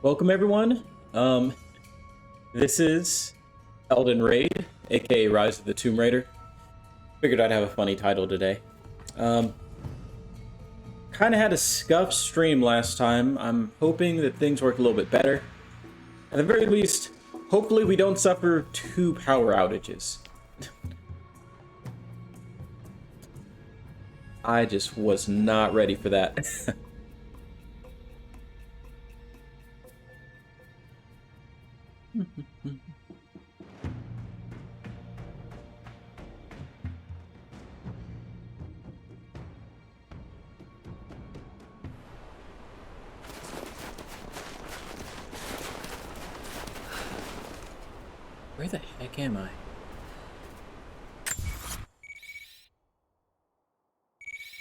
Welcome everyone. This is Elden Raid, aka Rise of the Tomb Raider. Figured I'd have a funny title today. Kind of had a scuffed stream last time. I'm hoping that things work a little bit better. At the very least, hopefully we don't suffer 2 power outages. I just was not ready for that. Where the heck am I?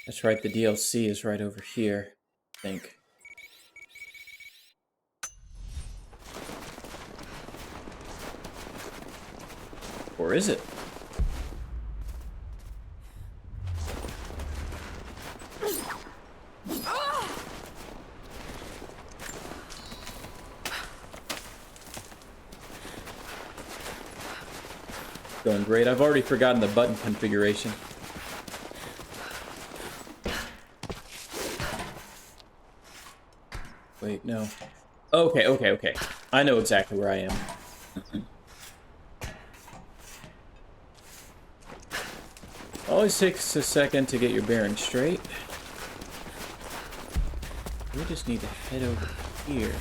That's right, the DLC is right over here, I think. Or is it? Going great. I've already forgotten the button configuration. Wait, no. Okay. I know exactly where I am. Always takes a second to get your bearings straight. We just need to head over here.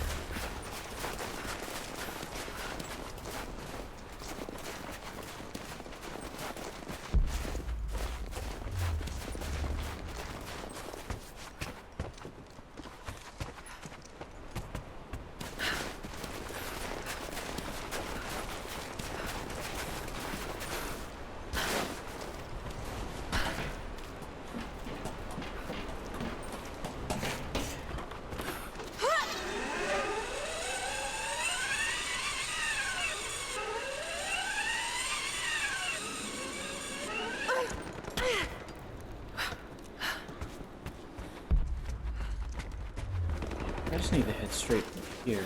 I just need to head straight from here.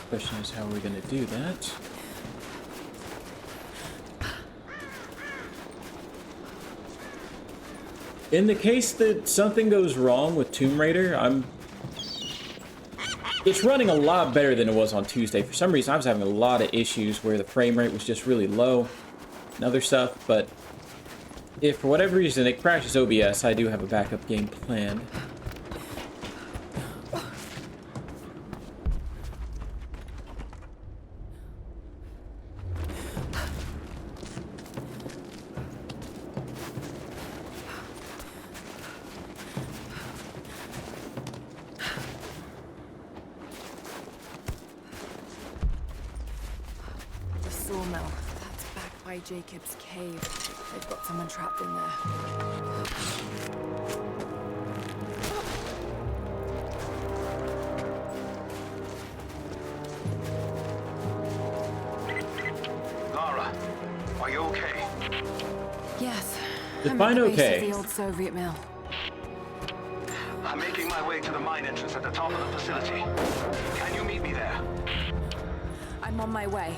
Question is, how are we going to do that? In the case that something goes wrong with Tomb Raider, it's running a lot better than it was on Tuesday. For some reason, I was having a lot of issues where the frame rate was just really low and other stuff, but if for whatever reason it crashes OBS, I do have a backup game planned. Jacob's cave. They've got someone trapped in there. Lara, are you okay? Yes. Define okay. The old Soviet mill. I'm making my way to the mine entrance at the top of the facility. Can you meet me there? I'm on my way.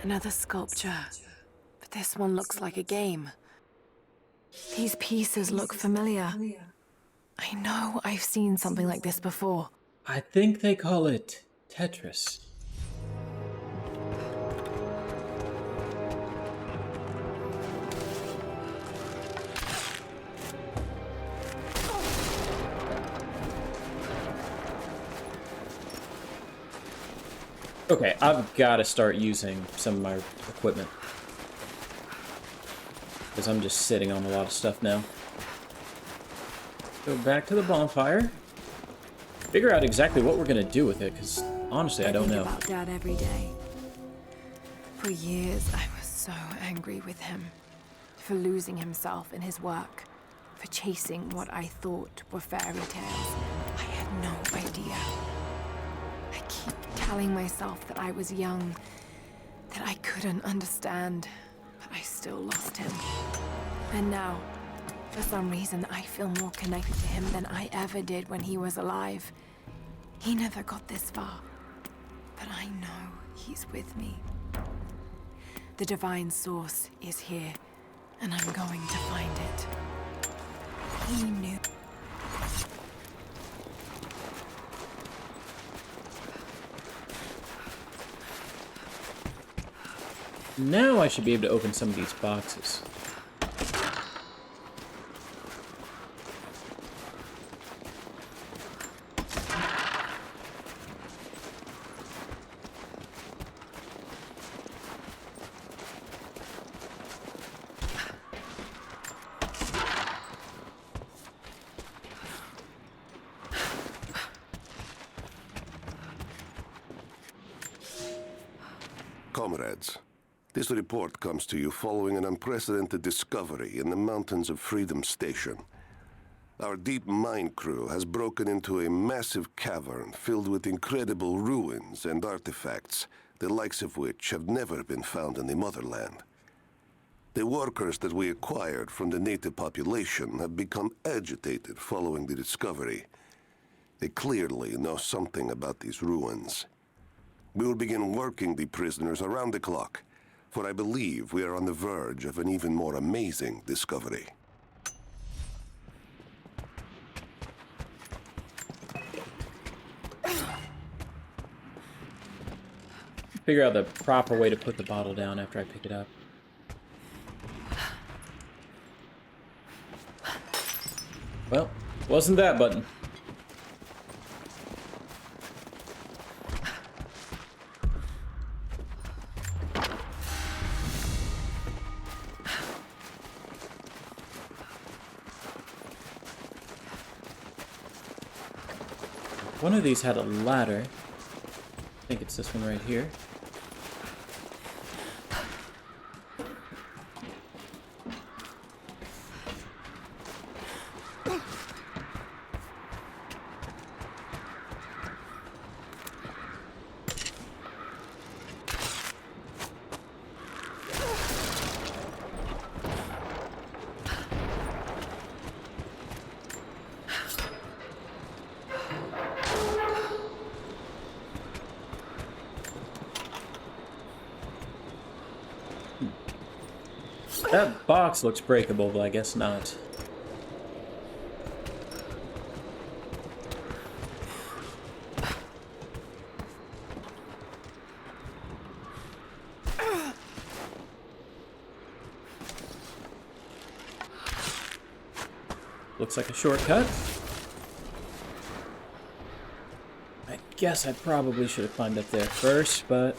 Another sculpture, but this one looks like a game. These pieces look familiar. I know I've seen something like this before. I think they call it Tetris. Okay, I've got to start using some of my equipment. Because I'm just sitting on a lot of stuff now. Go back to the bonfire. Figure out exactly what we're going to do with it, because honestly, I don't know. I think about Dad every day. For years, I was so angry with him. For losing himself in his work. For chasing what I thought were fairy tales. I had no idea idea. I keep telling myself that I was young, that I couldn't understand, but I still lost him. And now, for some reason, I feel more connected to him than I ever did when he was alive. He never got this far, but I know he's with me. The divine source is here, and I'm going to find it. He knew. Now I should be able to open some of these boxes. Comrades, this report comes to you following an unprecedented discovery in the mountains of Freedom Station. Our deep mine crew has broken into a massive cavern filled with incredible ruins and artifacts, the likes of which have never been found in the motherland. The workers that we acquired from the native population have become agitated following the discovery. They clearly know something about these ruins. We will begin working the prisoners around the clock, for I believe we are on the verge of an even more amazing discovery. Figure out the proper way to put the bottle down after I pick it up. Well, wasn't that button. One of these had a ladder. I think it's this one right here. That box looks breakable, but I guess not. Looks like a shortcut. I guess I probably should have climbed up there first, but...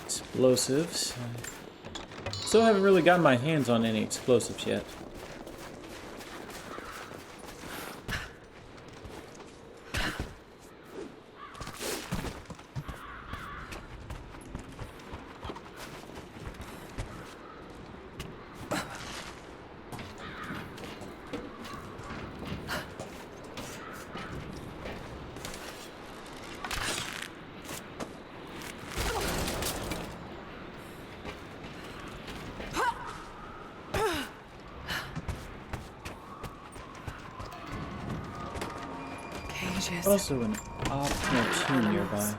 Explosives. Still haven't really gotten my hands on any explosives yet. Also an optional tomb nearby.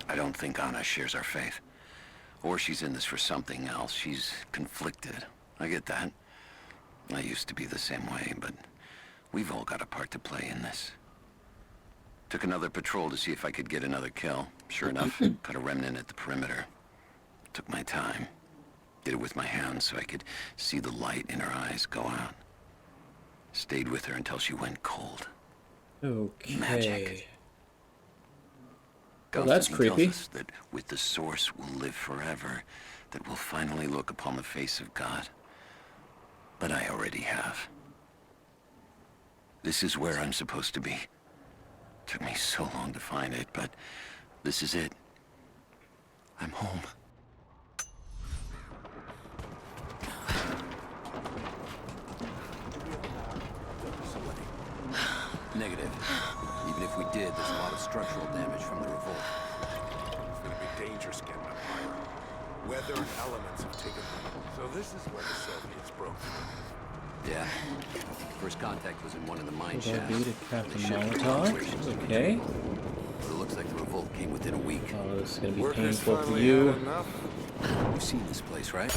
I don't think Anna shares our faith. Or she's in this for something else. She's conflicted. I get that. I used to be the same way, but we've all got a part to play in this. Took another patrol to see if I could get another kill. Sure enough, put a remnant at the perimeter. Took my time. Did it with my hands so I could see the light in her eyes go out. Stayed with her until she went cold. Okay. Magic. Well, that's Constantine creepy. tells us that with the Source we'll live forever, that we'll finally look upon the face of God. But I already have. This is where I'm supposed to be. Took me so long to find it, but this is it. I'm home. Negative. Even if we did, there's a lot of structural damage from the revolt. It's gonna be dangerous getting up higher. Weather and elements have taken hold. So this is where the Soviets broke through. Yeah. First contact was in one of the mine Would that shafts. be to Captain The ship was Molotov? operations. Okay. But it looks like the revolt came within a week. Oh, this is gonna be Workers painful for finally you. had enough. You've seen this place, right?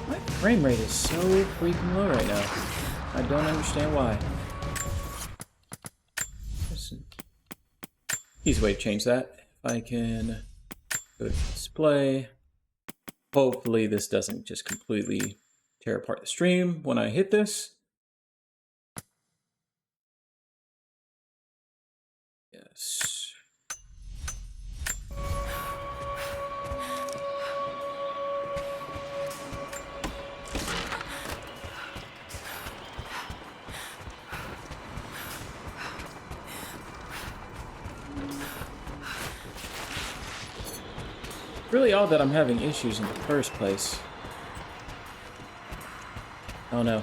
My frame rate is so freaking low right now. I don't understand why. Easy way to change that. If I can go to display. Hopefully this doesn't just completely tear apart the stream when I hit this. Yes. Really odd that I'm having issues in the first place. Oh no.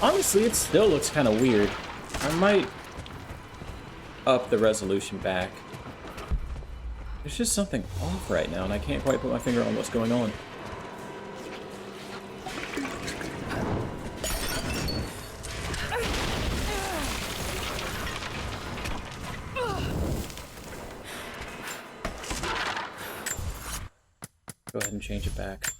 Honestly, it still looks kind of weird. I might up the resolution back. There's just something off right now, and I can't quite put my finger on what's going on. Go ahead and change it back.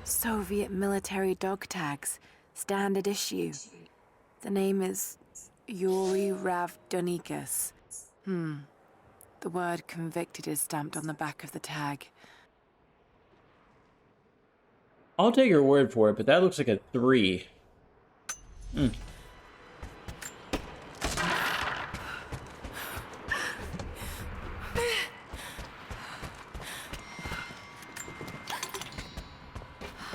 Soviet military dog tags, standard issue. The name is Yuri Ravdonikas. The word convicted is stamped on the back of the tag. I'll take your word for it, but that looks like a 3.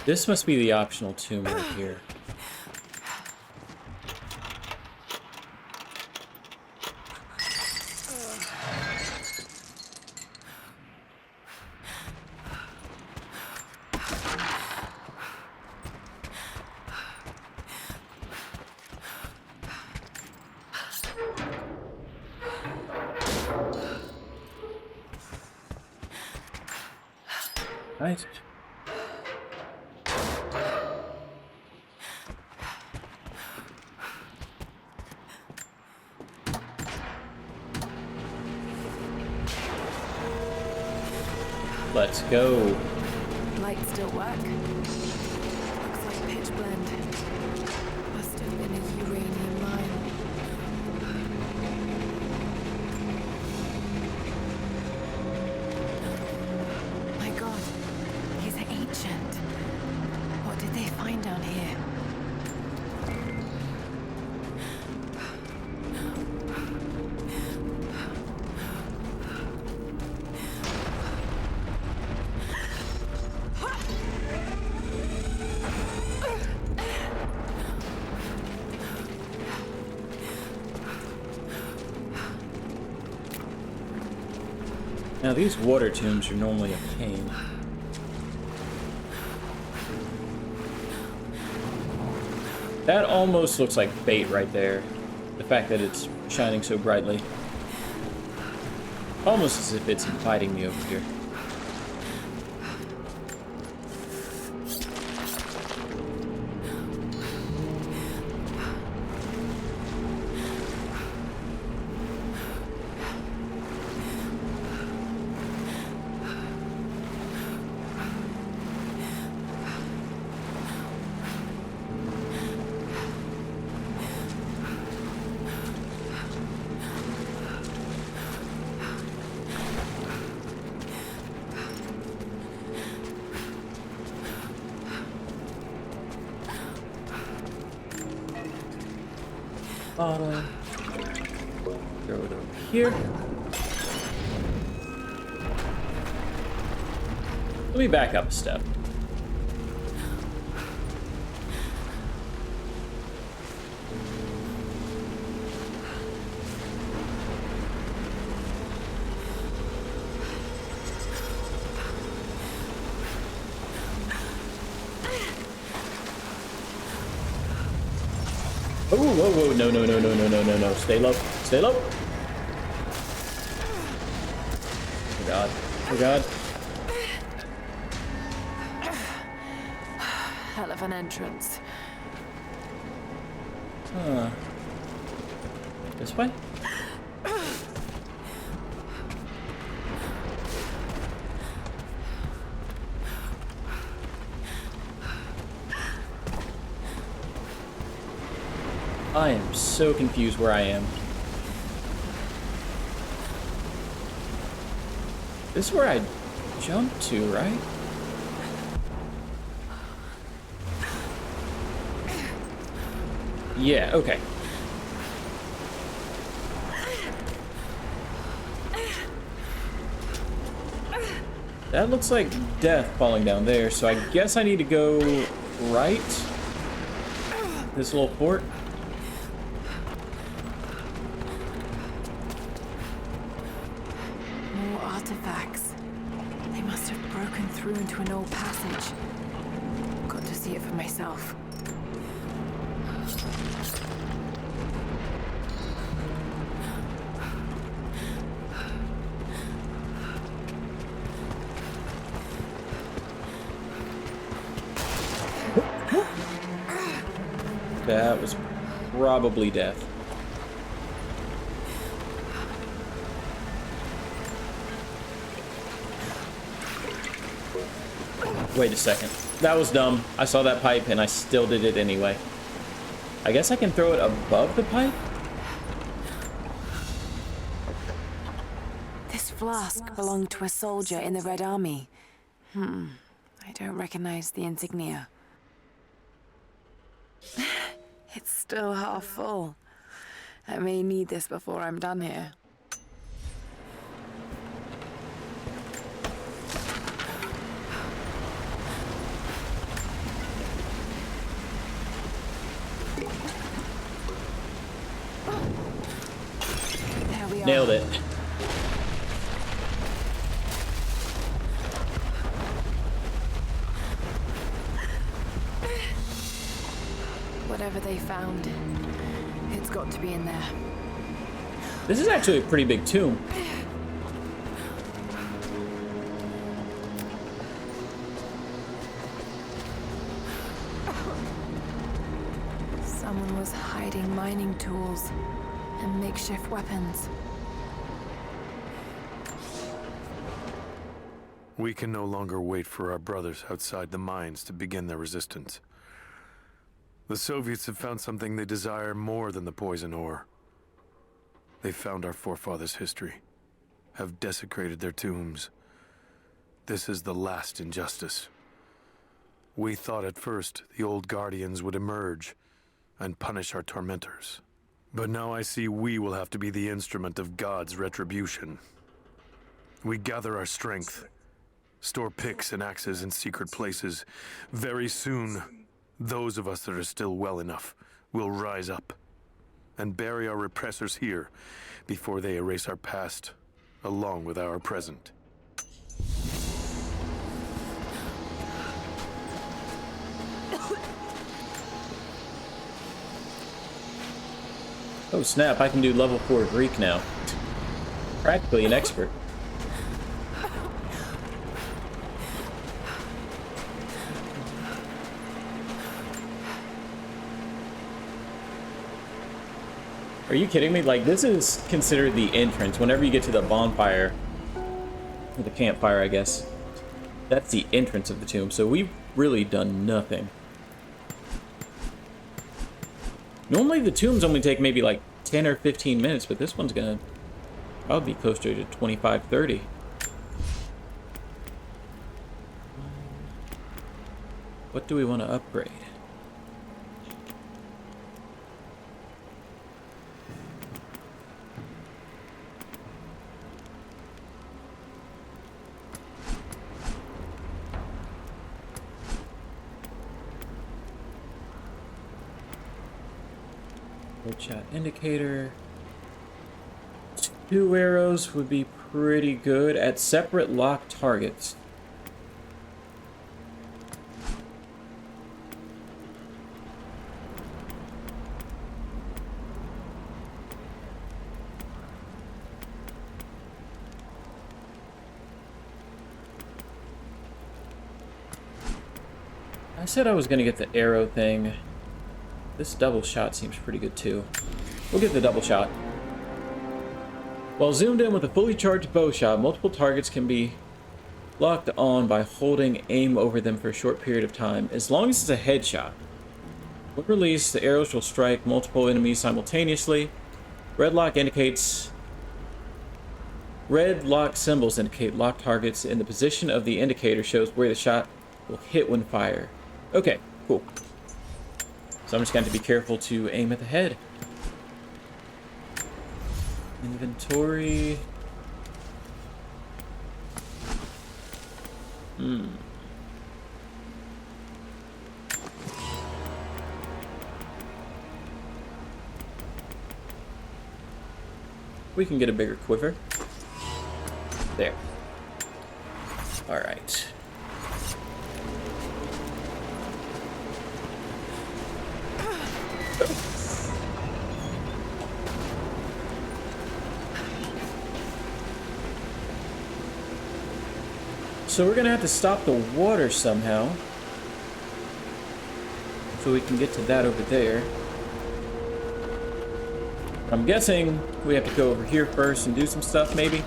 This must be the optional tomb right here. Nice. Let's go. Lights still work. Looks like pitch blend. Must have been a uranium mine. My God, he's ancient. What did they find down here? Now these water tombs are normally a pain. That almost looks like bait right there. The fact that it's shining so brightly. Almost as if it's inviting me over here. Bottle. Throw it over here. Let me back up a step. Oh, whoa, whoa, no, no, no, no, no, no, no, no. Stay low. Stay low. Oh, God. Oh, God. Hell of an entrance. Huh. This way? I am so confused where I am. This is where I jumped to, right? Yeah, okay. That looks like death falling down there, so I guess I need to go right. This little fort. More artifacts. They must have broken through into an old passage. Got to see it for myself. That was probably death. Wait a second. That was dumb. I saw that pipe and I still did it anyway. I guess I can throw it above the pipe? This flask belonged to a soldier in the Red Army. I don't recognize the insignia. It's still half full. I may need this before I'm done here. There we are. Nailed it. Whatever they found, it's got to be in there. This is actually a pretty big tomb. Someone was hiding mining tools and makeshift weapons. We can no longer wait for our brothers outside the mines to begin their resistance. The Soviets have found something they desire more than the poison ore. They found our forefathers' history, have desecrated their tombs. This is the last injustice. We thought at first the old guardians would emerge and punish our tormentors. But now I see we will have to be the instrument of God's retribution. We gather our strength, store picks and axes in secret places. Very soon, those of us that are still well enough will rise up and bury our repressors here before they erase our past along with our present. Oh snap, I can do level 4 Greek now. Practically an expert. Are you kidding me? Like, this is considered the entrance. Whenever you get to the bonfire, or the campfire, I guess, that's the entrance of the tomb. So we've really done nothing. Normally the tombs only take maybe like 10 or 15 minutes, but this one's gonna probably be closer to 25, 30. What do we want to upgrade? Shot indicator. 2 arrows would be pretty good at separate locked targets. I said I was going to get the arrow thing. This double shot seems pretty good too. We'll get the double shot. While zoomed in with a fully charged bow shot, multiple targets can be locked on by holding aim over them for a short period of time, as long as it's a headshot. When released, the arrows will strike multiple enemies simultaneously. Red lock symbols indicate locked targets, and the position of the indicator shows where the shot will hit when fired. Okay, cool. So I'm just going to be careful to aim at the head. Inventory. We can get a bigger quiver. There. All right. So we're gonna have to stop the water somehow, so we can get to that over there. I'm guessing we have to go over here first and do some stuff, maybe.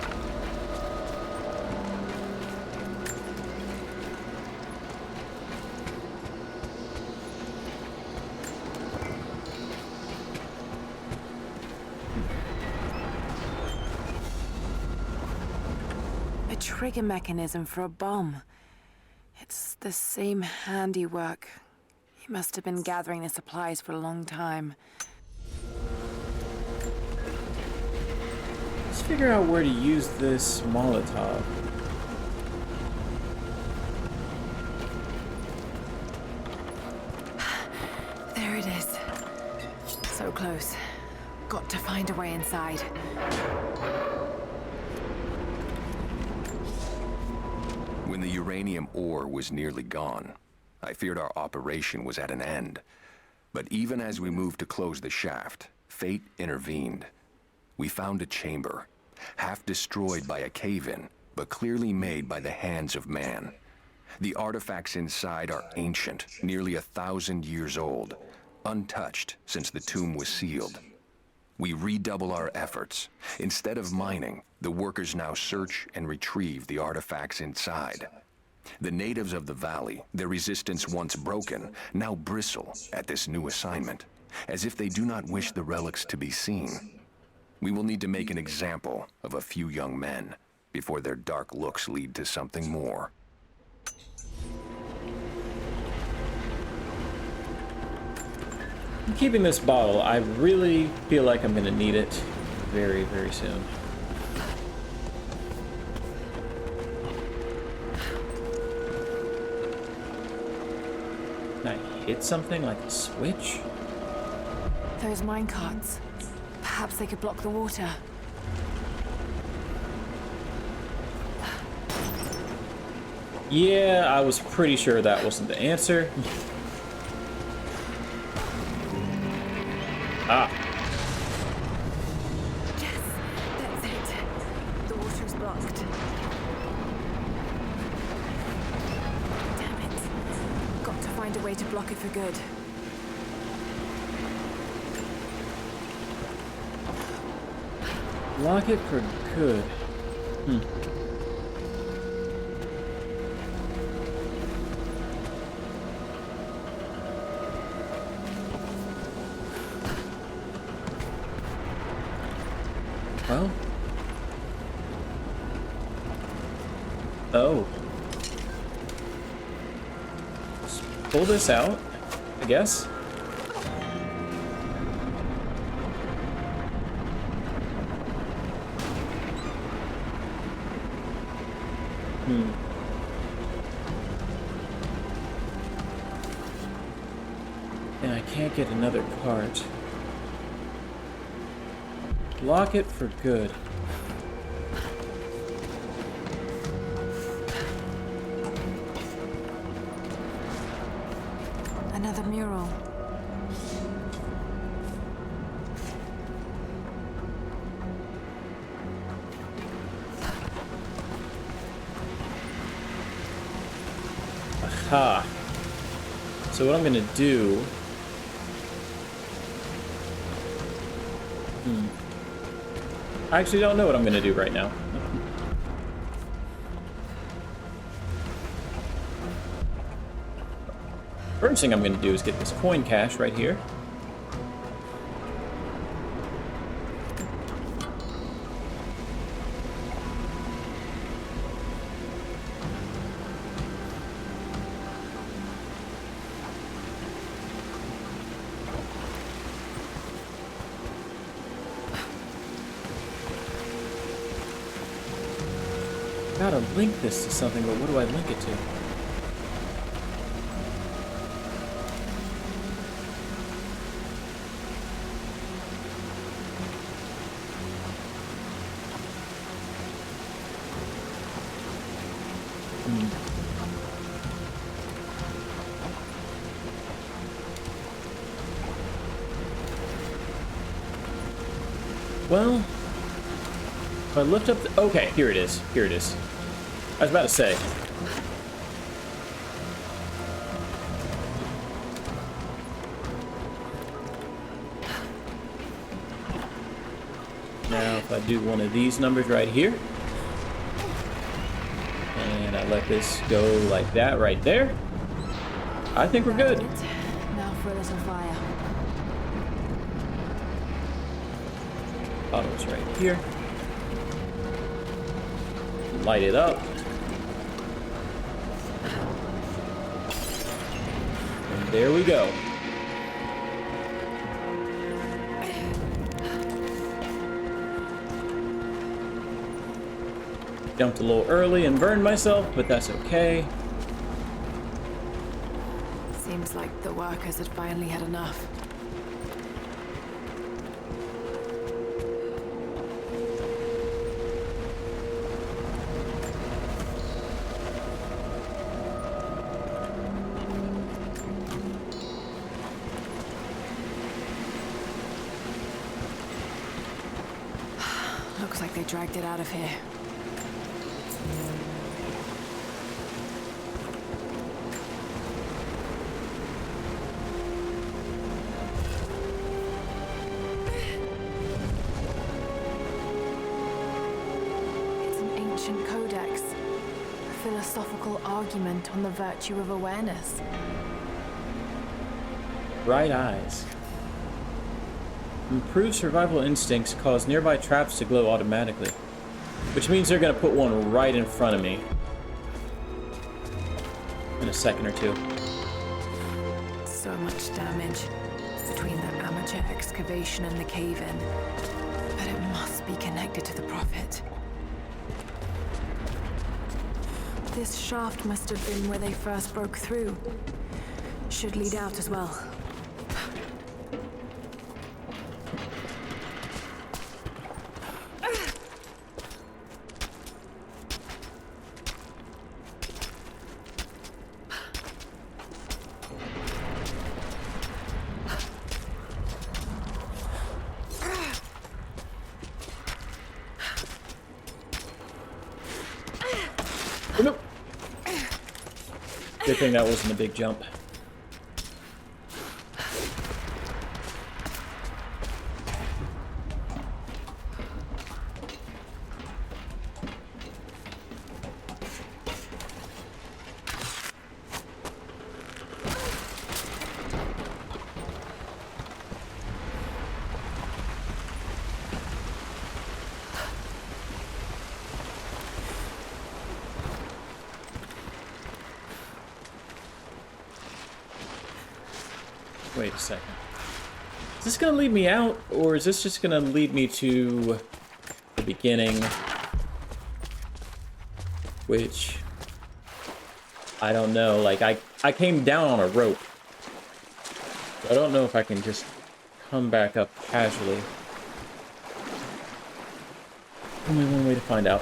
Trigger mechanism for a bomb. It's the same handiwork. He must have been gathering the supplies for a long time. Let's figure out where to use this Molotov. There it is. So close. Got to find a way inside. When the uranium ore was nearly gone, I feared our operation was at an end. But even as we moved to close the shaft, fate intervened. We found a chamber, half destroyed by a cave-in, but clearly made by the hands of man. The artifacts inside are ancient, nearly 1,000 years old, untouched since the tomb was sealed. We redouble our efforts. Instead of mining, the workers now search and retrieve the artifacts inside. The natives of the valley, their resistance once broken, now bristle at this new assignment, as if they do not wish the relics to be seen. We will need to make an example of a few young men before their dark looks lead to something more. I'm keeping this bottle. I really feel like I'm gonna need it very, very soon. Can I hit something like a switch? Those mine carts. Perhaps they could block the water. Yeah, I was pretty sure that wasn't the answer. Ah. for good. Lock it for good. Well. Oh. Let's pull this out, I guess. And I can't get another part. Lock it for good. Another mural. Aha. So what I'm gonna do... I actually don't know what I'm gonna do right now. First thing I'm gonna do is get this coin cache right here. Gotta link this to something, but what do I link it to? Well, if I lift up the... Okay, here it is. Here it is. I was about to say. Now, if I do one of these numbers right here, and I let this go like that right there, I think we're good. Now for a little fire. Bottle's right here. Light it up. And there we go. Jumped a little early and burned myself, but that's okay. Seems like the workers had finally had enough. Looks like they dragged it out of here. It's an ancient codex. A philosophical argument on the virtue of awareness. Bright eyes. Improved survival instincts cause nearby traps to glow automatically, which means they're going to put one right in front of me in a second or two. So much damage between the amateur excavation and the cave-in, but it must be connected to the Prophet. This shaft must have been where they first broke through. Should lead out as well. Nope. Good thing that wasn't a big jump. Wait a second. Is this gonna lead me out, or is this just gonna lead me to the beginning? Which, I don't know. Like, I came down on a rope. I don't know if I can just come back up casually. Only one way to find out.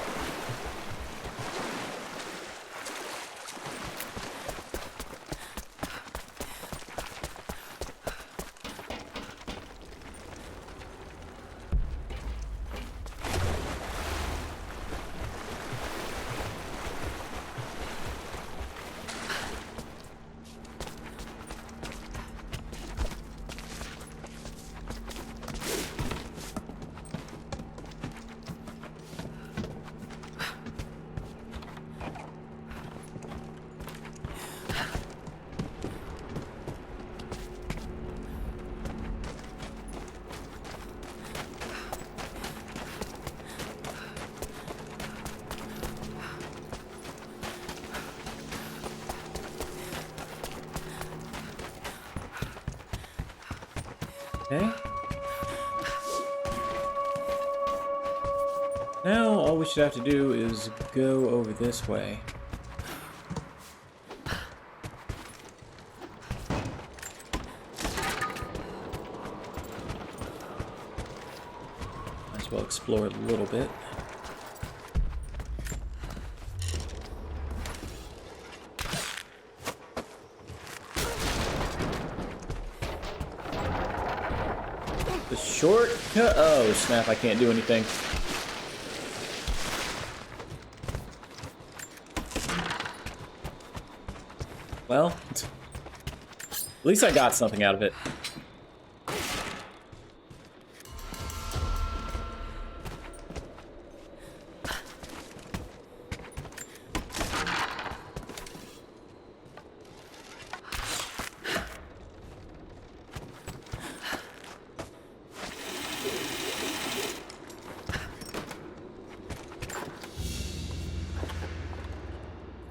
Okay. Now, all we should have to do is go over this way. Might as well explore it a little bit. The shortcut. Oh, snap, I can't do anything. Well, at least I got something out of it.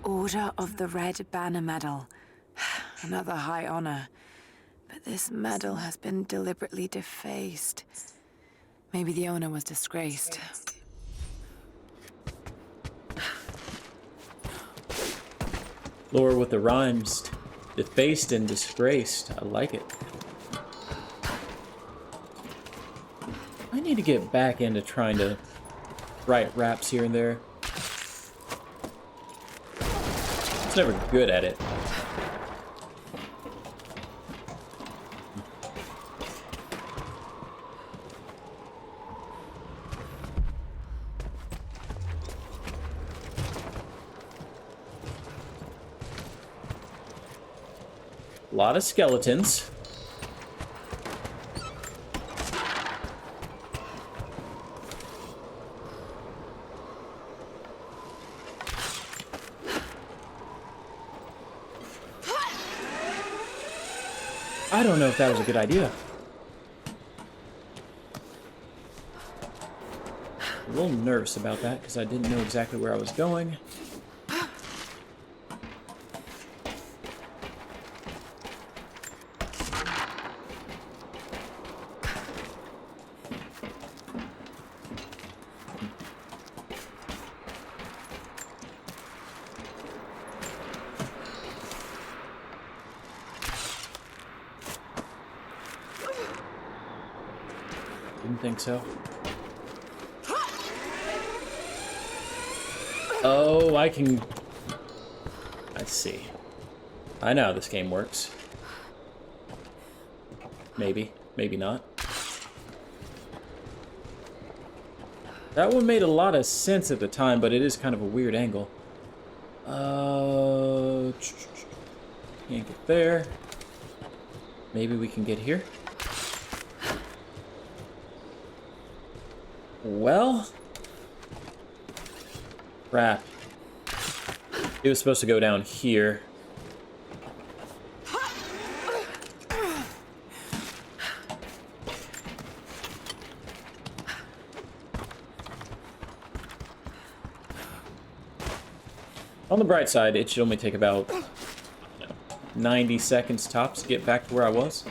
Order of the Red Banner Medal. Another high honor. But this medal has been deliberately defaced. Maybe the owner was disgraced. Lore with the rhymes. Defaced and disgraced. I like it. I need to get back into trying to write raps here and there. I was never good at it. A lot of skeletons. I don't know if that was a good idea. A little nervous about that because I didn't know exactly where I was going. Didn't think so. Oh, I can... I see. I know how this game works. Maybe. Maybe not. That one made a lot of sense at the time, but it is kind of a weird angle. Can't get there. Maybe we can get here. Well, crap. It was supposed to go down here. On the bright side, it should only take about 90 seconds tops to get back to where I was.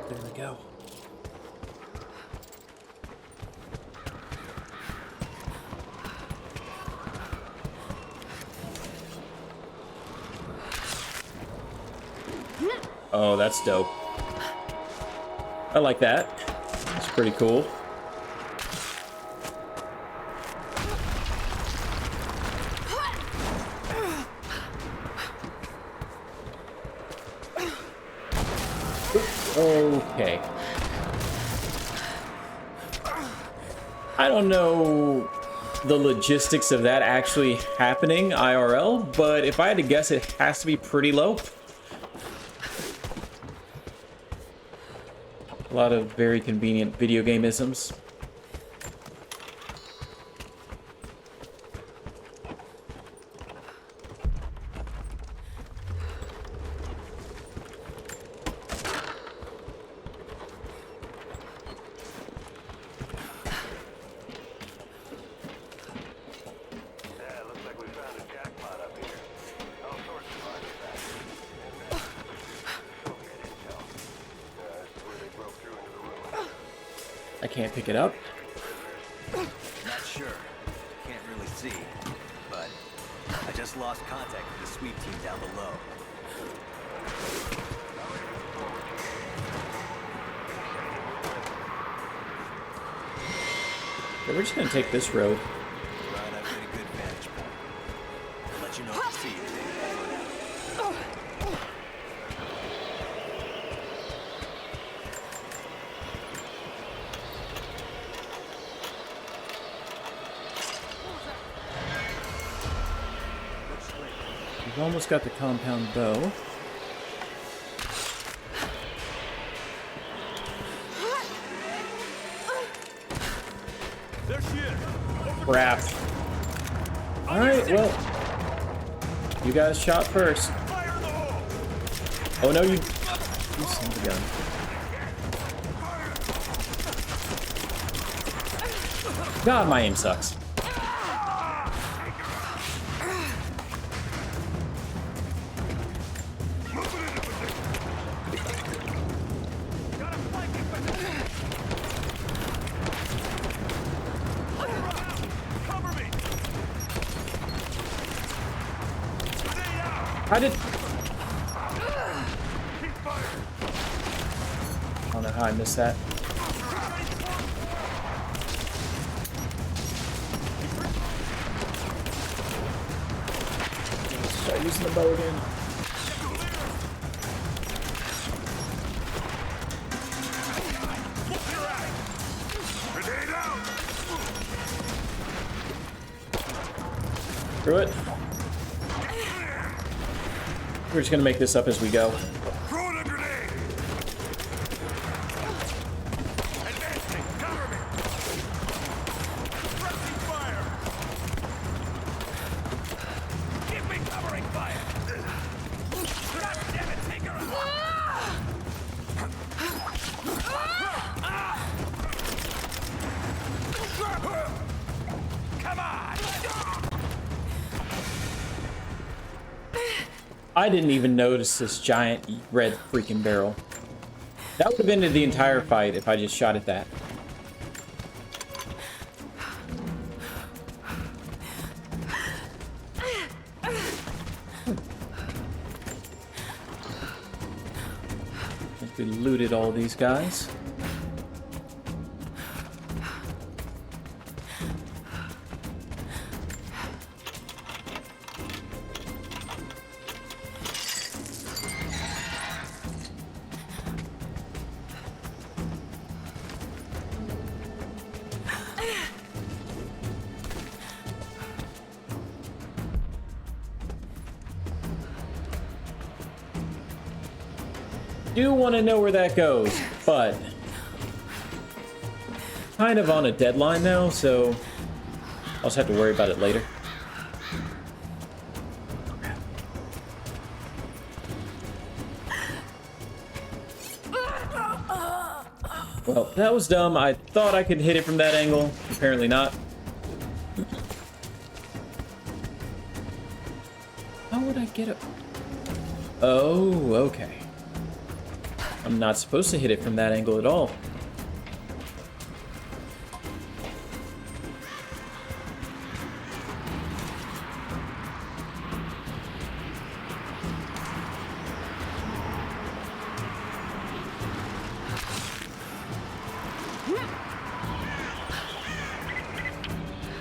There we go. Oh, that's dope. I like that. It's pretty cool. Okay. I don't know the logistics of that actually happening IRL, but if I had to guess, it has to be pretty low. A lot of very convenient video game-isms. I can't pick it up. Not sure. Can't really see. But I just lost contact with the sweep team down below. Okay, we're just gonna take this road. Right, I've got a good vantage point. I'll let you know if I see anything. We've almost got the compound bow. Crap. Alright, well. You guys shot first. Oh no, you son of a gun. God, my aim sucks. I did. I don't know how I missed that. Let's start using the bow again. Screw it. We're just gonna make this up as we go. Throwing a grenade! Advancing! Cover me! Pressing fire! Give me covering fire! God damn it, take her out! Come on! I didn't even notice this giant red freaking barrel. That would have ended the entire fight if I just shot at that. I think we looted all these guys. Do want to know where that goes, but kind of on a deadline now, so I'll just have to worry about it later. Well, that was dumb. I thought I could hit it from that angle. Apparently not. How would I get it? Oh, okay. I'm not supposed to hit it from that angle at all.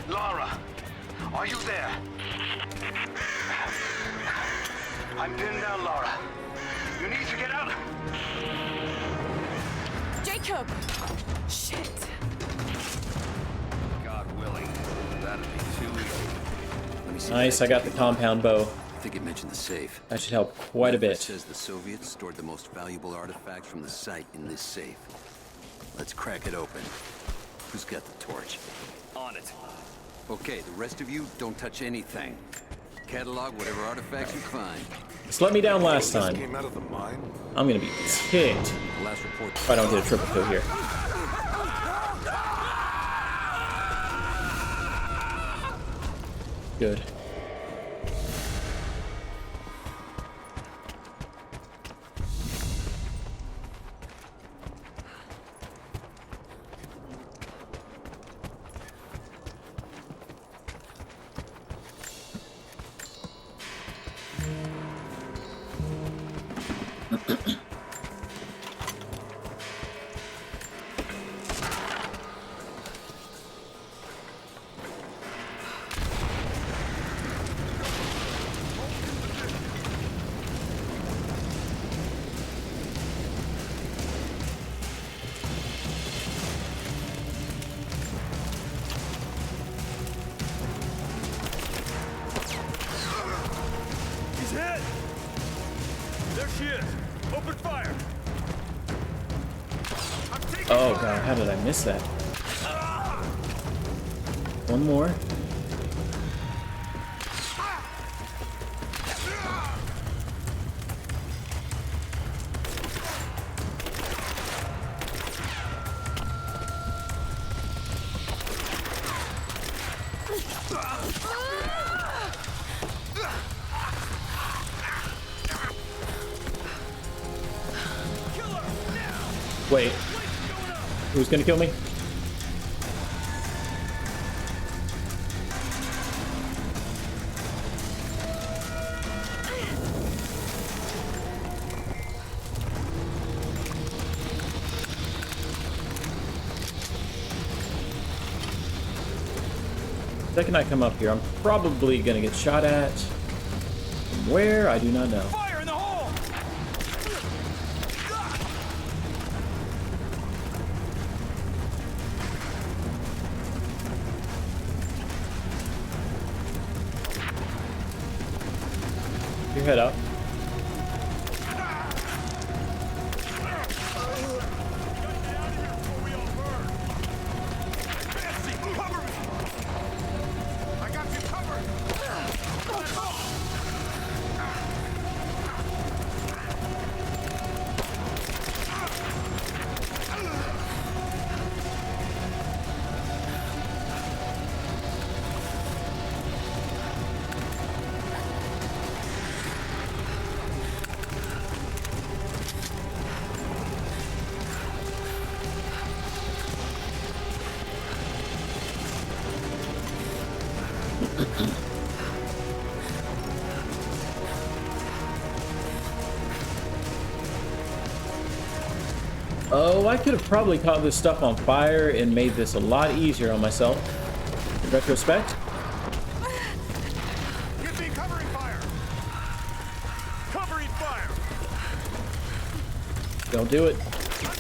Lara, are you there? I'm pinned down, Lara. You need to get out. Jacob! Shit. God willing, that'd be too easy. Let me see. Nice, I got the compound bow. I think it mentioned the safe. That should help quite a It bit. says the Soviets stored the most valuable artifacts from the site in this safe. Let's crack it open. Who's got the torch? On it. Okay, the rest of you don't touch anything. Catalog whatever artifacts you find. Just let me down last This time. came out of the mine? I'm gonna be ticked The last report. if I don't get a triple kill here. Good. He's hit! There she is! Open fire! Oh god, how did I miss that? One more. Wait, who's gonna kill me? The second I come up here, I'm probably gonna get shot at. From where? I do not know. Fire in the hole! Your head up. I got you covered! Oh, I could have probably caught this stuff on fire and made this a lot easier on myself. In retrospect. Give me covering fire! Covering fire! Don't do it.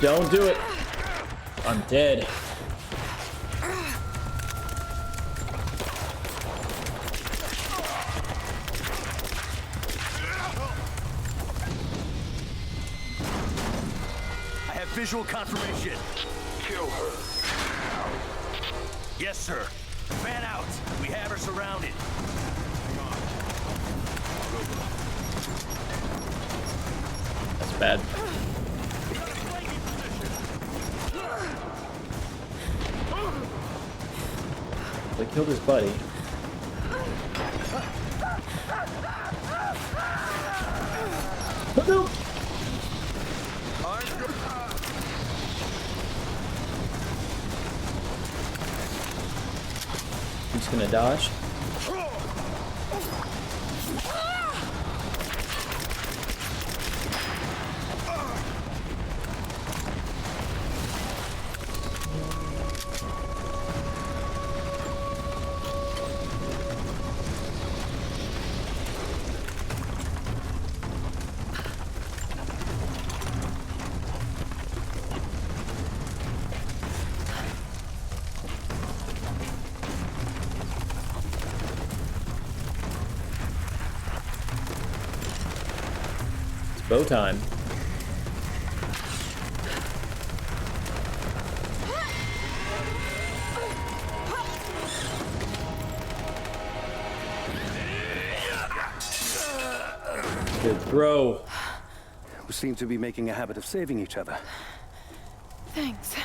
Don't do it. I'm dead. visual confirmation. Kill her. Yes, sir. Fan out. We have her surrounded. That's bad. They killed his buddy. No! He's gonna dodge. Bow time. Good throw. We seem to be making a habit of saving each other. Thanks.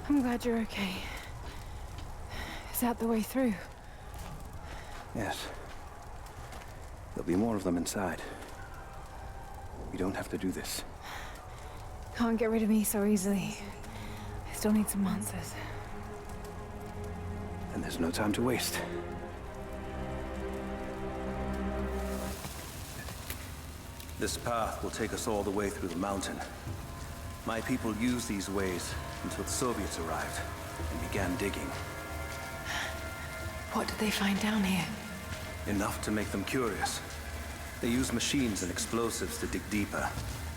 I'm glad you're okay. Is that the way through? Yes. There'll be more of them inside. We don't have to do this. Can't get rid of me so easily. I still need some answers. And there's no time to waste. This path will take us all the way through the mountain. My people used these ways until the Soviets arrived and began digging. What did they find down here? Enough to make them curious. They used machines and explosives to dig deeper.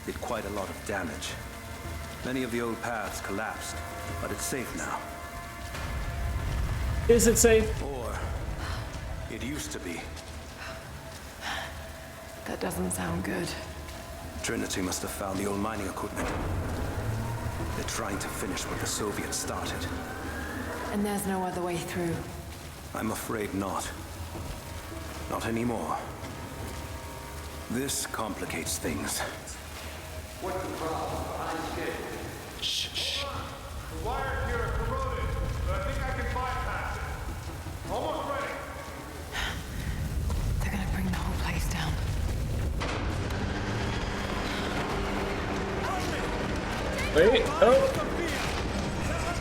Did quite a lot of damage. Many of the old paths collapsed, but it's safe now. Is it safe? Or it used to be. That doesn't sound good. Trinity must have found the old mining equipment. They're trying to finish what the Soviets started. And there's no other way through. I'm afraid not. Not anymore. This complicates things. What's the problem? I'm scared. Shh. The wires here are corroded, but I think I can bypass it. Almost ready. They're gonna bring the whole place down. Wait, oh!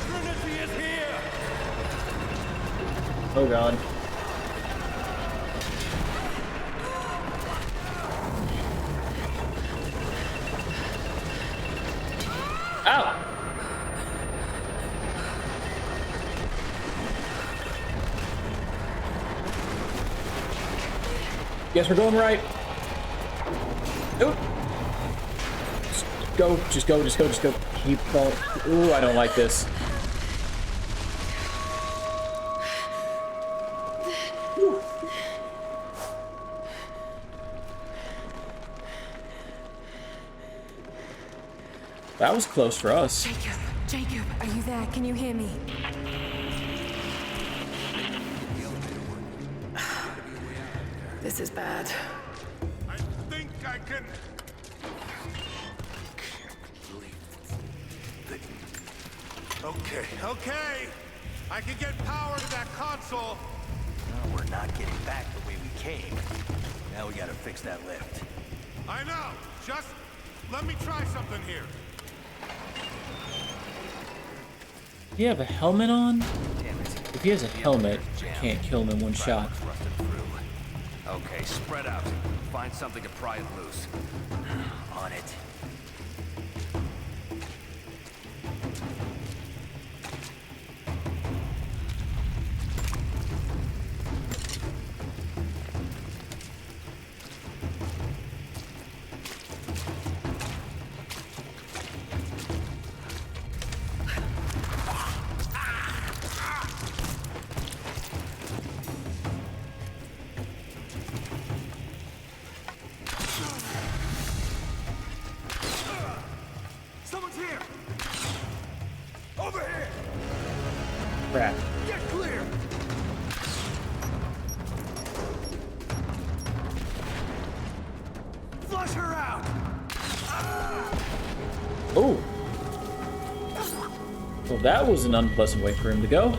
Trinity is here! Oh god. Ow! Guess we're going right. Nope. Just go. Keep going. Ooh, I don't like this. Whew. That was close for us. Jacob, are you there? Can you hear me? This is bad. I think I can... Okay. I can get power to that console. No, we're not getting back the way we came. Now we gotta fix that lift. I know. Just let me try something here. Do you have a helmet on? Damn it. If he has a helmet, I can't kill him in one shot. Rusted through. Okay, spread out. Find something to pry it loose. On it. Over here! Crap. Get clear! Flush her out! Oh. Well, that was an unpleasant way for him to go.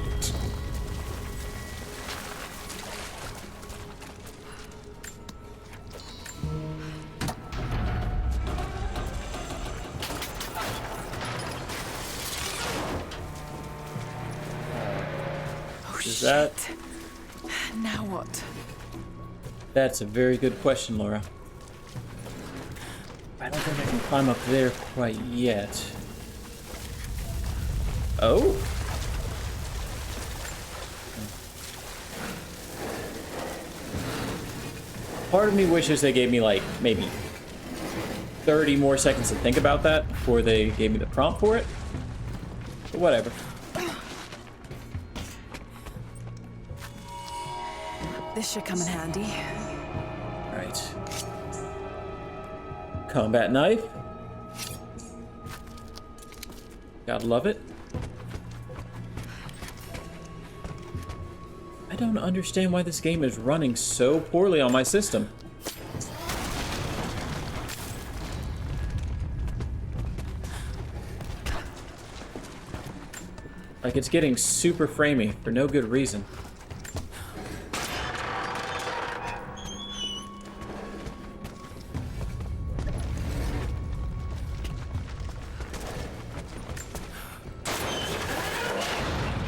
Oh, Is shit. that... Now what? That's a very good question, Laura. I don't think I can climb up there quite yet. Oh? Part of me wishes they gave me, like, maybe 30 more seconds to think about that before they gave me the prompt for it. But whatever. This should come in handy. Right. Combat knife. Gotta love it. I don't understand why this game is running so poorly on my system. Like, it's getting super framey for no good reason.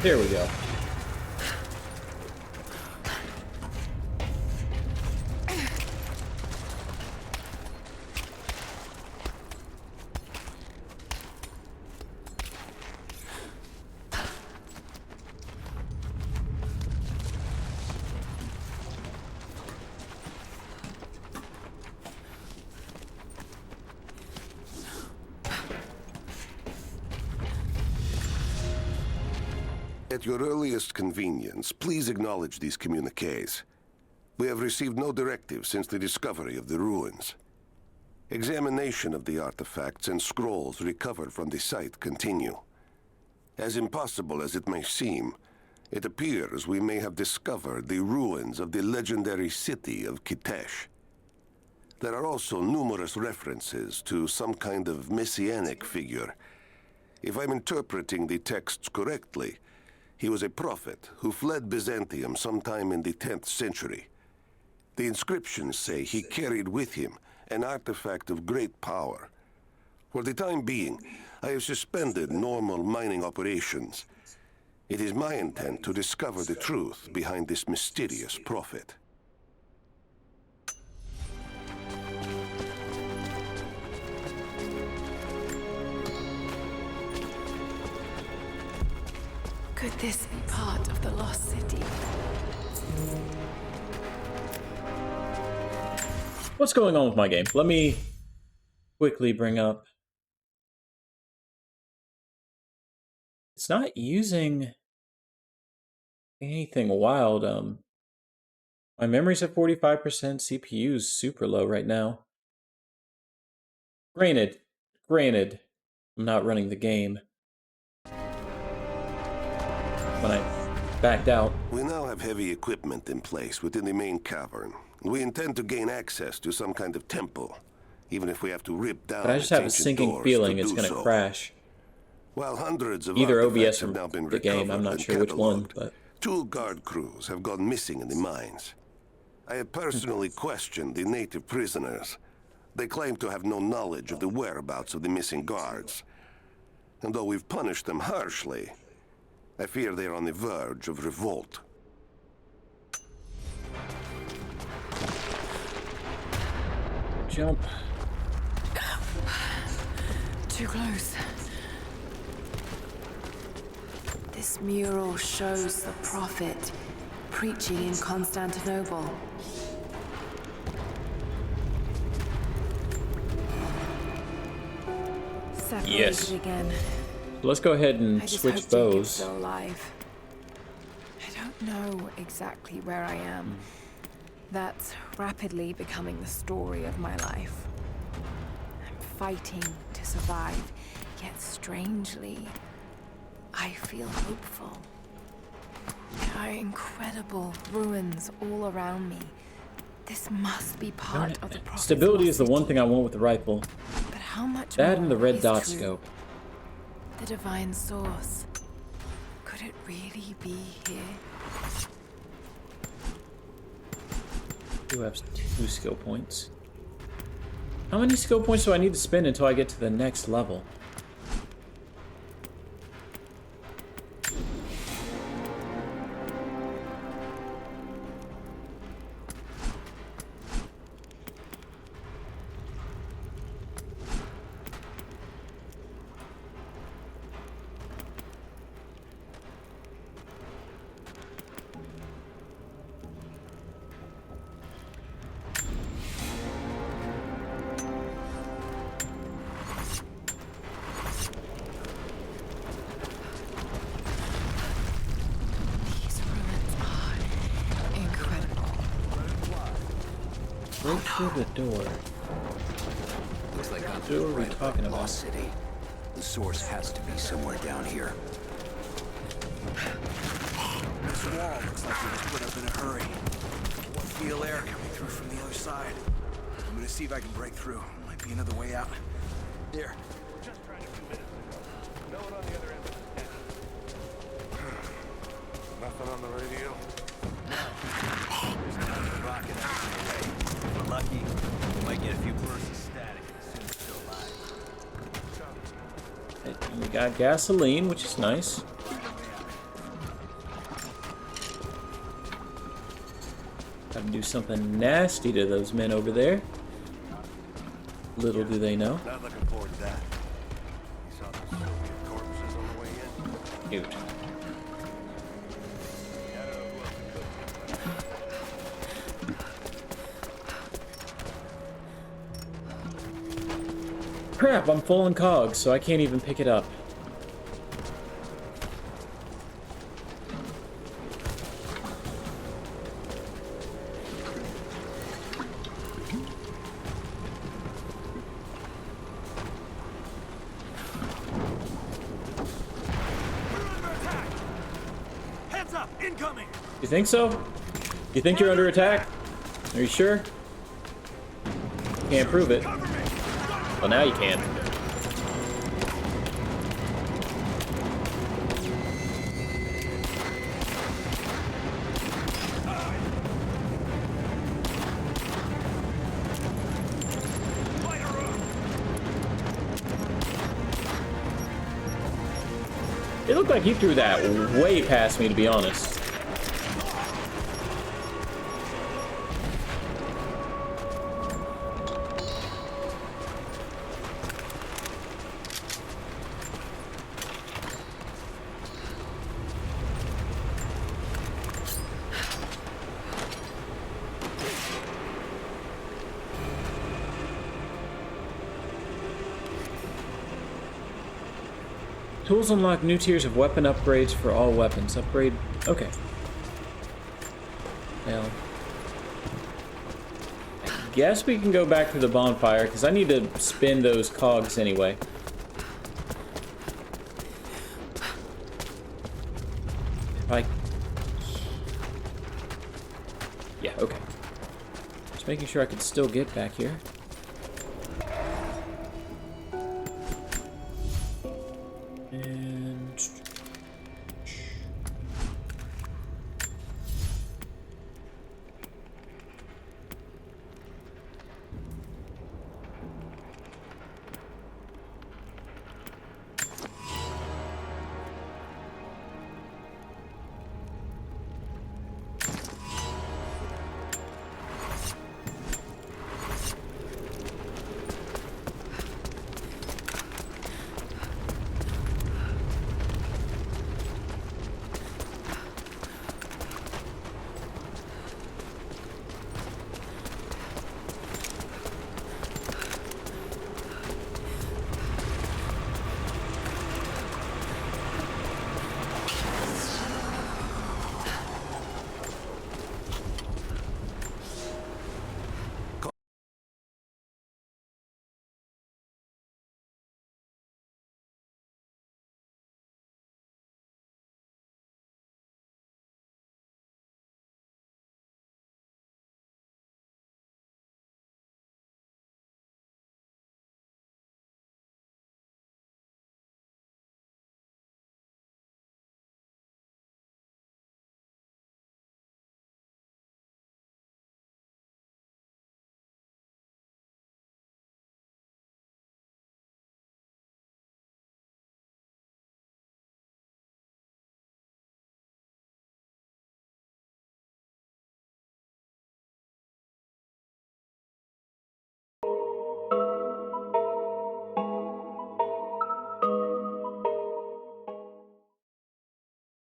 There we go. At your earliest convenience, please acknowledge these communiques. We have received no directive since the discovery of the ruins. Examination of the artifacts and scrolls recovered from the site continue. As impossible as it may seem, it appears we may have discovered the ruins of the legendary city of Kitesh. There are also numerous references to some kind of messianic figure. If I'm interpreting the texts correctly, he was a prophet who fled Byzantium sometime in the 10th century. The inscriptions say he carried with him an artifact of great power. For the time being, I have suspended normal mining operations. It is my intent to discover the truth behind this mysterious prophet. Could this be part of the lost city? What's going on with my game? Let me quickly bring up... It's not using anything wild. My memory's at 45%, CPU's super low right now. Granted, I'm not running the game. When I backed out. We now have heavy equipment in place within the main cavern. We intend to gain access to some kind of temple, even if we have to rip down. But I just have a sinking feeling it's going to crash. While hundreds of either artifacts OBS have or now been the game, I'm not sure which one. But 2 guard crews have gone missing in the mines. I have personally questioned the native prisoners. They claim to have no knowledge of the whereabouts of the missing guards. And though we've punished them harshly, I fear they're on the verge of revolt. jump. Too close. This mural shows the prophet preaching in Constantinople. Separated Yes. again. Let's go ahead and I just switch hope Jacob's bows. still alive. I don't know exactly where I am. That's rapidly becoming the story of my life. I'm fighting to survive, yet strangely, I feel hopeful. There are incredible ruins all around me. This must be part of the prophet's Stability is the lost one city. thing I want with the rifle. But how much That and the more red is dot true? scope. The divine source. Could it really be here? Do have 2 skill points. How many skill points do I need to spend until I get to the next level? These ruins are incredible. Right through the door. Looks like I'm What are we talking about? Lost City. The source has to be somewhere down here. This wall looks like it was put up in a hurry. Feel air coming through from the other side. I'm gonna see if I can break through. Might be another way out. Here. Just tried a few minutes ago. No one on the other end of the town. Nothing on the radio? Rocket out of the way. If we're lucky, we might get a few bursts of static as soon as it's still alive. We got gasoline, which is nice. Gotta do something nasty to those men over there. Little do they know. Not looking forward to that. You saw those Soviet corpses on the way in? Cute. Crap, I'm full in cogs, so I can't even pick it up. Heads up! Incoming! You think so? You think you're under attack? Are you sure? Can't prove it. Well, now you can. It looked like he threw that way past me, to be honest. Tools unlock new tiers of weapon upgrades for all weapons. Upgrade. Okay. Well. I guess we can go back to the bonfire, because I need to spin those cogs anyway. If I... Yeah, okay. Just making sure I can still get back here.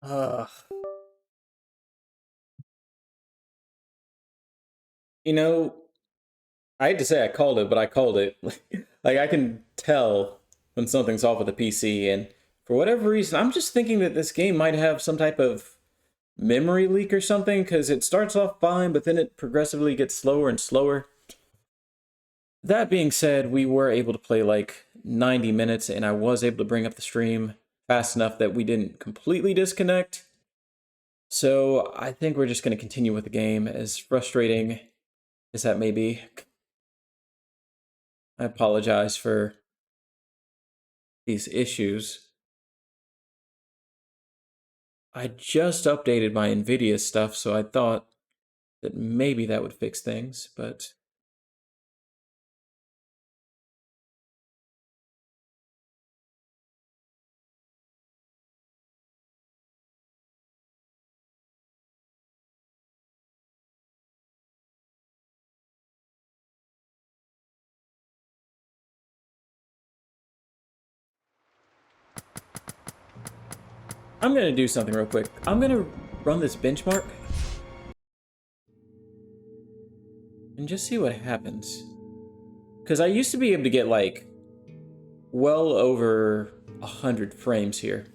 Uh, you know, I hate to say I called it, but I called it. Like, I can tell when something's off with the PC, and for whatever reason, I'm just thinking that this game might have some type of memory leak or something, because it starts off fine, but then it progressively gets slower and slower. That being said, we were able to play like 90 minutes, and I was able to bring up the stream fast enough that we didn't completely disconnect. So I think we're just going to continue with the game, as frustrating as that may be. I apologize for these issues. I just updated my NVIDIA stuff, so I thought that maybe that would fix things, but I'm going to do something real quick. I'm going to run this benchmark and just see what happens. Because I used to be able to get like well over 100 frames here.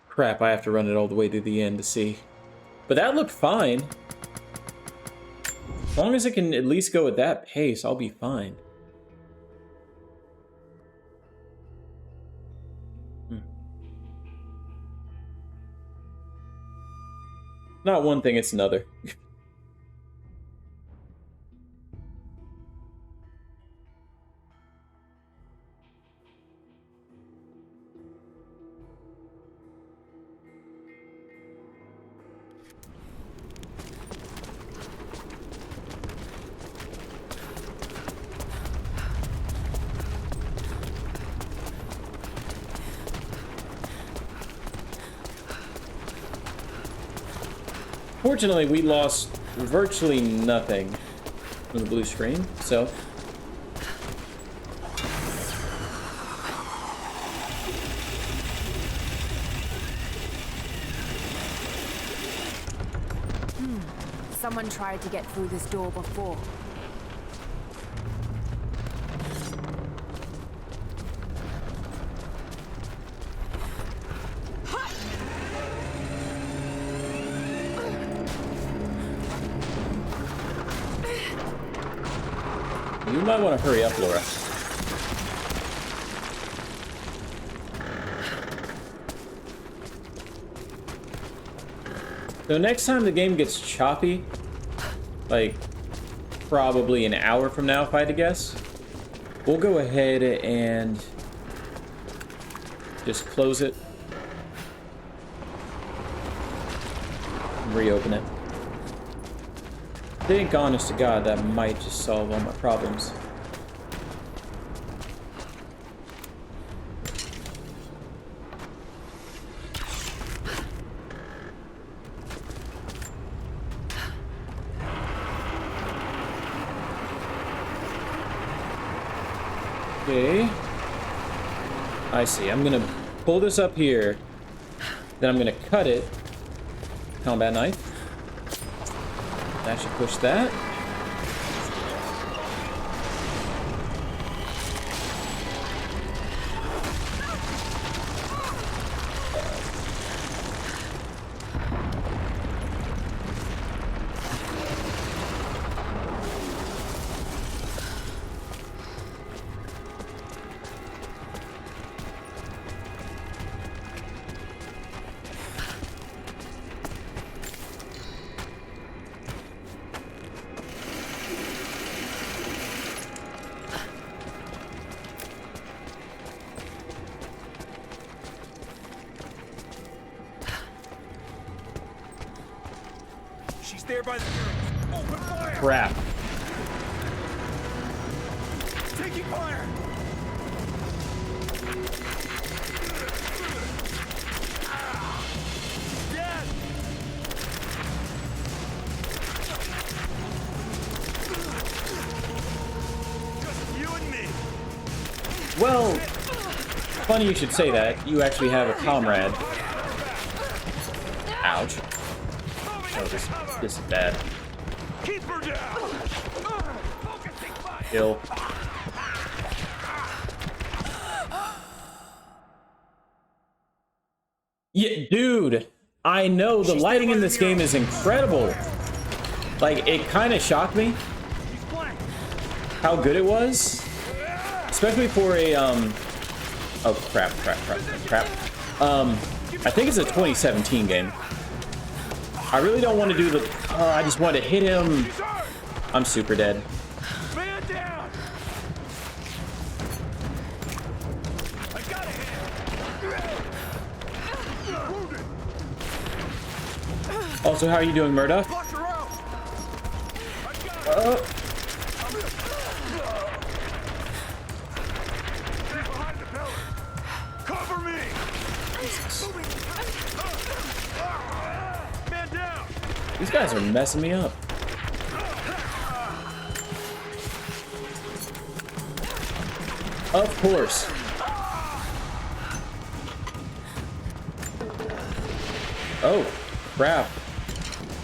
Crap, I have to run it all the way to the end to see. But that looked fine. As long as it can at least go at that pace, I'll be fine. Not one thing, it's another. Fortunately, we lost virtually nothing from the blue screen, so... Someone tried to get through this door before. You might want to hurry up, Laura. So next time the game gets choppy, like probably an hour from now if I had to guess, we'll go ahead and just close it and reopen it. I think, honest to God, that might just solve all my problems. Okay. I see. I'm gonna pull this up here. Then I'm gonna cut it. Combat knife. That should push that. She's there by the stairs. Open fire! Crap. taking fire! Dead! Just you and me. Well, funny you should say that. You actually have a comrade. Ouch. Oh, this is bad. Keep her down. Kill. Yeah, dude. I know the lighting in this game is incredible. Like, it kind of shocked me how good it was, especially for a oh crap. I think it's a 2017 game. I really don't want to do the I just want to hit him. I'm super dead. Man down. I got it. Also, how are you doing, Murdoch? Cover me. Man down. These guys are messing me up. Of course. Oh, crap.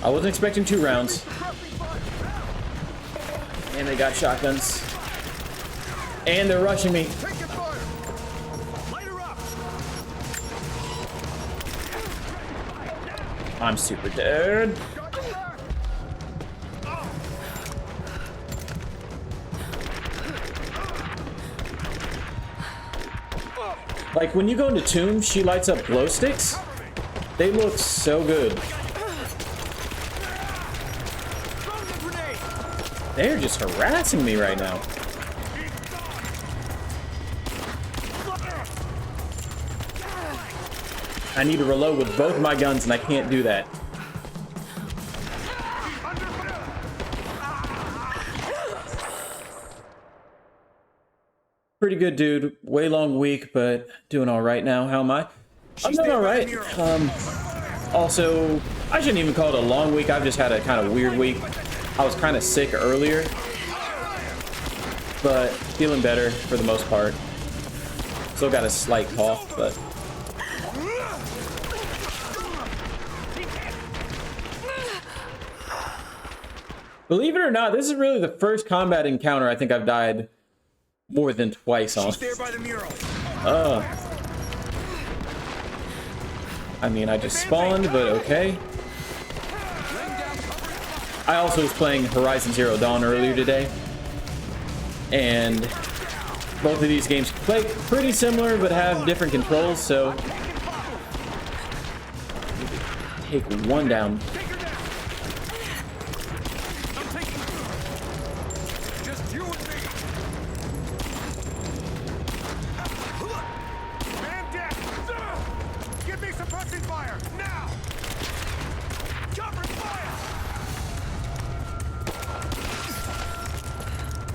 I wasn't expecting 2 rounds. And they got shotguns. And they're rushing me. I'm super dead. Like, when you go into Tomb, she lights up glow sticks. They look so good. They're just harassing me right now. I need to reload with both my guns, and I can't do that. Pretty good, dude. Way long week, but doing all right now. How am I? I'm doing all right. Also, I shouldn't even call it a long week. I've just had a kind of weird week. I was kind of sick earlier, but feeling better for the most part. Still got a slight cough, but... Believe it or not, this is really the first combat encounter I think I've died more than twice on. I mean, I just spawned, but okay. I also was playing Horizon Zero Dawn earlier today, and both of these games play pretty similar, but have different controls, so... Take one down.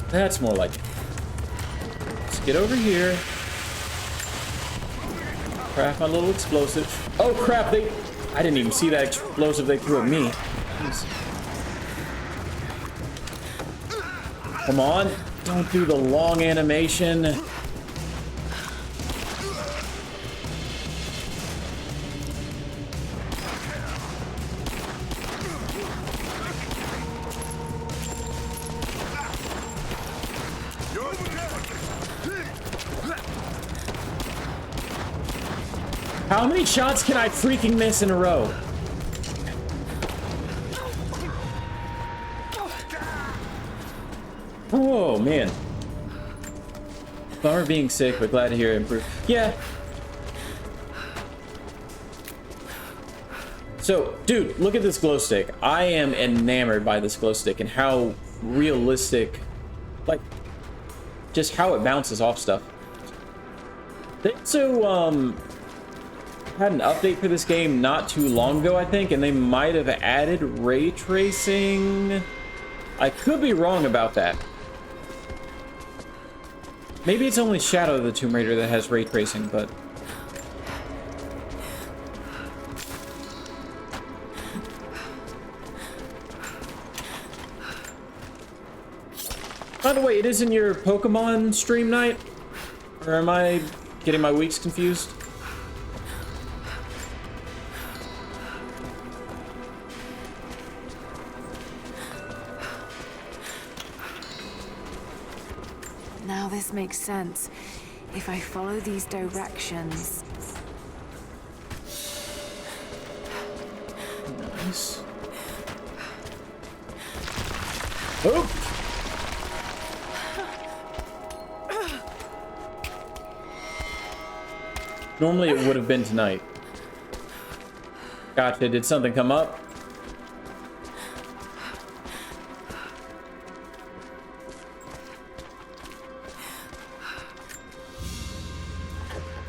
That's more like it. Let's get over here. Craft my little explosive. Oh crap, I didn't even see that explosive they threw at me. Jeez. Come on, don't do the long animation. How many shots can I freaking miss in a row? Oh, man. Bummer being sick, but glad to hear it improve. Yeah. So, dude, look at this glow stick. I am enamored by this glow stick and how realistic, like, just how it bounces off stuff. They also, had an update for this game not too long ago, I think, and they might have added ray tracing. I could be wrong about that. Maybe it's only Shadow of the Tomb Raider that has ray tracing, but... By the way, it isn't your Pokemon stream night? Or am I getting my weeks confused? Now this makes sense. If I follow these directions... Nice. Oh! Normally it would have been tonight. Gotcha. Did something come up?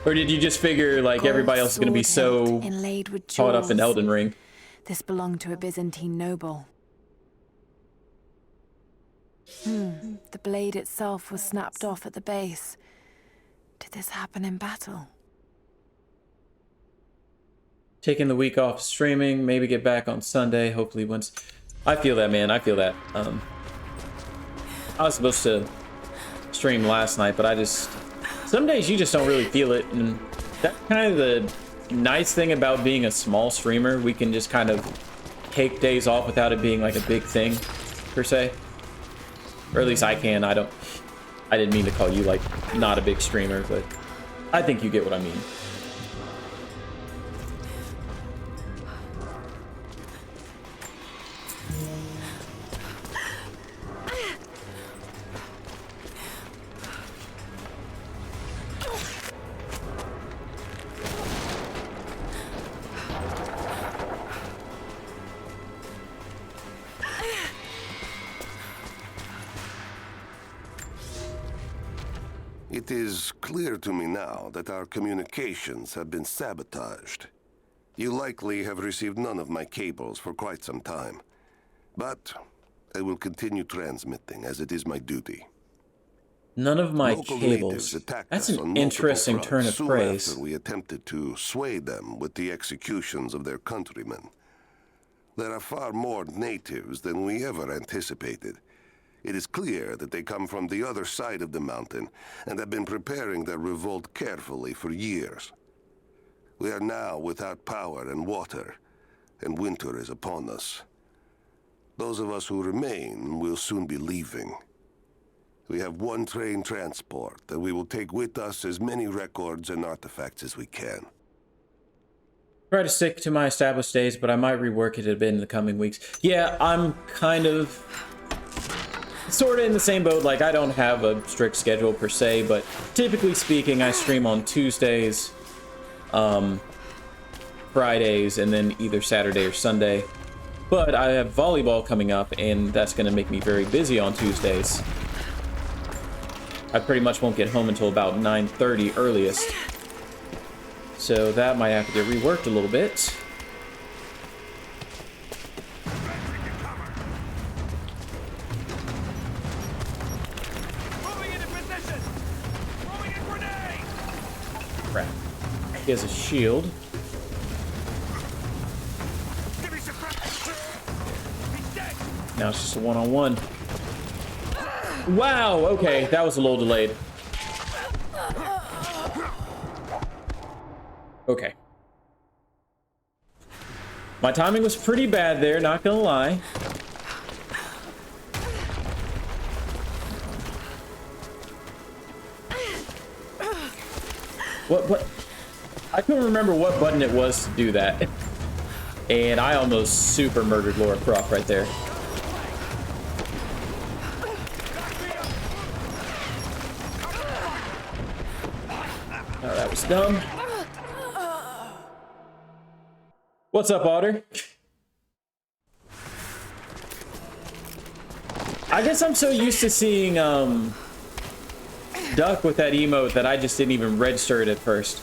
Or did you just figure like everybody else is going to be so caught up in Elden Ring? This belonged to a Byzantine noble. The blade itself was snapped off at the base. Did this happen in battle? Taking the week off streaming, maybe get back on Sunday, hopefully once... I feel that, man, I feel that. I was supposed to stream last night, but I just... Some days you just don't really feel it, and that's kind of the nice thing about being a small streamer. We can just kind of take days off without it being like a big thing, per se. Or at least I can. I didn't mean to call you like not a big streamer, but I think you get what I mean. It is clear to me now that our communications have been sabotaged. You likely have received none of my cables for quite some time. But I will continue transmitting as it is my duty. None of my Local cables. natives attacked That's us an on interesting multiple turn of fronts soon phrase. after we attempted to sway them with the executions of their countrymen. There are far more natives than we ever anticipated. It is clear that they come from the other side of the mountain and have been preparing their revolt carefully for years. We are now without power and water, and winter is upon us. Those of us who remain will soon be leaving. We have one train transport, and we will take with us as many records and artifacts as we can. Try to stick to my established days, but I might rework it a bit in the coming weeks. Yeah, I'm kind of sort of in the same boat. Like, I don't have a strict schedule per se, but typically speaking, I stream on Tuesdays, Fridays, and then either Saturday or Sunday. But I have volleyball coming up, and that's going to make me very busy on Tuesdays. I pretty much won't get home until about 9:30 earliest. So that might have to get reworked a little bit. Crap. He has a shield. Now it's just a one-on-one. Wow, okay, that was a little delayed. Okay. My timing was pretty bad there, not gonna lie. What? I couldn't remember what button it was to do that. And I almost super murdered Laura Croft right there. Oh, that was dumb. What's up, Otter? I guess I'm so used to seeing Duck with that emote that I just didn't even register it at first.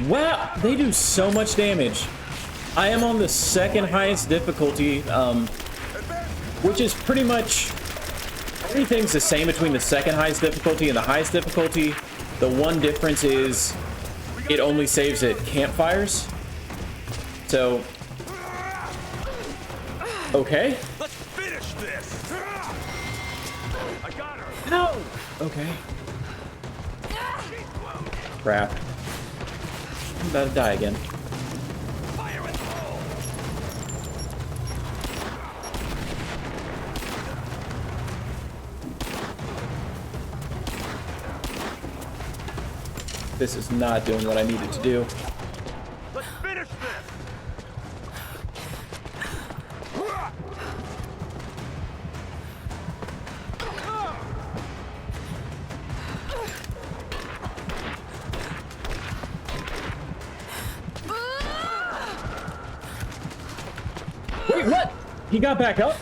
Wow, they do so much damage. I am on the second highest difficulty which is pretty much everything's the same between the second highest difficulty and the highest difficulty. The one difference is it only saves at campfires. So, okay. Let's finish this. I got her. No. Okay. Crap. I'm about to die again. Fire in the hole. This is not doing what I needed to do. Let's finish this. Wait, what? He got back up?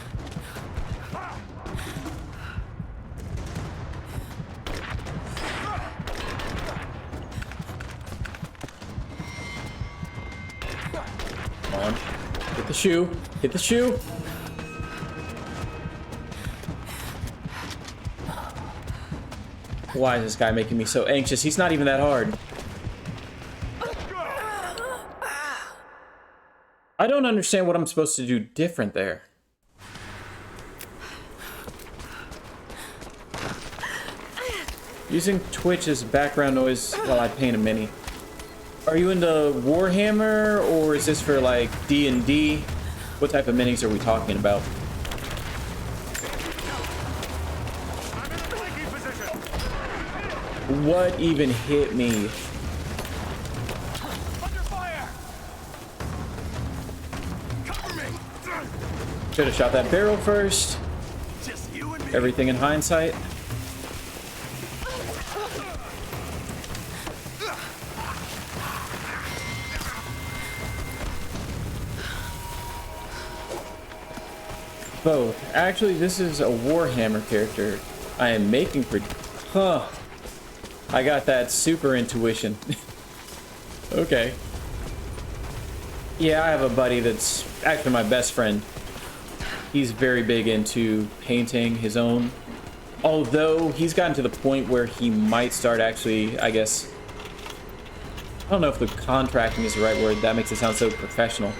Come on. Hit the shoe. Hit the shoe. Why is this guy making me so anxious? He's not even that hard. I don't understand what I'm supposed to do different there. Using Twitch as background noise while I paint a mini. Are you into Warhammer, or is this for like D&D? What type of minis are we talking about? I'm in a flanking position. What even hit me? Under fire. Cover me. Should have shot that barrel first. Just you and me. Everything in hindsight. Both. Actually, this is a Warhammer character I am making for... Huh. I got that super intuition. Okay. Yeah, I have a buddy that's actually my best friend. He's very big into painting his own. Although, he's gotten to the point where he might start actually, I guess... I don't know if the contracting is the right word. That makes it sound so professional.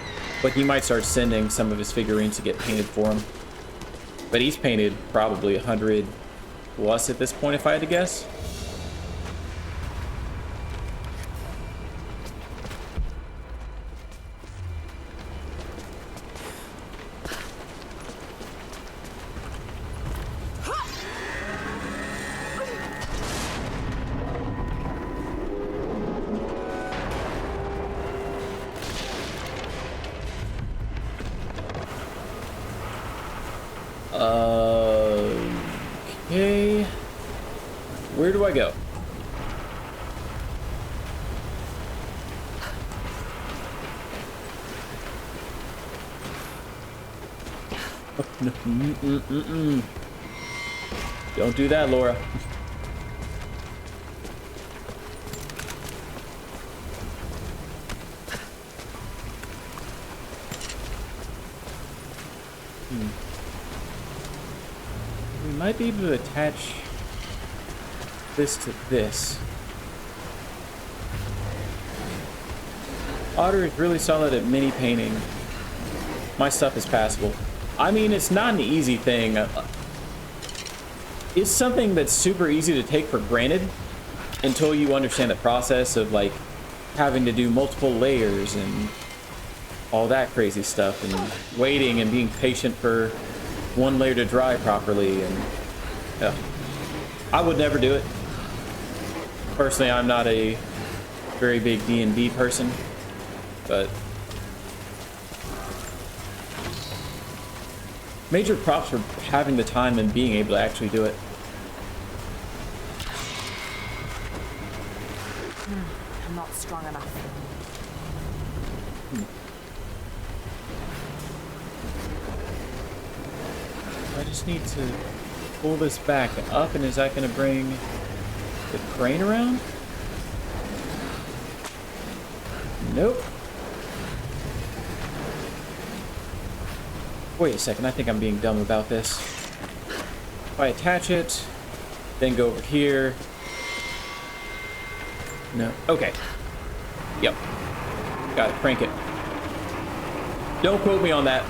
But he might start sending some of his figurines to get painted for him. But he's painted probably 100 plus at this point, if I had to guess. Okay. Where do I go? Oh, no. Don't do that, Laura. We might be able to attach this to this. Otter is really solid at mini painting. My stuff is passable. I mean, it's not an easy thing. It's something that's super easy to take for granted until you understand the process of like having to do multiple layers and all that crazy stuff and waiting and being patient for one layer to dry properly. And yeah, I would never do it. Personally, I'm not a very big D&D person, but major props for having the time and being able to actually do it. I'm not strong enough. I just need to pull this back up, and is that going to bring the crane around? Nope. Wait a second, I think I'm being dumb about this. If I attach it, then go over here. No. Okay. Yep. Got it. Crank it. Don't quote me on that.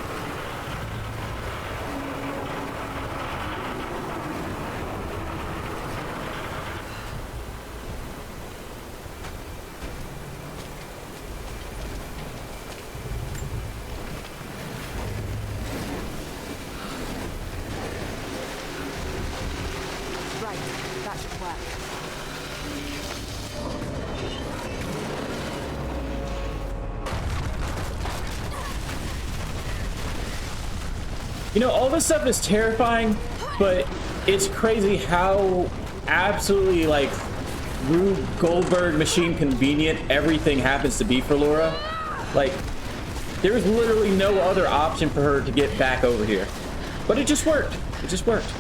Right, that should work. You know, all this stuff is terrifying, but it's crazy how absolutely, like, Rube Goldberg machine convenient everything happens to be for Laura. Like, there's literally no other option for her to get back over here. But it just worked. It just worked.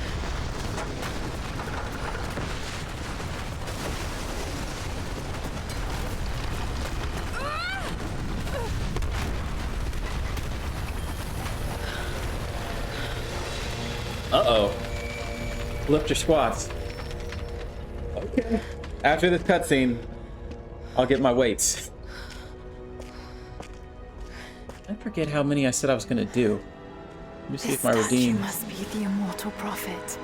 Uh-oh. Lift your squats. Okay. After this cutscene, I'll get my weights. I forget how many I said I was gonna do. Let me see if my redeem. Must be the immortal prophet.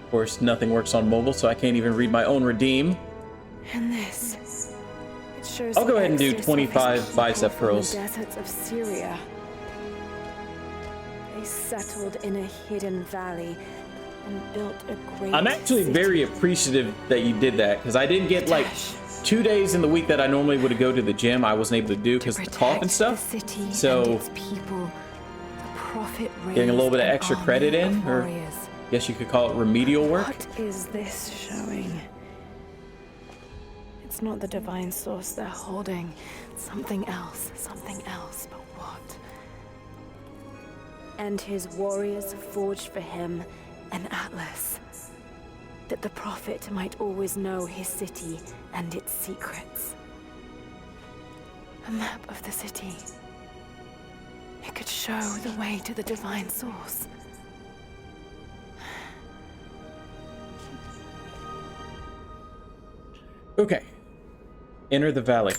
Of course, nothing works on mobile, so I can't even read my own redeem. And this. It shows I'll go the ahead and do exodus of 25 his bicep people from curls. the deserts of Syria. They settled in a hidden valley and built a great I'm actually city. very appreciative that you did that, because I didn't get like 2 days in the week that I normally would go to the gym. I wasn't able to do because of the cough and stuff. The city So and its people, the prophet getting a little bit of raised an extra credit army in, of or warriors. guess you could call it remedial work. What is this showing? It's not the divine source they're holding. Something else, but what? And his warriors forged for him an atlas, that the prophet might always know his city and its secrets. A map of the city. It could show the way to the divine source. Okay. Enter the valley.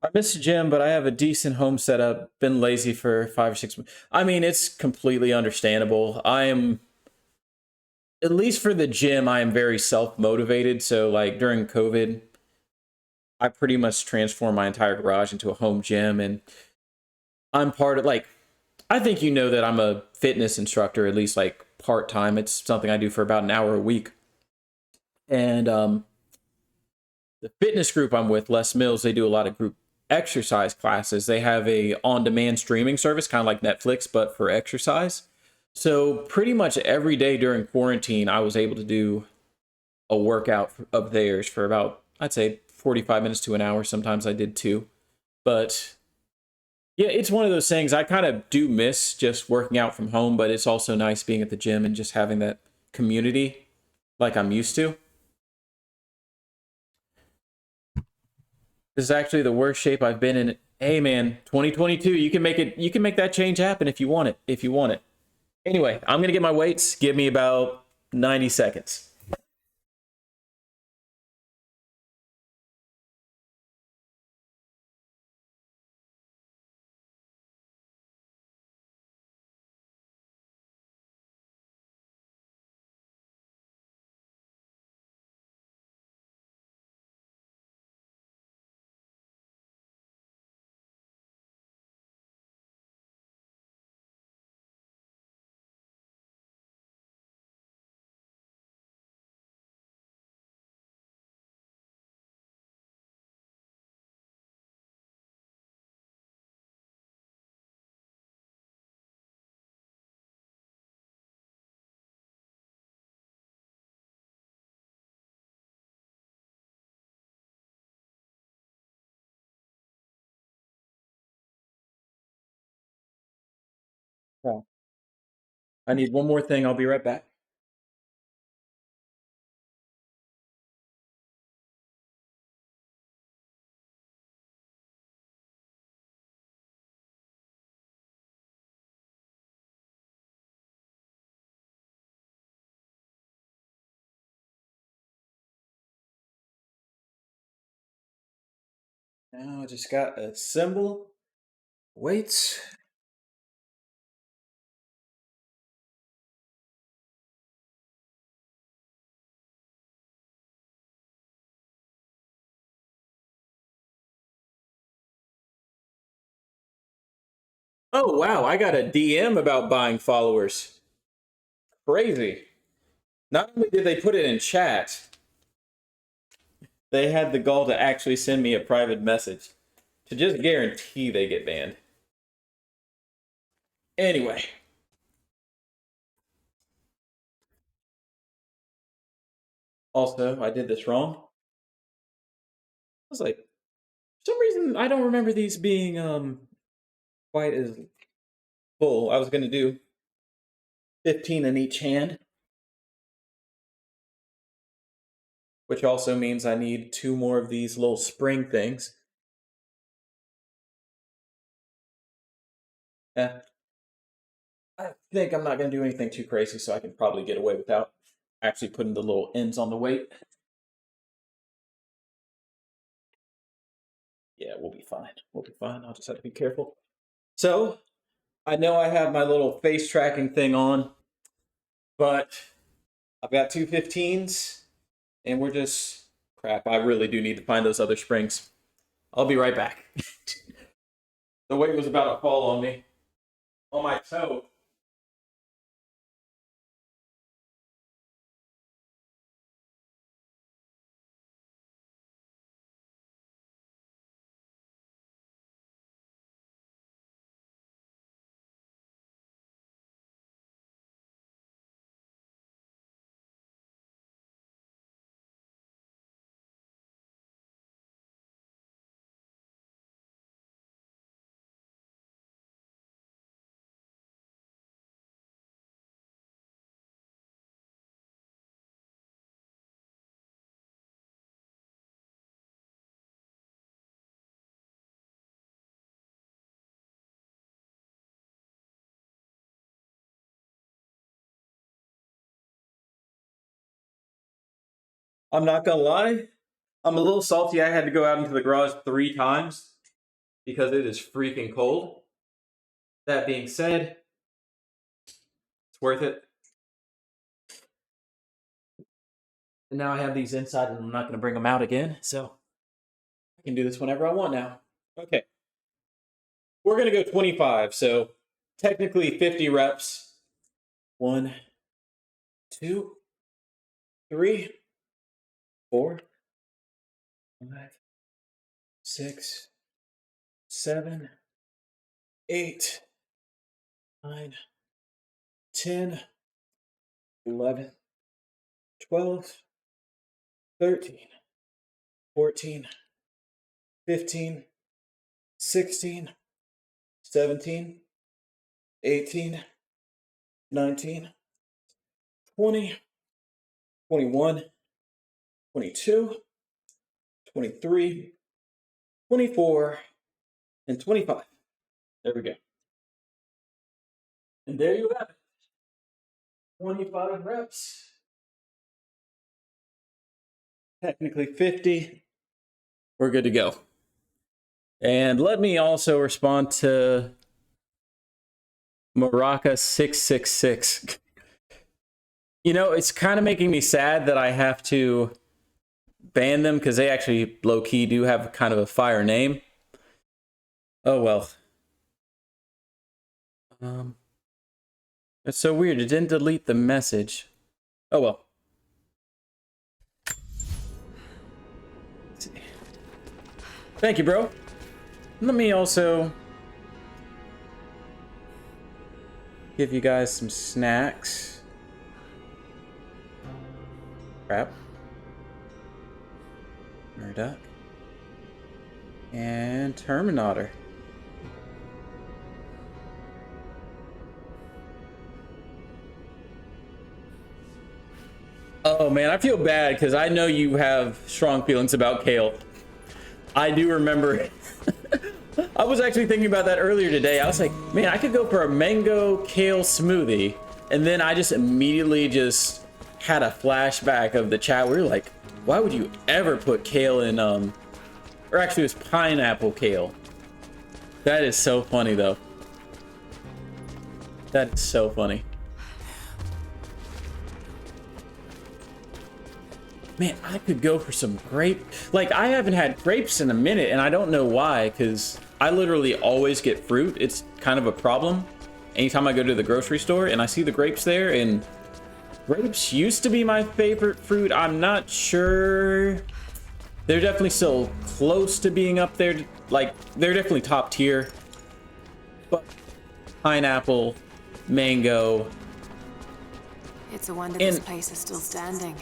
I miss the gym, but I have a decent home setup. Been lazy for 5 or 6 months. I mean, it's completely understandable. I am, at least for the gym, I am very self-motivated. So like during COVID, I pretty much transformed my entire garage into a home gym, and I'm part of, like, I think you know that I'm a fitness instructor, at least like part-time. It's something I do for about an hour a week. And the fitness group I'm with, Les Mills, they do a lot of group exercise classes. They have a on-demand streaming service, kind of like Netflix, but for exercise. So pretty much every day during quarantine, I was able to do a workout of theirs for about, I'd say, 45 minutes to an hour. Sometimes I did 2. But yeah, it's one of those things I kind of do miss, just working out from home, but it's also nice being at the gym and just having that community like I'm used to. This is actually the worst shape I've been in. Hey man, 2022, you can make that change happen if you want it. Anyway, I'm gonna get my weights. Give me about 90 seconds. Well, I need one more thing. I'll be right back. Now I just got a symbol. Wait. Oh wow, I got a DM about buying followers. Crazy. Not only did they put it in chat, they had the gall to actually send me a private message to just guarantee they get banned. Anyway. Also, I did this wrong. I was like, for some reason, I don't remember these being quite as full. I was going to do 15 in each hand, which also means I need 2 more of these little spring things. Yeah. I think I'm not going to do anything too crazy, so I can probably get away without actually putting the little ends on the weight. Yeah, we'll be fine. We'll be fine. I'll just have to be careful. So, I know I have my little face tracking thing on, but I've got 2 15s, and we're just... Crap, I really do need to find those other springs. I'll be right back. The weight was about to fall on me. On my toe. I'm not gonna lie, I'm a little salty. I had to go out into the garage 3 times because it is freaking cold. That being said, it's worth it. And now I have these inside and I'm not gonna bring them out again, so I can do this whenever I want now. Okay. We're gonna go 25, so technically 50 reps. 1, 2, 3, 4, 5, 6, 7, 8, 9, 10, 11, 12, 13, 14, 15, 16, 17, 18, 19, 20, 21, 22, 23, 24, and 25. There we go. And there you have it. 25 reps. Technically 50. We're good to go. And let me also respond to Maraca666. You know, it's kind of making me sad that I have to ban them because they actually low-key do have kind of a fire name. Oh well. It's so weird. It didn't delete the message. Oh well. Let's see. Thank you, bro. Let me also give you guys some snacks. Crap. Murdoch. And Terminator. Oh man, I feel bad because I know you have strong feelings about kale. I do remember. I was actually thinking about that earlier today. I was like, man, I could go for a mango kale smoothie. And then I just immediately just had a flashback of the chat. We were like, why would you ever put kale in Or actually, it was pineapple kale. That is so funny, though. That is so funny. Man, I could go for some grape. Like, I haven't had grapes in a minute, and I don't know why, because I literally always get fruit. It's kind of a problem. Anytime I go to the grocery store and I see the grapes there, and grapes used to be my favorite fruit. I'm not sure. They're definitely still close to being up there. Like, they're definitely top tier. But pineapple, mango. It's a wonder this place is still standing.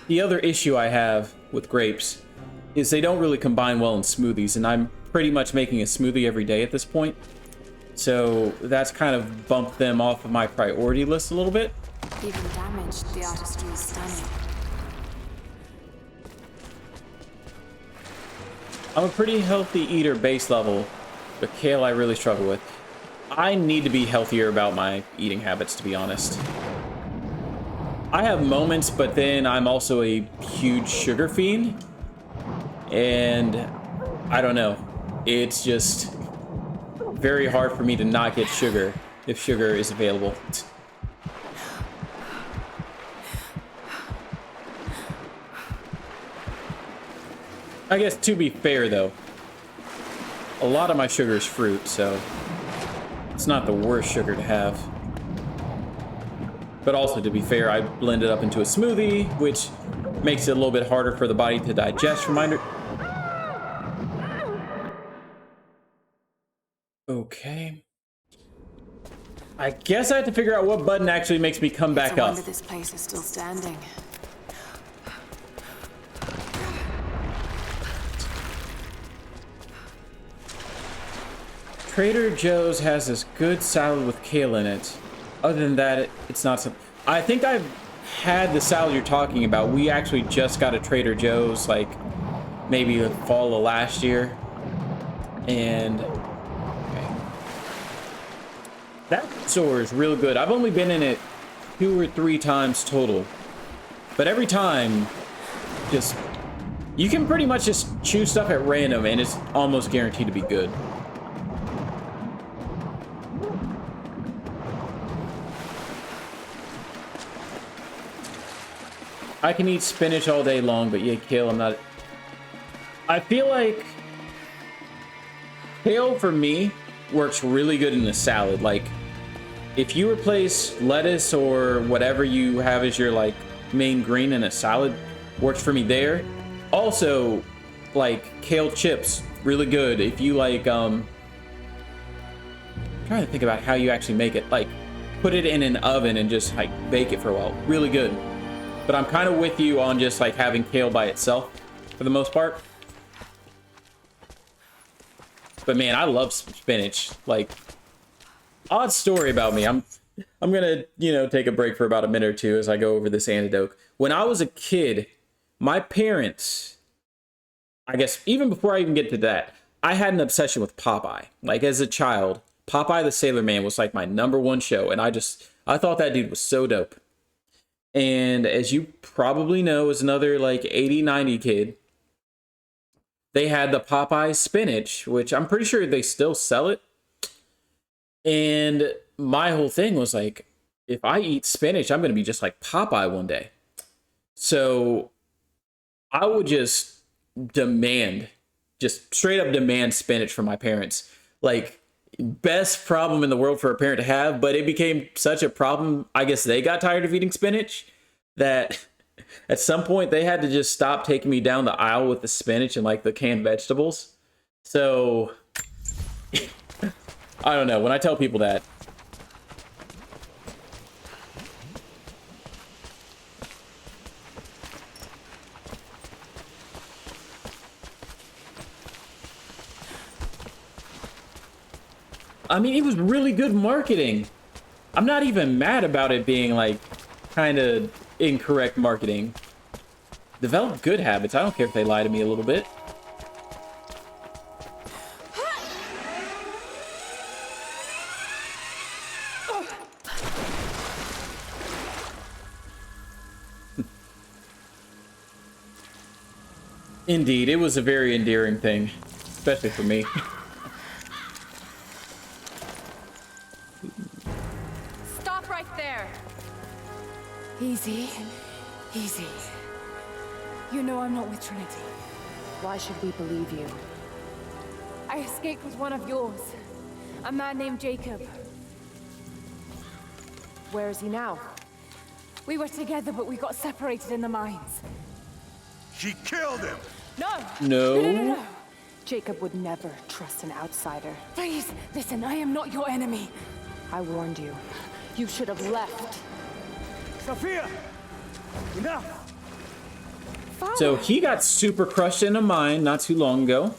The other issue I have with grapes is they don't really combine well in smoothies, and I'm pretty much making a smoothie every day at this point. So that's kind of bumped them off of my priority list a little bit. Even damaged, the artistry is stunning. I'm a pretty healthy eater base level, but kale I really struggle with. I need to be healthier about my eating habits, to be honest. I have moments, but then I'm also a huge sugar fiend. And I don't know. It's just very hard for me to not get sugar if sugar is available. I guess to be fair though, a lot of my sugar is fruit, so it's not the worst sugar to have. But also, to be fair, I blend it up into a smoothie, which makes it a little bit harder for the body to digest. Reminder. Okay. I guess I have to figure out what button actually makes me come back It's a up. wonder this place is still standing. Trader Joe's has this good salad with kale in it. Other than that, it's not some. I think I've had the salad you're talking about. We actually just got a Trader Joe's, like, maybe the fall of last year. And okay. That store is real good. I've only been in it 2 or 3 times total. But every time, just, you can pretty much just choose stuff at random and it's almost guaranteed to be good. I can eat spinach all day long, but yeah, kale, I'm not. I feel like kale for me works really good in a salad. Like, if you replace lettuce or whatever you have as your like main green in a salad, works for me there. Also, like kale chips, really good. If you like, I'm trying to think about how you actually make it. Like, put it in an oven and just like bake it for a while. Really good. But I'm kind of with you on just like having kale by itself for the most part. But man, I love spinach. Like, odd story about me. I'm gonna, you know, take a break for about a minute or two as I go over this anecdote. When I was a kid, my parents, I guess even before I even get to that, I had an obsession with Popeye. Like, as a child, Popeye the Sailor Man was like my #1 show, and I thought that dude was so dope. And as you probably know, as another like 80, 90 kid, they had the Popeye spinach, which I'm pretty sure they still sell it. And my whole thing was like, if I eat spinach, I'm going to be just like Popeye one day. So I would just straight up demand spinach from my parents. Like, best problem in the world for a parent to have, but it became such a problem. I guess they got tired of eating spinach that at some point they had to just stop taking me down the aisle with the spinach and like the canned vegetables. So I don't know. When I tell people that, I mean, it was really good marketing. I'm not even mad about it being like kind of incorrect marketing. Develop good habits. I don't care if they lie to me a little bit. Indeed, it was a very endearing thing, especially for me. Stop right there! Easy. Easy. You know I'm not with Trinity. Why should we believe you? I escaped with one of yours. A man named Jacob. Where is he now? We were together, but we got separated in the mines. She killed him! No! No. Jacob would never trust an outsider. Please, listen, I am not your enemy. I warned you. You should have left. Sophia! Enough! So he got super crushed in a mine not too long ago.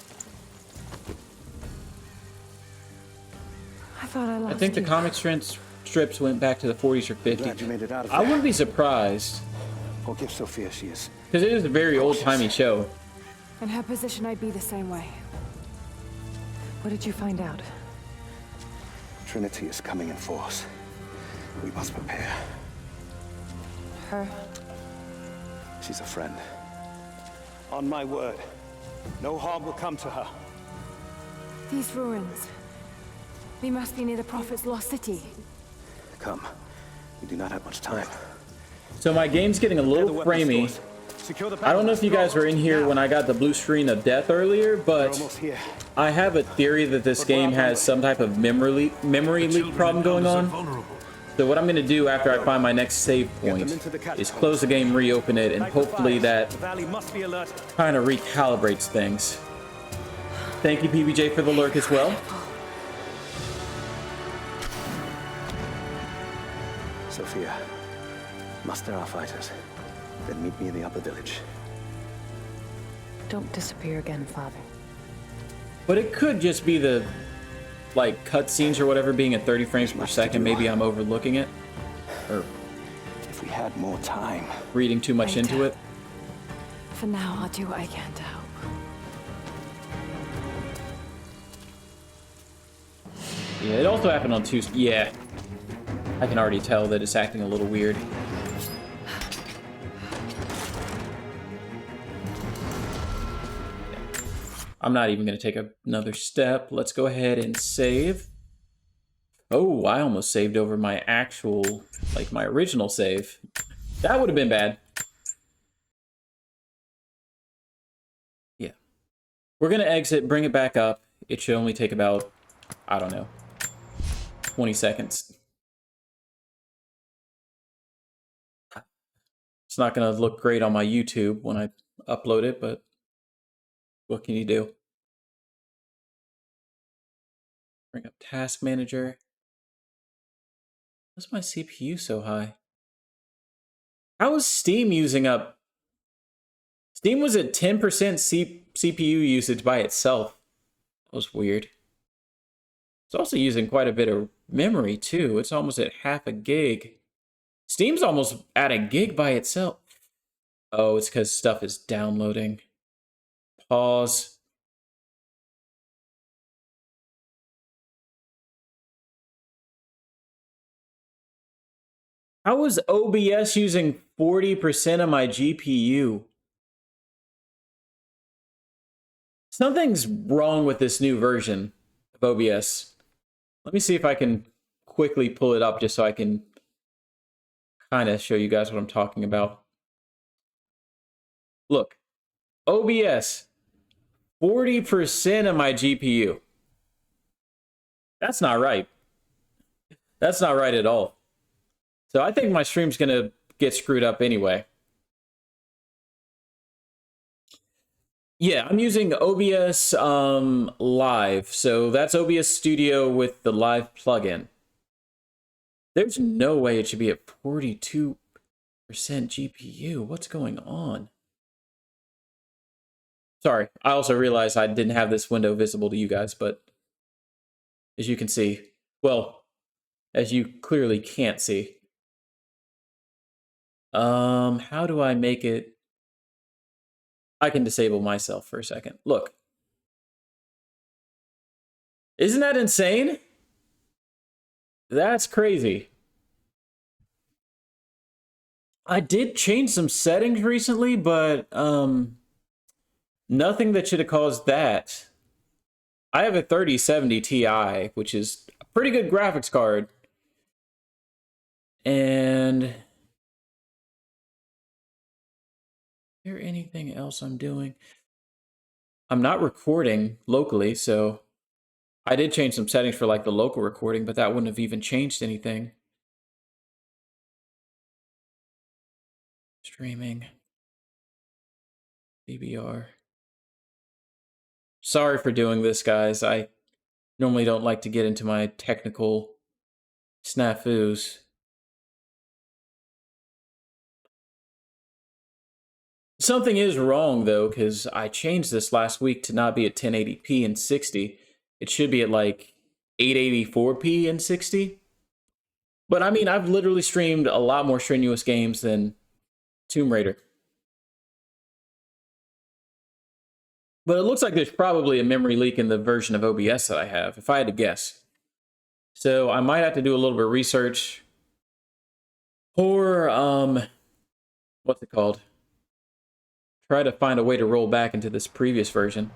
I thought I lost I think the you. comic strips went back to the 40s or 50s. Glad you made it out of I there. wouldn't be surprised, Forgive Sophia, she is. because it is a very old-timey show. In her position, I'd be the same way. What did you find out? Trinity is coming in force. We must prepare. Her? She's a friend. On my word, no harm will come to her. These ruins. They must be near the Prophet's lost city. Come. We do not have much time. So my game's getting a little framey. I don't know if you guys were in here when I got the blue screen of death earlier, but I have a theory that this game has some type of memory leak problem going on. So what I'm going to do after I find my next save point is close the game, reopen it, and hopefully that kind of recalibrates things. Thank you, PBJ, for the lurk as well. Sophia, muster our fighters. Then meet me in the upper village. Don't disappear again, Father. But it could just be the, like, cutscenes or whatever being at 30 frames per second. Maybe I'm overlooking it. Or if we had more time. Reading too much into it. For now, I'll do what I can to help. Yeah, it also happened on Tuesday. Yeah. I can already tell that it's acting a little weird. I'm not even going to take another step. Let's go ahead and save. Oh, I almost saved over my actual, like my original save. That would have been bad. Yeah. We're going to exit, bring it back up. It should only take about, I don't know, 20 seconds. It's not going to look great on my YouTube when I upload it, but what can you do? Bring up Task Manager. Why's my CPU so high? How is Steam using up? Steam was at 10% CPU usage by itself. That was weird. It's also using quite a bit of memory too. It's almost at half a gig. Steam's almost at a gig by itself. Oh, it's because stuff is downloading. Pause. How is OBS using 40% of my GPU? Something's wrong with this new version of OBS. Let me see if I can quickly pull it up just so I can kind of show you guys what I'm talking about. Look, OBS, 40% of my GPU. That's not right. That's not right at all. So I think my stream's going to get screwed up anyway. Yeah, I'm using OBS Live. So that's OBS Studio with the Live plugin. There's no way it should be at 42% GPU. What's going on? Sorry, I also realized I didn't have this window visible to you guys, but as you can see, well, as you clearly can't see. How do I make it? I can disable myself for a second. Look. Isn't that insane? That's crazy. I did change some settings recently, but Nothing that should have caused that. I have a 3070 Ti, which is a pretty good graphics card. And is there anything else I'm doing? I'm not recording locally, so I did change some settings for like the local recording, but that wouldn't have even changed anything. Streaming. DVR. Sorry for doing this, guys. I normally don't like to get into my technical snafus. Something is wrong, though, because I changed this last week to not be at 1080p and 60. It should be at like 884p and 60. But I mean, I've literally streamed a lot more strenuous games than Tomb Raider. But it looks like there's probably a memory leak in the version of OBS that I have, if I had to guess. So I might have to do a little bit of research. Or, what's it called? Try to find a way to roll back into this previous version.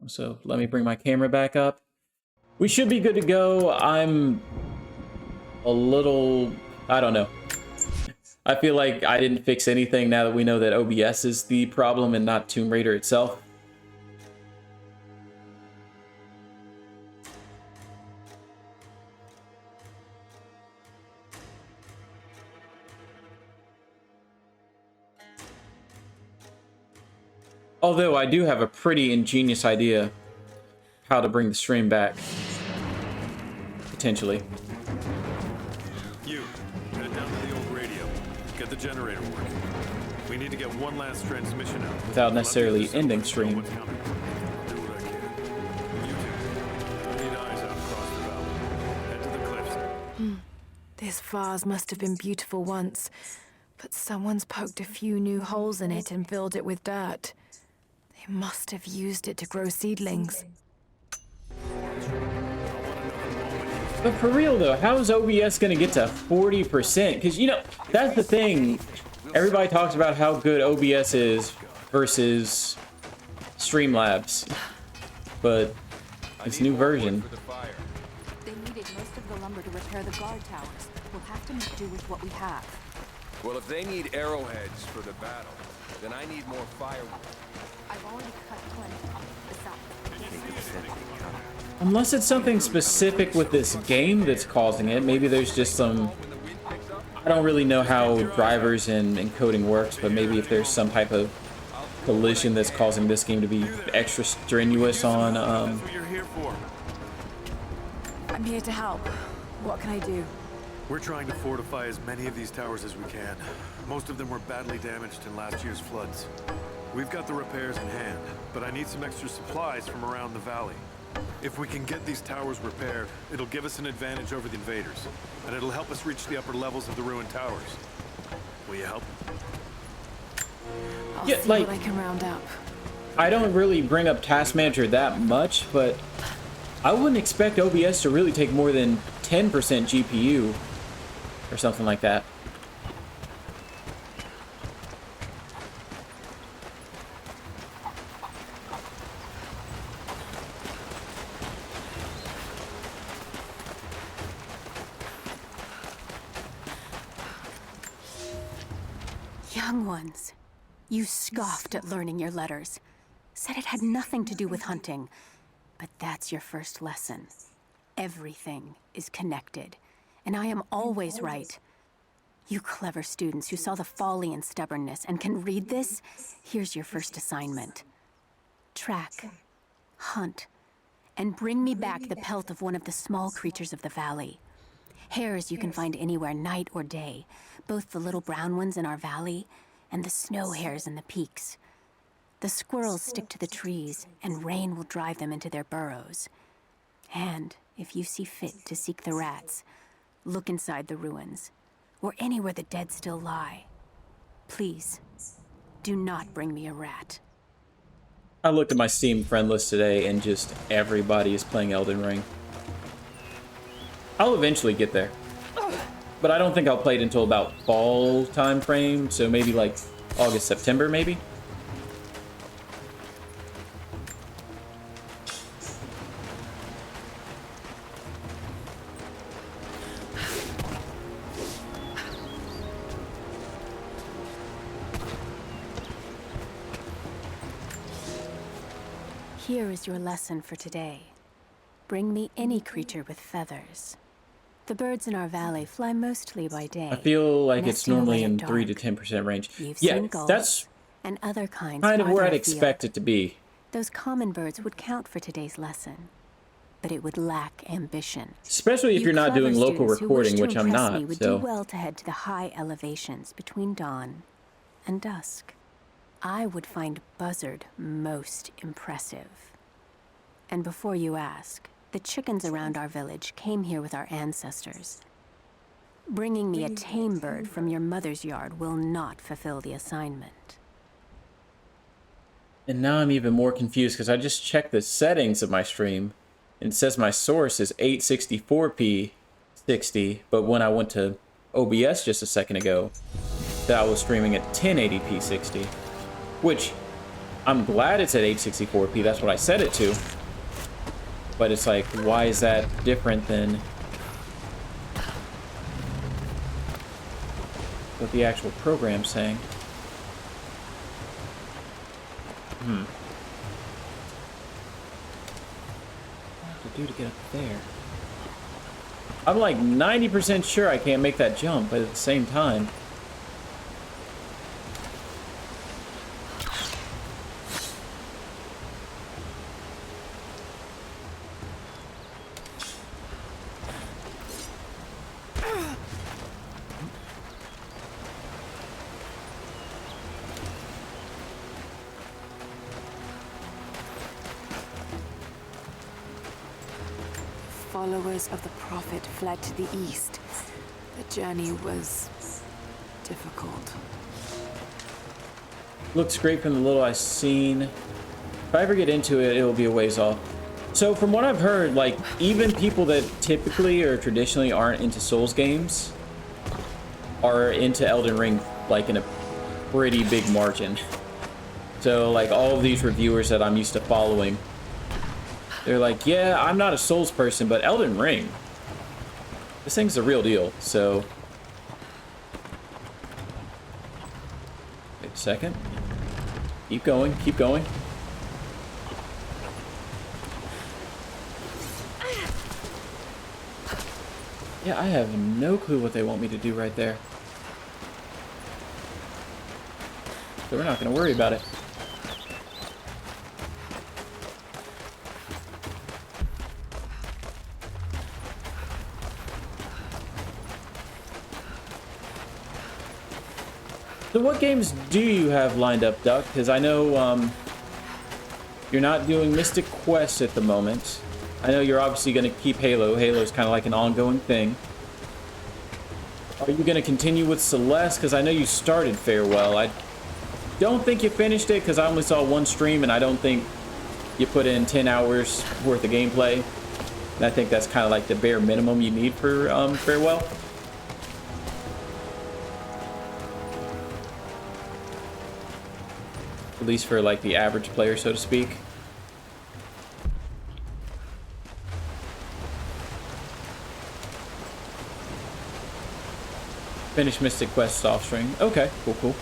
So let me bring my camera back up. We should be good to go. I'm a little, I don't know. I feel like I didn't fix anything now that we know that OBS is the problem and not Tomb Raider itself. Although I do have a pretty ingenious idea how to bring the stream back. Potentially. You, head down to the old radio. Get the generator working. We need to get one last transmission out. Without necessarily ending stream. I'll do what I can. You two, I need eyes out across the valley. Head to the cliffs. This vase must have been beautiful once, but someone's poked a few new holes in it and filled it with dirt. They must have used it to grow seedlings. But for real though, how is OBS gonna get to 40%? Because, you know, that's the thing. Everybody talks about how good OBS is versus Streamlabs. But this new version. They needed most of the lumber to repair the guard towers. We'll have to make do with what we have. Well, if they need arrowheads for the battle, then I need more firewood. I've already cut plenty. Unless it's something specific with this game that's causing it. Maybe there's just some... I don't really know how drivers and encoding works, but maybe if there's some type of collision that's causing this game to be extra strenuous on... I'm here to help. What can I do? We're trying to fortify as many of these towers as we can. Most of them were badly damaged in last year's floods. We've got the repairs in hand, but I need some extra supplies from around the valley. If we can get these towers repaired, it'll give us an advantage over the invaders, and it'll help us reach the upper levels of the ruined towers. Will you help? I'll Yeah, see like- what I can round up. I don't really bring up Task Manager that much, but I wouldn't expect OBS to really take more than 10% GPU or something like that. Young ones, you scoffed at learning your letters. Said it had nothing to do with hunting. But that's your first lesson. Everything is connected. And I am always right. You clever students who saw the folly and stubbornness and can read this, here's your first assignment. Track, hunt, and bring me back the pelt of one of the small creatures of the valley. Hares you can find anywhere, night or day. Both the little brown ones in our valley and the snow hares in the peaks. The squirrels stick to the trees, and rain will drive them into their burrows. And if you see fit to seek the rats, look inside the ruins, or anywhere the dead still lie. Please, do not bring me a rat. I looked at my Steam friend list today, and just everybody is playing Elden Ring. I'll eventually get there. But I don't think I'll play it until about fall time frame, so maybe like August, September, maybe? Here is your lesson for today. Bring me any creature with feathers. The birds in our valley fly mostly by day. I feel like it's nesting normally away in at 3 to dark. 10% range. You've Yeah, seen gulls that's and other kinds kind of where farther I'd afield. expect it to be. Those common birds would count for today's lesson, but it would lack ambition. Especially if You you're not clever doing local students who wish recording, to which I'm impress me not, would so... do well to head to the high elevations between dawn and dusk. I would find Buzzard most impressive. And before you ask, the chickens around our village came here with our ancestors. Bringing me a tame bird from your mother's yard will not fulfill the assignment. And now I'm even more confused because I just checked the settings of my stream and it says my source is 864p 60, but when I went to OBS just a second ago, that I was streaming at 1080p 60, which I'm glad it's at 864p, that's what I set it to. But it's like, why is that different than what the actual program's saying? What to do to get up there? I'm like 90% sure I can't make that jump, but at the same time... Followers of the Prophet fled to the east. The journey was difficult. Looks great from the little I've seen. If I ever get into it, it'll be a ways off. So from what I've heard, like, even people that typically or traditionally aren't into Souls games are into Elden Ring, like, in a pretty big margin. So, like, all of these reviewers that I'm used to following, they're like, yeah, I'm not a Souls person, but Elden Ring, this thing's the real deal, so... Wait a second. Keep going, keep going. Yeah, I have no clue what they want me to do right there. So we're not going to worry about it. So what games do you have lined up, Duck? Because I know you're not doing Mystic Quest at the moment. I know you're obviously going to keep Halo. Halo's kind of like an ongoing thing. Are you going to continue with Celeste? Because I know you started Farewell. I don't think you finished it because I only saw one stream and I don't think you put in 10 hours worth of gameplay. And I think that's kind of like the bare minimum you need for Farewell. At least for like the average player, so to speak. Finish Mystic Quest off string. Okay, cool, cool.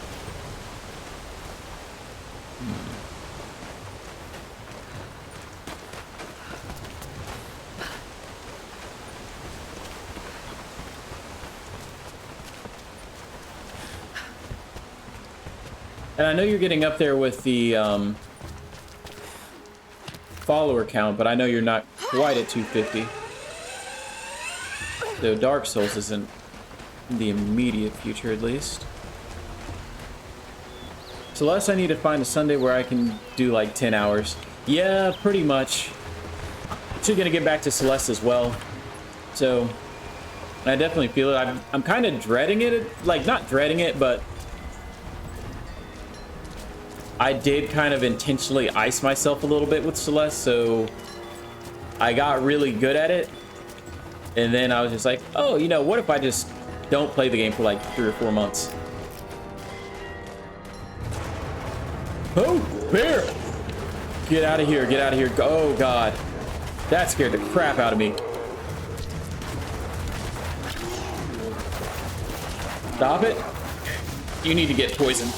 And I know you're getting up there with the follower count, but I know you're not quite at 250. So Dark Souls isn't in the immediate future, at least. Celeste, I need to find a Sunday where I can do like 10 hours. Yeah, pretty much. Actually gonna get back to Celeste as well. So, I definitely feel it. I'm kind of dreading it. Like, not dreading it, but I did kind of intentionally ice myself a little bit with Celeste, so I got really good at it. And then I was just like, oh, you know, what if I just don't play the game for like 3 or 4 months? Oh, bear! Get out of here, get out of here. Oh, God. That scared the crap out of me. Stop it. You need to get poisoned.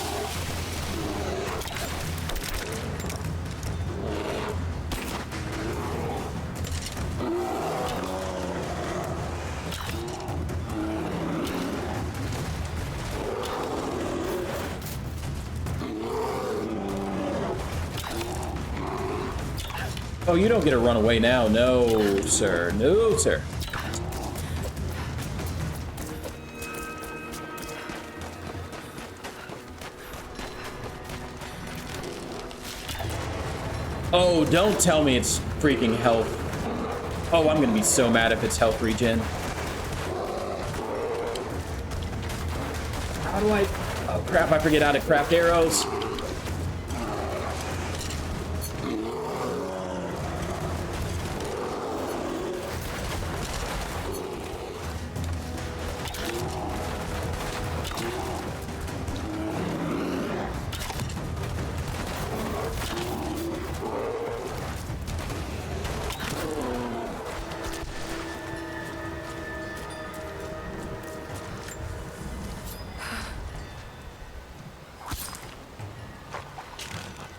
Oh, you don't get to run away now. No, sir. No, sir. Oh, don't tell me it's freaking health. Oh, I'm gonna be so mad if it's health regen. How do I... Oh, crap, I forget how to craft arrows.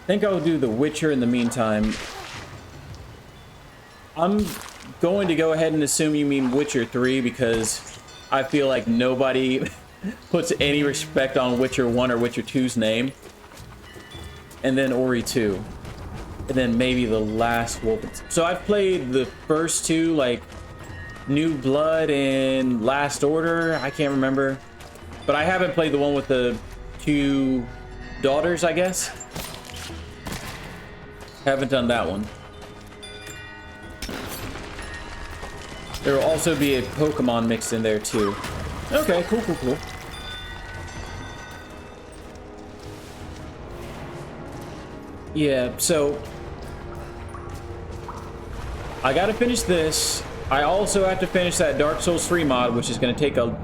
I think I'll do The Witcher in the meantime. I'm going to go ahead and assume you mean Witcher 3 because I feel like nobody puts any respect on Witcher 1 or Witcher 2's name. And then Ori 2. And then maybe the last Wolf. So I've played the first two, like New Blood and Last Order. I can't remember. But I haven't played the one with the two daughters, I guess. Haven't done that one. There will also be a Pokemon mixed in there too. Okay, cool, cool, cool. Yeah, so I gotta finish this. I also have to finish that Dark Souls 3 mod, which is gonna take a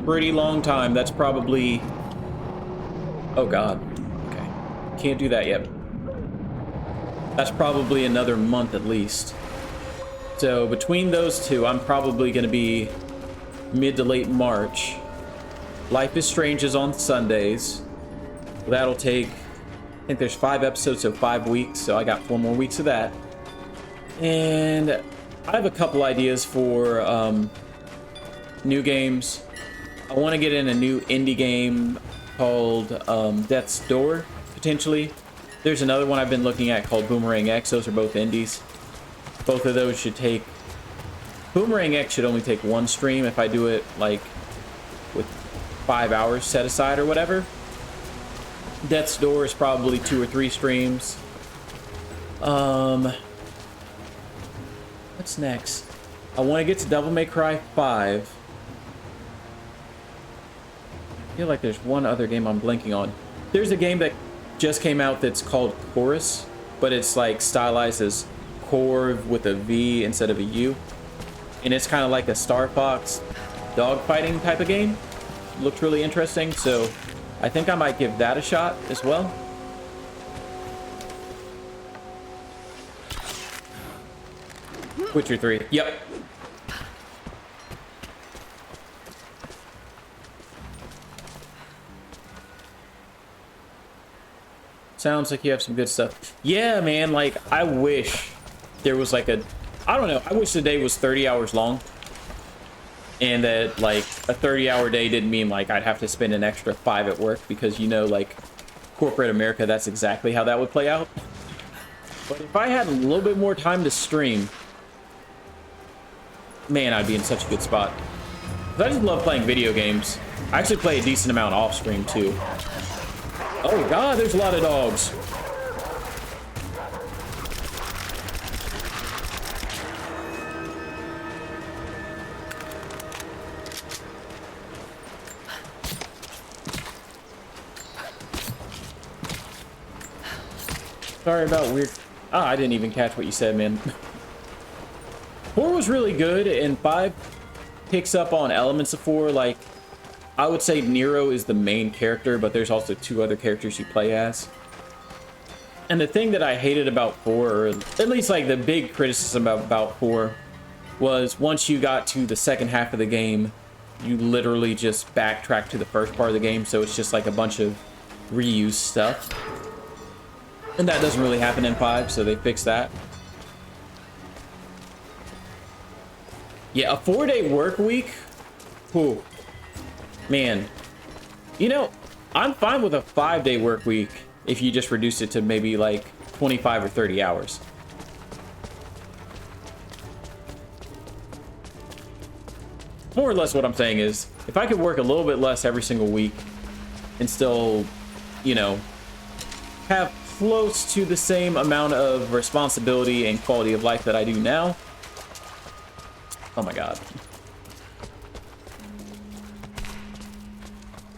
pretty long time. That's probably... Oh god. Okay. Can't do that yet. That's probably another month at least. So between those two, I'm probably going to be mid to late March. Life is Strange is on Sundays. That'll take, I think there's 5 episodes, so 5 weeks. So I got 4 more weeks of that. And I have a couple ideas for new games. I want to get in a new indie game called Death's Door, potentially. There's another one I've been looking at called Boomerang X. Those are both indies. Both of those should take... Boomerang X should only take 1 stream if I do it, like, with 5 hours set aside or whatever. Death's Door is probably 2 or 3 streams. What's next? I want to get to Devil May Cry 5. I feel like there's one other game I'm blanking on. There's a game that just came out that's called Chorus, but it's like stylized as Corv with a V instead of a U. And it's kind of like a Star Fox dogfighting type of game. Looked really interesting, so I think I might give that a shot as well. Witcher 3. Yep. Sounds like you have some good stuff. Yeah, man, like, I wish there was like a... I don't know. I wish the day was 30 hours long. And that, like, a 30-hour day didn't mean, like, I'd have to spend an extra 5 at work. Because, you know, like, corporate America, that's exactly how that would play out. But if I had a little bit more time to stream... Man, I'd be in such a good spot. 'Cause I just love playing video games. I actually play a decent amount off stream, too. Oh god, there's a lot of dogs. Sorry about weird... Ah, I didn't even catch what you said, man. 4 was really good, and 5 picks up on elements of 4, like... I would say Nero is the main character, but there's also 2 other characters you play as. And the thing that I hated about 4, or at least like the big criticism about 4, was once you got to the second half of the game, you literally just backtrack to the first part of the game, so it's just like a bunch of reused stuff. And that doesn't really happen in 5, so they fixed that. Yeah, a 4-day work week? Whew. Man, you know, I'm fine with a 5-day work week if you just reduce it to maybe like 25 or 30 hours. more or less what I'm saying is, if I could work a little bit less every single week and still, you know, have close to the same amount of responsibility and quality of life that I do now, oh my God.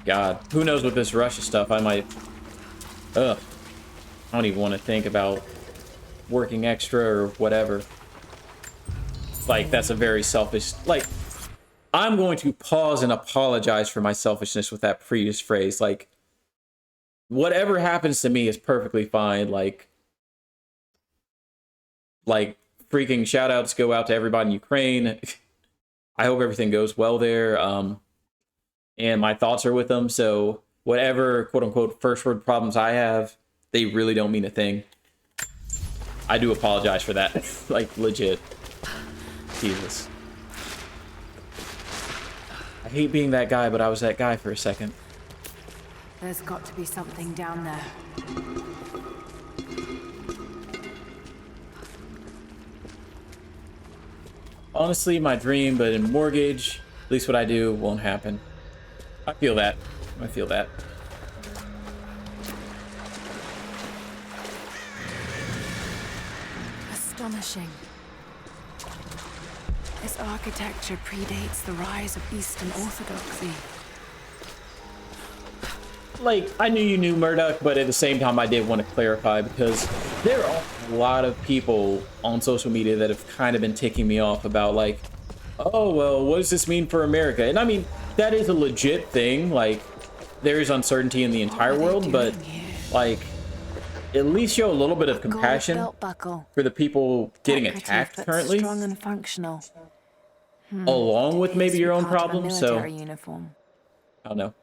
God, who knows with this Russia stuff, I might, I don't even want to think about working extra or whatever. Like, that's a very selfish, like, I'm going to pause and apologize for my selfishness with that previous phrase. Like, whatever happens to me is perfectly fine. Like freaking shout outs go out to everybody in Ukraine. I hope everything goes well there. And my thoughts are with them. So whatever quote unquote first world problems I have, they really don't mean a thing. I do apologize for that. Like, legit. Jesus. I hate being that guy, but I was that guy for a second. There's got to be something down there. Honestly, my dream, but in mortgage, at least what I do won't happen. I feel that. I feel that. Astonishing. This architecture predates the rise of Eastern Orthodoxy. Like, I knew you knew Murdoch, but at the same time, I did want to clarify because there are a lot of people on social media that have kind of been ticking me off about, like, oh, well, what does this mean for America? And I mean, that is a legit thing. Like, there is uncertainty in the entire world, but, like, at least show a little bit of compassion for the people getting attacked currently, strong and functional. along with maybe your own problems. So, Uniform. I don't know.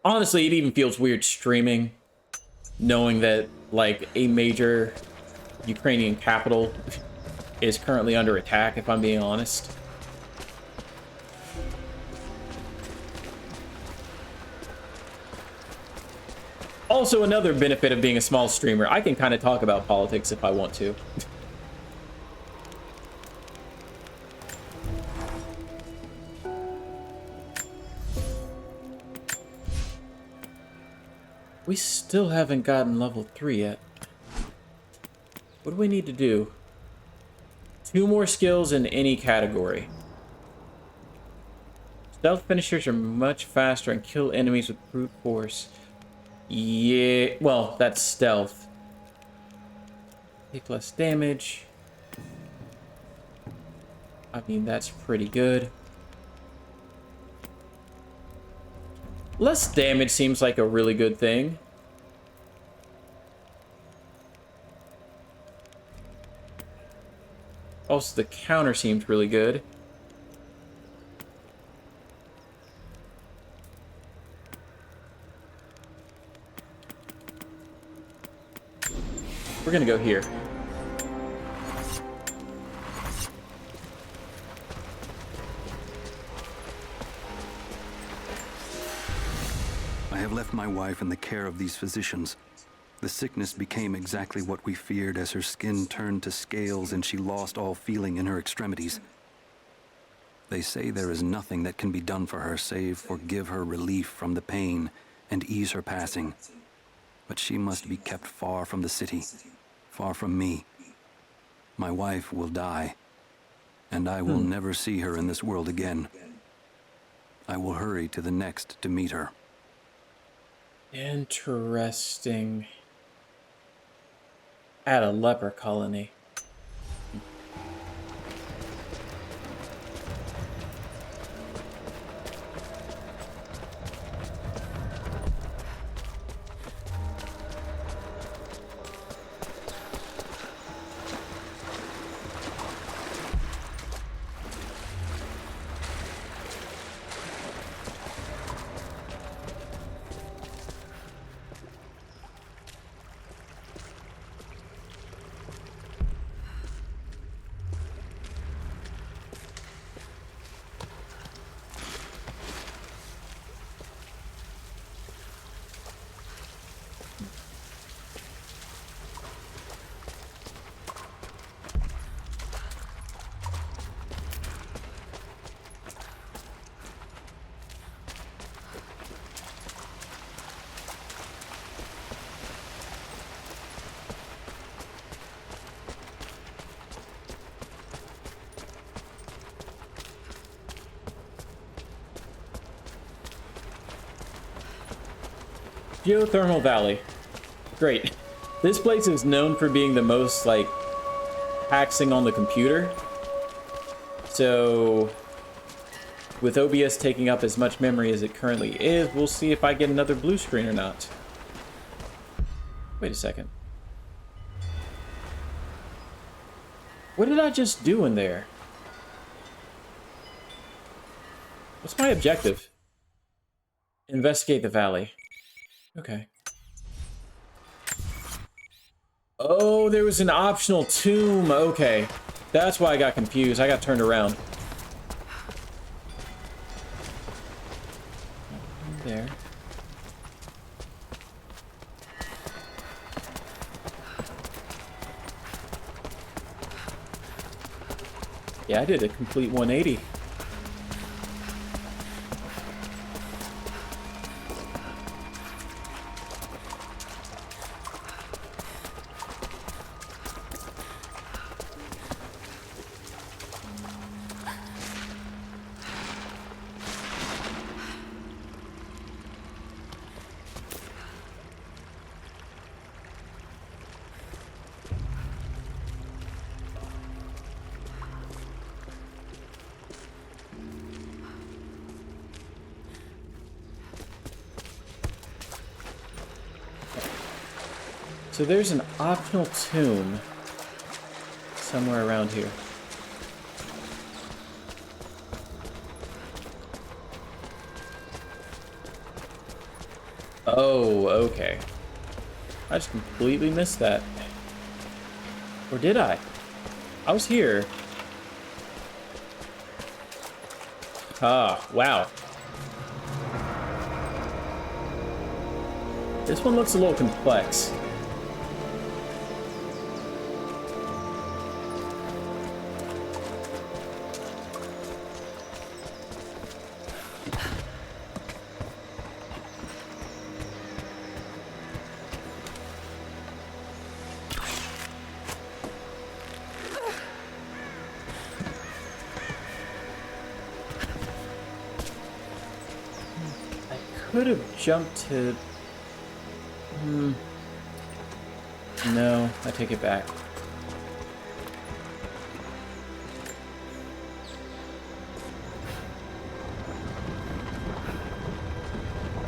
Honestly, it even feels weird streaming, knowing that, like, a major Ukrainian capital is currently under attack, if I'm being honest. Also, another benefit of being a small streamer, I can kind of talk about politics if I want to. We still haven't gotten level 3 yet. What do we need to do? 2 more skills in any category. Stealth finishers are much faster and kill enemies with brute force. Yeah, well, that's stealth. Take less damage. I mean, that's pretty good. Less damage seems like a really good thing. Also, the counter seems really good. We're gonna go here. I have left my wife in the care of these physicians. The sickness became exactly what we feared as her skin turned to scales and she lost all feeling in her extremities. They say there is nothing that can be done for her save for give her relief from the pain and ease her passing. But she must be kept far from the city, far from me. My wife will die, and I will never see her in this world again. I will hurry to the next to meet her. Interesting. At a leper colony. Geothermal Valley. Great. This place is known for being the most, like, taxing on the computer. So, with OBS taking up as much memory as it currently is, we'll see if I get another blue screen or not. Wait a second. What did I just do in there? What's my objective? Investigate the valley. Okay. Oh, there was an optional tomb. Okay. That's why I got confused. I got turned around. There. Yeah, I did a complete 180. So there's an optional tomb somewhere around here. Oh, okay. I just completely missed that. Or did I? I was here. Ah, wow. This one looks a little complex. Could have jumped to... No, I take it back.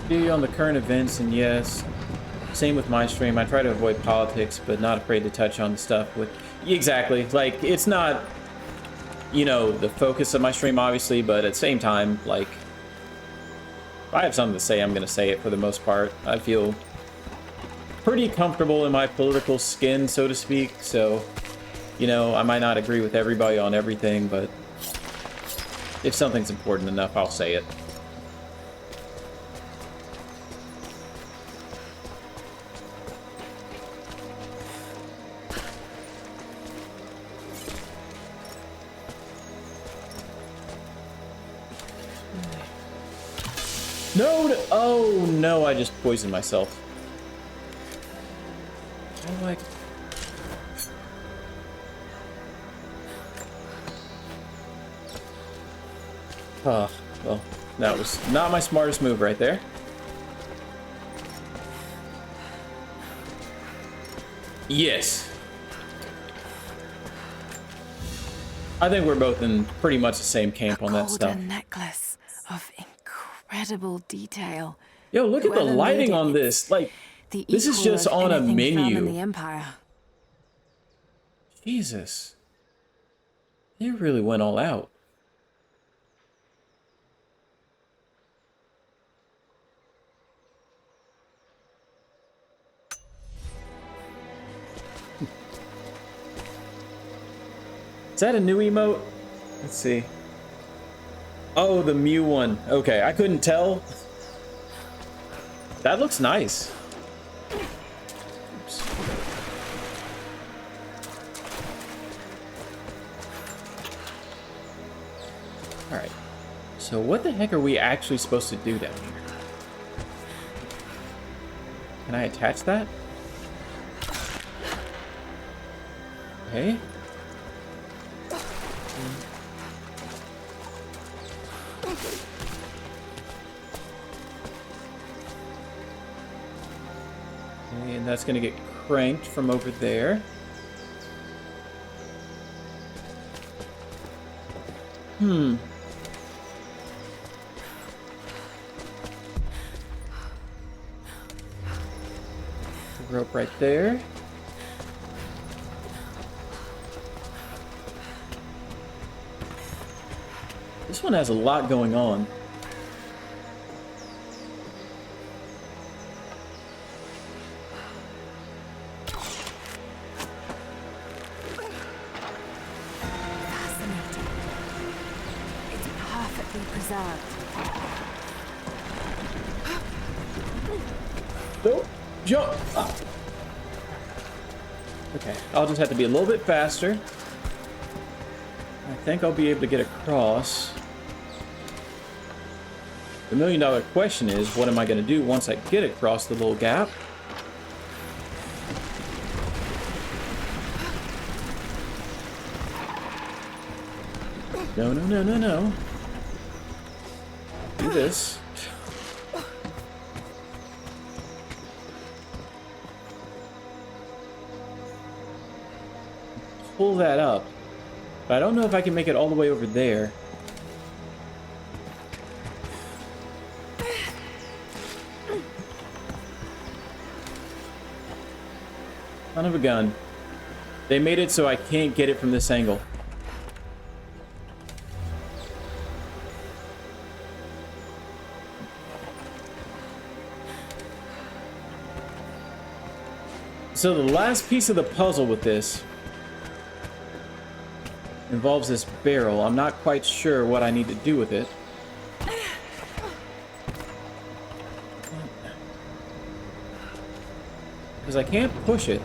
On the current events, and yes, same with my stream. I try to avoid politics, but not afraid to touch on stuff with... Exactly. Like, it's not, you know, the focus of my stream, obviously, but at the same time, like... If I have something to say, I'm going to say it for the most part. I feel pretty comfortable in my political skin, so to speak. So, you know, I might not agree with everybody on everything, but if something's important enough, I'll say it. No! Oh no, I just poisoned myself. How do I... Oh, well, that was not my smartest move right there. Yes. I think we're both in pretty much the same camp on that stuff. Golden necklace of incredible detail. Yo, look at the lighting on this. Like, this is just on a menu. In the Empire. Jesus. They really went all out. Is that a new emote? Let's see. Oh, the Mew one. Okay, I couldn't tell. That looks nice. Oops. Alright. So what the heck are we actually supposed to do down here? Can I attach that? Okay. Okay, and that's gonna get cranked from over there. The rope right there. This one has a lot going on. Fascinating. It's perfectly preserved. Don't jump! Ah. Okay, I'll just have to be a little bit faster. I think I'll be able to get across. The million-dollar question is, what am I going to do once I get across the little gap? No, no, no, no, no. Do this. Pull that up. But I don't know if I can make it all the way over there. Son of a gun. They made it so I can't get it from this angle. So the last piece of the puzzle with this involves this barrel. I'm not quite sure what I need to do with it. Because I can't push it.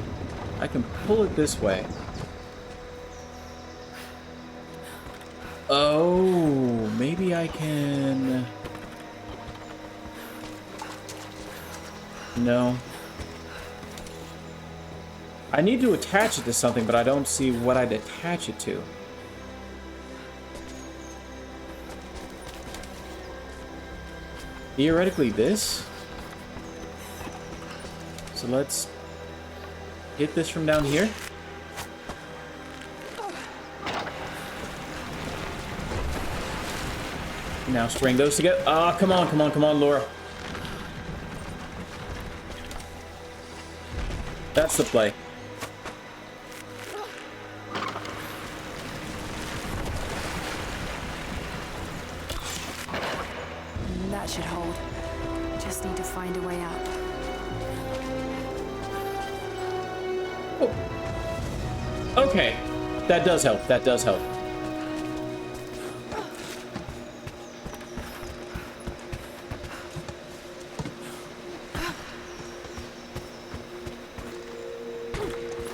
I can pull it this way. Oh, maybe I can... No. I need to attach it to something, but I don't see what I'd attach it to. Theoretically, this. So let's hit this from down here. Now string those together. Ah, come on, come on, come on, Laura. That's the play. That should hold. Just need to find a way out. Oh. Okay. That does help. That does help.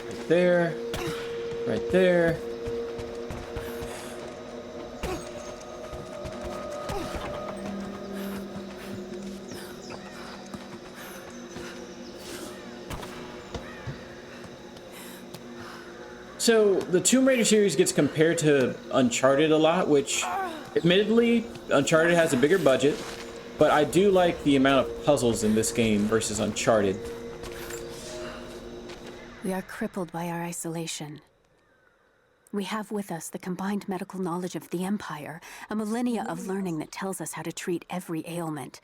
Right there. Right there. So, the Tomb Raider series gets compared to Uncharted a lot, which, admittedly, Uncharted has a bigger budget, but I do like the amount of puzzles in this game versus Uncharted. We are crippled by our isolation. We have with us the combined medical knowledge of the Empire, a millennia of learning that tells us how to treat every ailment.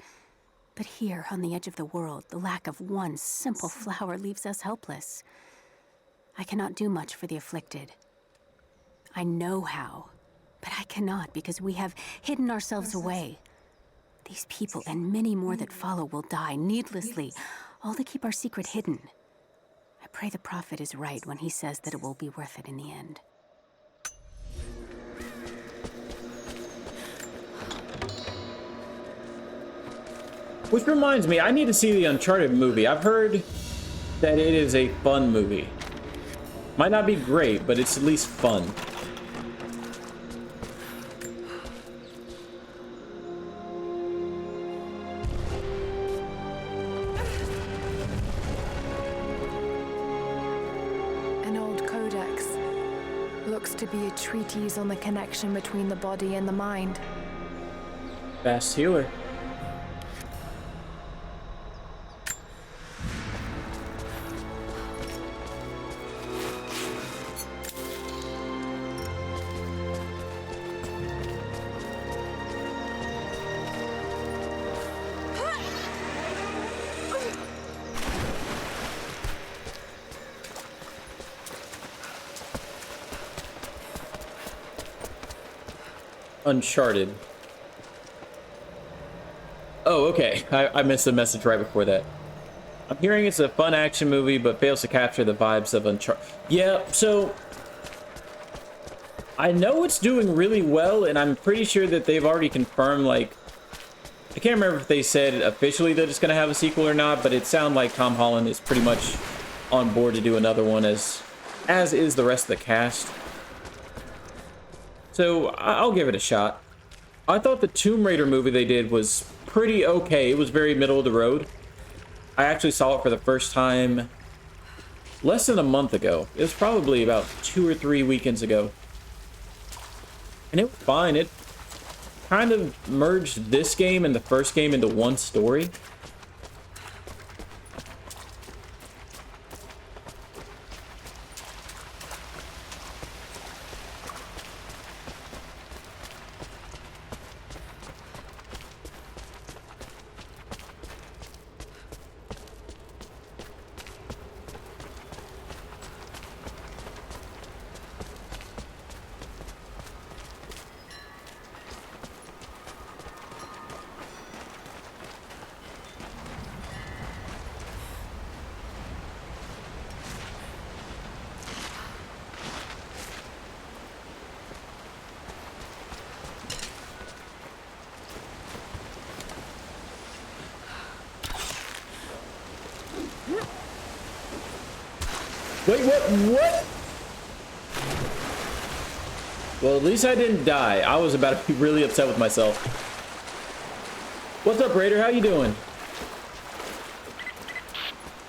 But here, on the edge of the world, the lack of one simple flower leaves us helpless. I cannot do much for the afflicted. I know how, but I cannot because we have hidden ourselves away. These people and many more that follow will die needlessly, all to keep our secret hidden. I pray the prophet is right when he says that it will be worth it in the end. Which reminds me, I need to see the Uncharted movie. I've heard that it is a fun movie. Might not be great, but it's at least fun. An old codex. Looks to be a treatise on the connection between the body and the mind. Fast healer. Uncharted. Oh, okay. I missed the message right before that. I'm hearing it's a fun action movie, but fails to capture the vibes of Uncharted. Yeah, so I know it's doing really well, and I'm pretty sure that they've already confirmed, like, I can't remember if they said officially that it's going to have a sequel or not, but it sounded like Tom Holland is pretty much on board to do another one, as is the rest of the cast. So I'll give it a shot. I thought the Tomb Raider movie they did was pretty okay. It was very middle of the road. I actually saw it for the first time less than a month ago. It was probably about 2 or 3 weekends ago. And it was fine. It kind of merged this game and the first game into one story. Wait, what? Well, at least I didn't die. I was about to be really upset with myself. What's up, Raider? How you doing?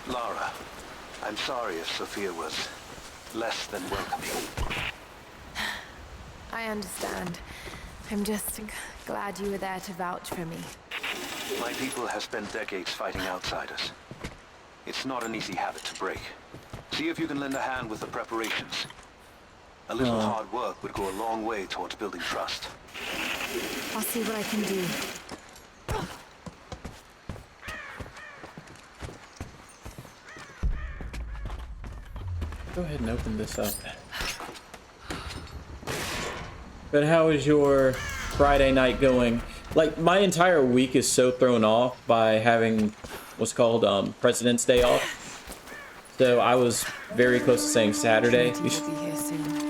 Lara, I'm sorry if Sophia was less than welcoming. I understand. I'm just glad you were there to vouch for me. My people have spent decades fighting outsiders. It's not an easy habit to break. See if you can lend a hand with the preparations. A little hard work would go a long way towards building trust. I'll see what I can do. Go ahead and open this up. But how is your Friday night going? Like, my entire week is so thrown off by having what's called President's Day off. So I was very close to saying Saturday. We'll be here soon.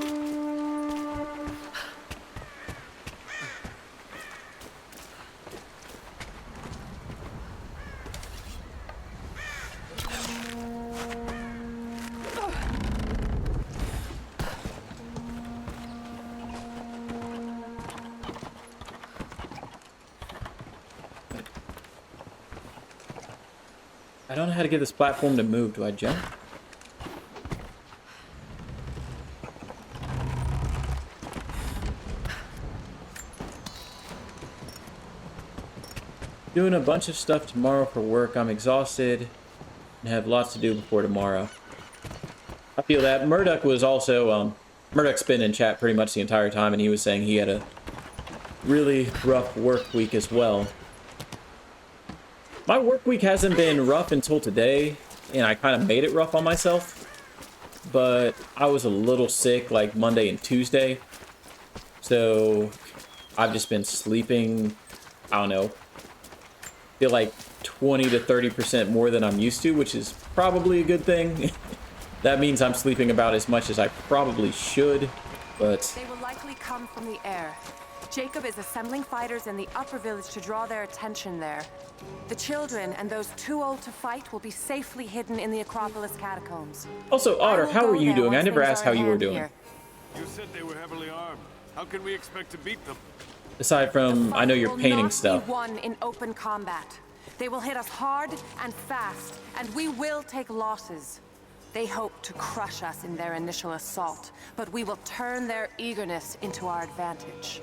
I don't know how to get this platform to move. Do I jump? Doing a bunch of stuff tomorrow for work. I'm exhausted and have lots to do before tomorrow. I feel that. Murdoch was also, Murdoch's been in chat pretty much the entire time, and he was saying he had a really rough work week as well. My work week hasn't been rough until today, and I kind of made it rough on myself. But I was a little sick like Monday and Tuesday. So I've just been sleeping, I don't know, feel like 20 to 30% more than I'm used to, which is probably a good thing. That means I'm sleeping about as much as I probably should, but... They will likely come from the air. Jacob is assembling fighters in the upper village to draw their attention there. The children and those too old to fight will be safely hidden in the Acropolis catacombs. Also, Otter, how are you doing? I never asked how you were doing. You said they were heavily armed. How can we expect to beat them? Aside from, I know you're painting stuff. Be won in open combat. They will hit us hard and fast, and we will take losses. They hope to crush us in their initial assault, but we will turn their eagerness into our advantage.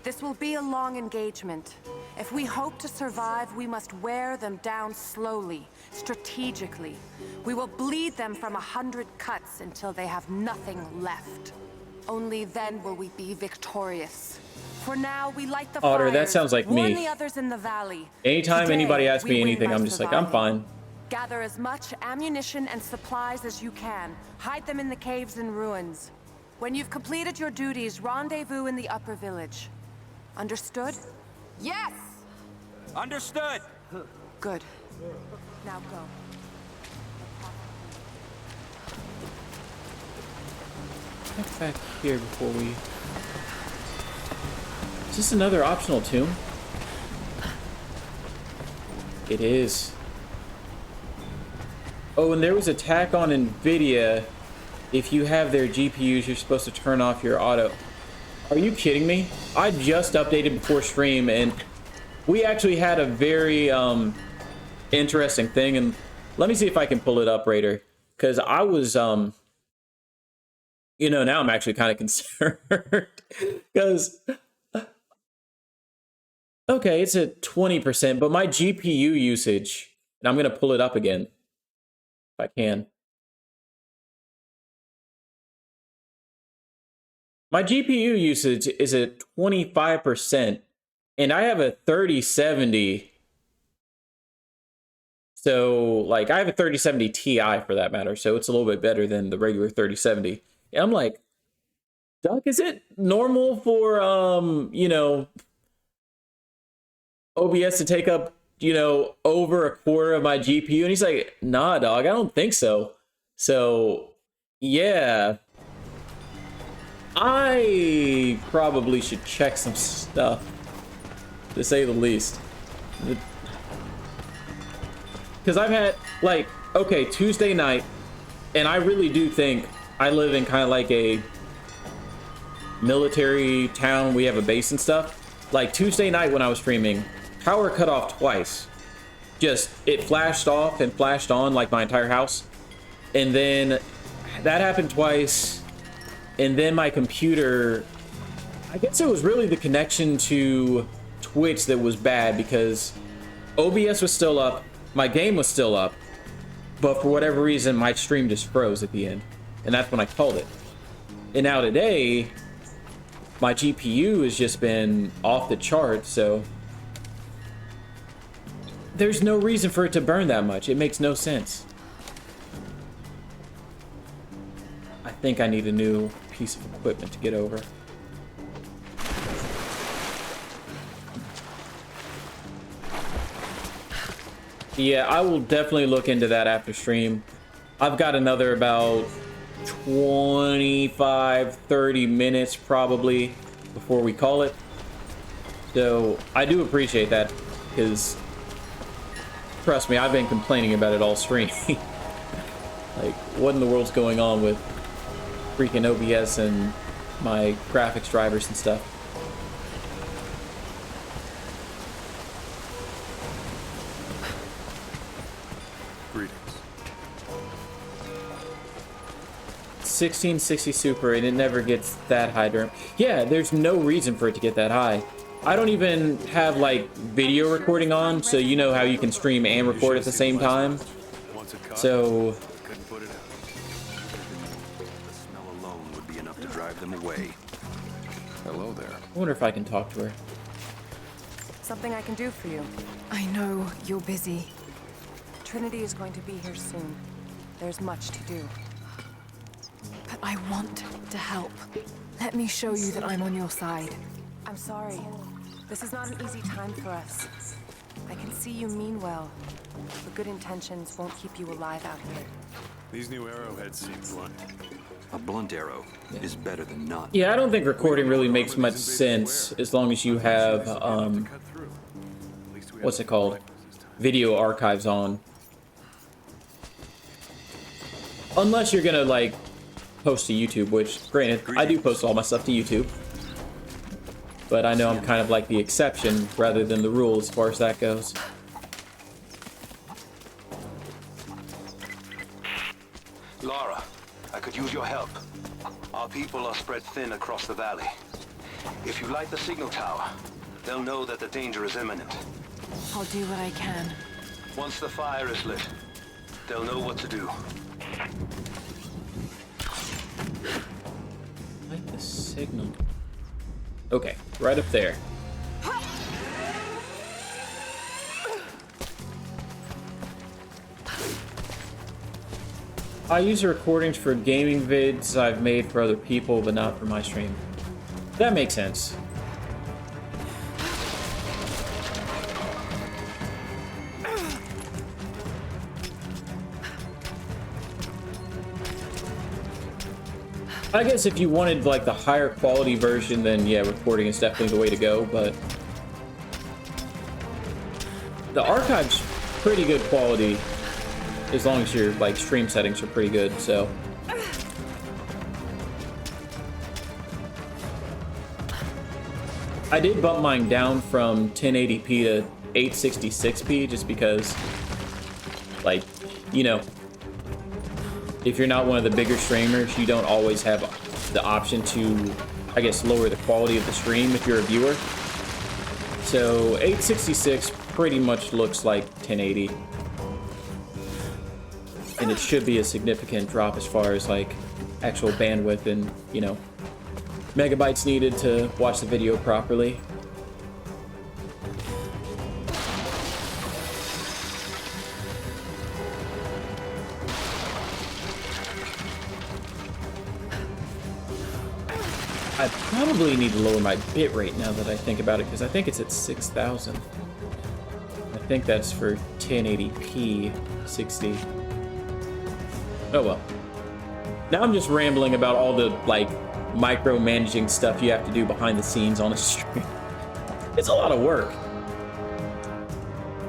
This will be a long engagement. If we hope to survive, we must wear them down slowly, strategically. We will bleed them from 100 cuts until they have nothing left. Only then will we be victorious. For now, we light the Otter, fires, that sounds like warn me. the others in the valley. Anytime Today, anybody asks me we win anything, by I'm just like, I'm surviving. fine. Gather as much ammunition and supplies as you can. Hide them in the caves and ruins. When you've completed your duties, rendezvous in the upper village. Understood? Yes! Understood! Good. Now go. Get back here before we... Is this another optional tomb? It is. Oh, and there was a tack on NVIDIA. If you have their GPUs, you're supposed to turn off your auto. Are you kidding me? I just updated before stream, and we actually had a very interesting thing. And let me see if I can pull it up, Raider, because I was you know, now I'm actually kind of concerned because okay, it's at 20%, but my GPU usage, and I'm gonna pull it up again if I can. My GPU usage is at 25%, and I have a 3070. So, like, I have a 3070 Ti for that matter, so it's a little bit better than the regular 3070. And I'm like, Doc, is it normal for, you know, OBS to take up, you know, over a quarter of my GPU? And he's like, nah, dog, I don't think so. So, yeah. I probably should check some stuff, to say the least. Because I've had, like, okay, Tuesday night, and I really do think I live in kind of like a military town. We have a base and stuff. Like, Tuesday night when I was streaming, power cut off twice. Just, it flashed off and flashed on, like, my entire house. And then that happened twice. And then my computer, I guess it was really the connection to Twitch that was bad, because OBS was still up, my game was still up, but for whatever reason, my stream just froze at the end. And that's when I called it. And now today, my GPU has just been off the chart, so there's no reason for it to burn that much. It makes no sense. I think I need a new piece of equipment to get over. Yeah, I will definitely look into that after stream. I've got another about 25-30 minutes probably before we call it. So I do appreciate that, because trust me, I've been complaining about it all stream. Like, what in the world's going on with freaking OBS and my graphics drivers and stuff? Greetings. 1660 Super, and it never gets that high during... Yeah, there's no reason for it to get that high. I don't even have, like, video recording on, so you know how you can stream and record at the same time. So... Them away. Hello there. I wonder if I can talk to her. Something I can do for you. I know you're busy. Trinity is going to be here soon. There's much to do. But I want to help. Let me show you that I'm on your side. I'm sorry. This is not an easy time for us. I can see you mean well, but good intentions won't keep you alive out here. These new arrowheads seem blunt. A blunt arrow is better than none. Yeah, I don't think recording really makes much sense as long as you have, what's it called? Video archives on. Unless you're gonna, like, post to YouTube, which, granted, I do post all my stuff to YouTube. But I know I'm kind of like the exception rather than the rule as far as that goes. Lara, I could use your help. Our people are spread thin across the valley. If you light the signal tower, they'll know that the danger is imminent. I'll do what I can. Once the fire is lit, they'll know what to do. Light the signal. Okay, right up there. I use the recordings for gaming vids I've made for other people, but not for my stream. That makes sense. I guess if you wanted like the higher quality version, then yeah, recording is definitely the way to go, but the archive's pretty good quality as long as your like stream settings are pretty good, so. I did bump mine down from 1080p to 866p just because, like, you know, if you're not one of the bigger streamers, you don't always have the option to, I guess, lower the quality of the stream if you're a viewer. So 866 pretty much looks like 1080. And it should be a significant drop as far as like actual bandwidth and, you know, megabytes needed to watch the video properly. I probably need to lower my bitrate now that I think about it, because I think it's at 6,000. I think that's for 1080p 60. Oh well. Now I'm just rambling about all the like micromanaging stuff you have to do behind the scenes on a stream. It's a lot of work.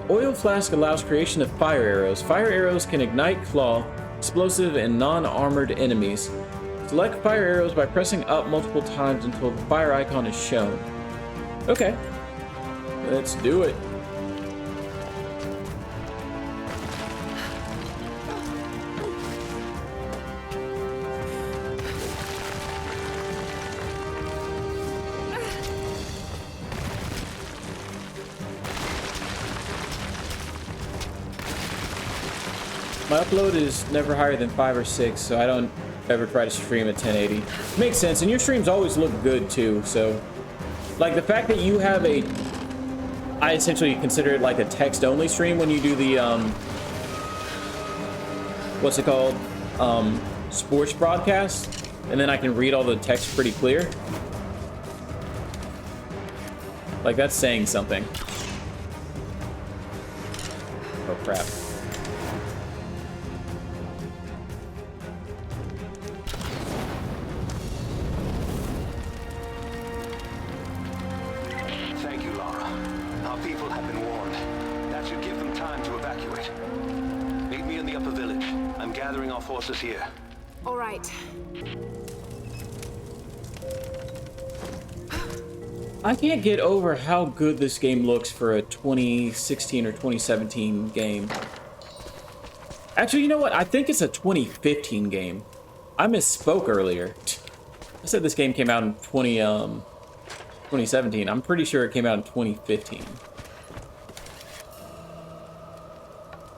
Oil flask allows creation of fire arrows. Fire arrows can ignite claw, explosive, and non-armored enemies. Select fire arrows by pressing up multiple times until the fire icon is shown. Okay, let's do it. My upload is never higher than 5 or 6, so I don't ever try to stream at 1080. Makes sense, and your streams always look good too, so like the fact that you have a, I essentially consider it like a text-only stream when you do the what's it called, sports broadcast, and then I can read all the text pretty clear. Like that's saying something. Oh crap. Forces here. All right. I can't get over how good this game looks for a 2016 or 2017 game. Actually, you know what? I think it's a 2015 game. I misspoke earlier. I said this game came out in 2017. I'm pretty sure it came out in 2015.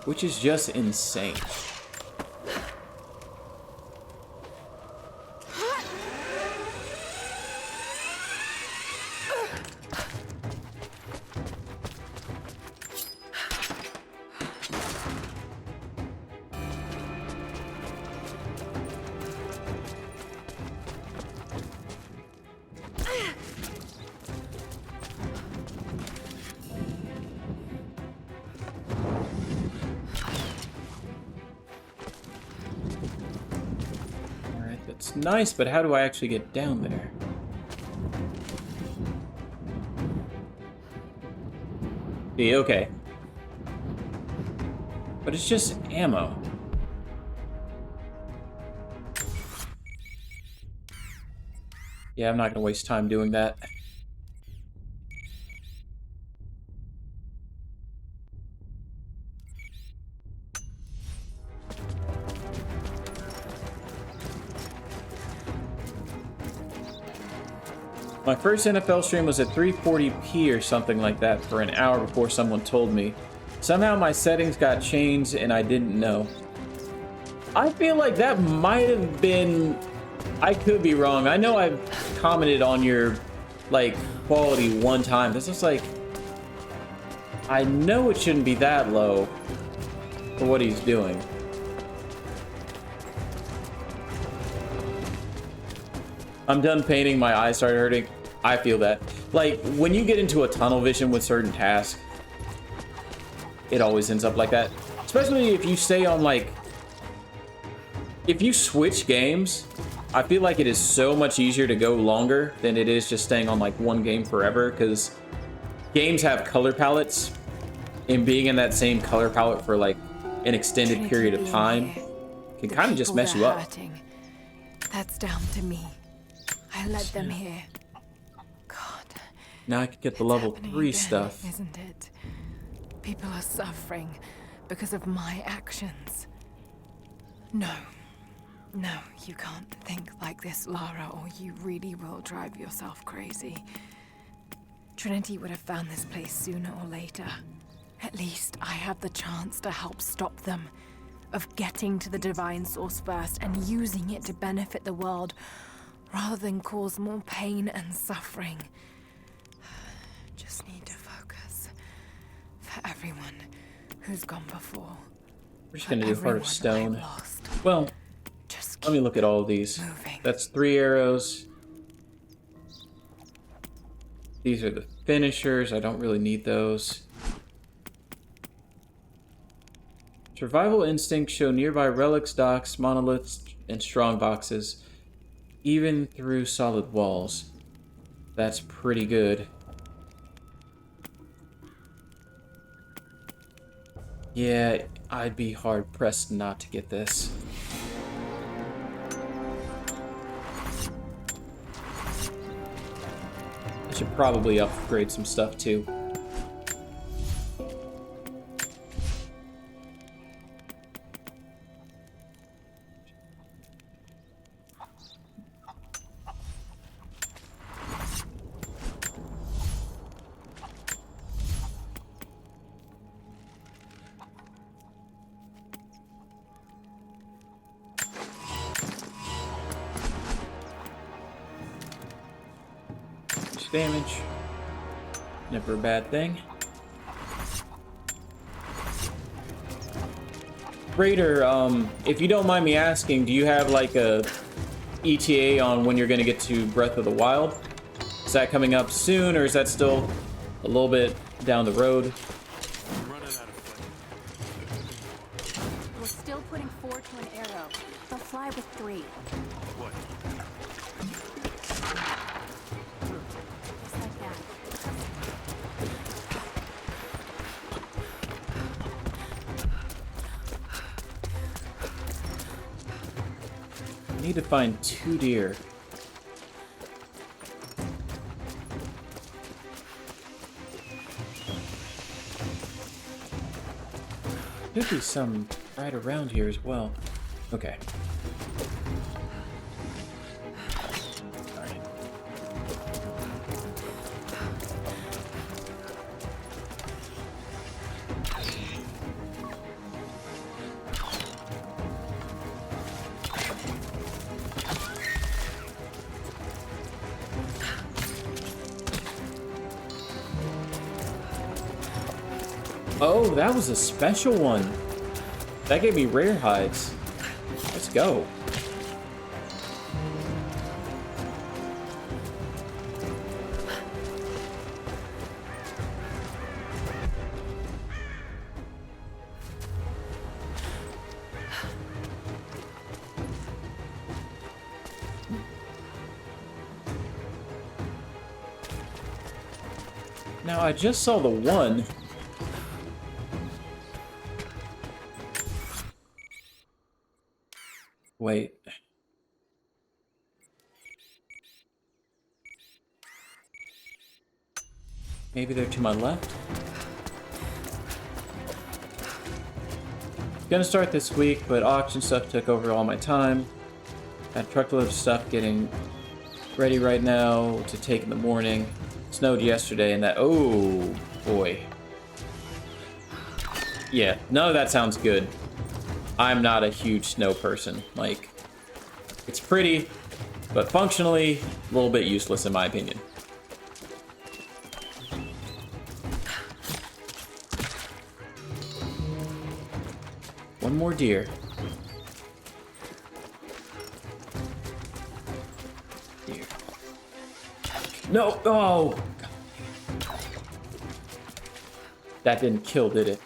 Which is just insane. Nice, but how do I actually get down there? See, okay. But it's just ammo. Yeah, I'm not gonna waste time doing that. My first NFL stream was at 340p or something like that for an hour before someone told me. Somehow my settings got changed and I didn't know. I feel like that might have been... I could be wrong. I know I've commented on your, like, quality one time. This is like... I know it shouldn't be that low for what he's doing. I'm done painting, my eyes started hurting. I feel that. Like, when you get into a tunnel vision with certain tasks, it always ends up like that. Especially if you stay on, like... If you switch games, I feel like it is so much easier to go longer than it is just staying on like one game forever, because games have color palettes, and being in that same color palette for like an extended period of time can kind of just mess you up. Hurting. That's down to me. I led them here. God. Now I could get the level 3 again, stuff. Isn't it? People are suffering because of my actions. No. No, you can't think like this, Lara, or you really will drive yourself crazy. Trinity would have found this place sooner or later. At least I have the chance to help stop them. Of getting to the divine source first and using it to benefit the world, rather than cause more pain and suffering. Just need to focus. For everyone who's gone before. We're just gonna do Heart of Stone. Well, let me look at all of these. That's 3 arrows. These are the finishers. I don't really need those. Survival instincts show nearby relics, docks, monoliths, and strong boxes, even through solid walls. That's pretty good. Yeah, I'd be hard-pressed not to get this. I should probably upgrade some stuff too. Damage. Never a bad thing. Raider, if you don't mind me asking, do you have like a ETA on when you're gonna get to Breath of the Wild? Is that coming up soon, or is that still a little bit down the road? We're still putting 4 to an arrow. They'll fly with 3. What? I need to find 2 deer. Could be some right around here as well. Okay. Alright. Oh, that was a special one. That gave me rare hides. Let's go. Now, I just saw the one. Wait. Maybe they're to my left? Gonna start this week, but auction stuff took over all my time. Got a truckload of stuff getting ready right now to take in the morning. Snowed yesterday and that, oh boy. Yeah, none of that sounds good. I'm not a huge snow person. Like, it's pretty, but functionally, a little bit useless in my opinion. One more deer. Deer. No! Oh! That didn't kill, did it?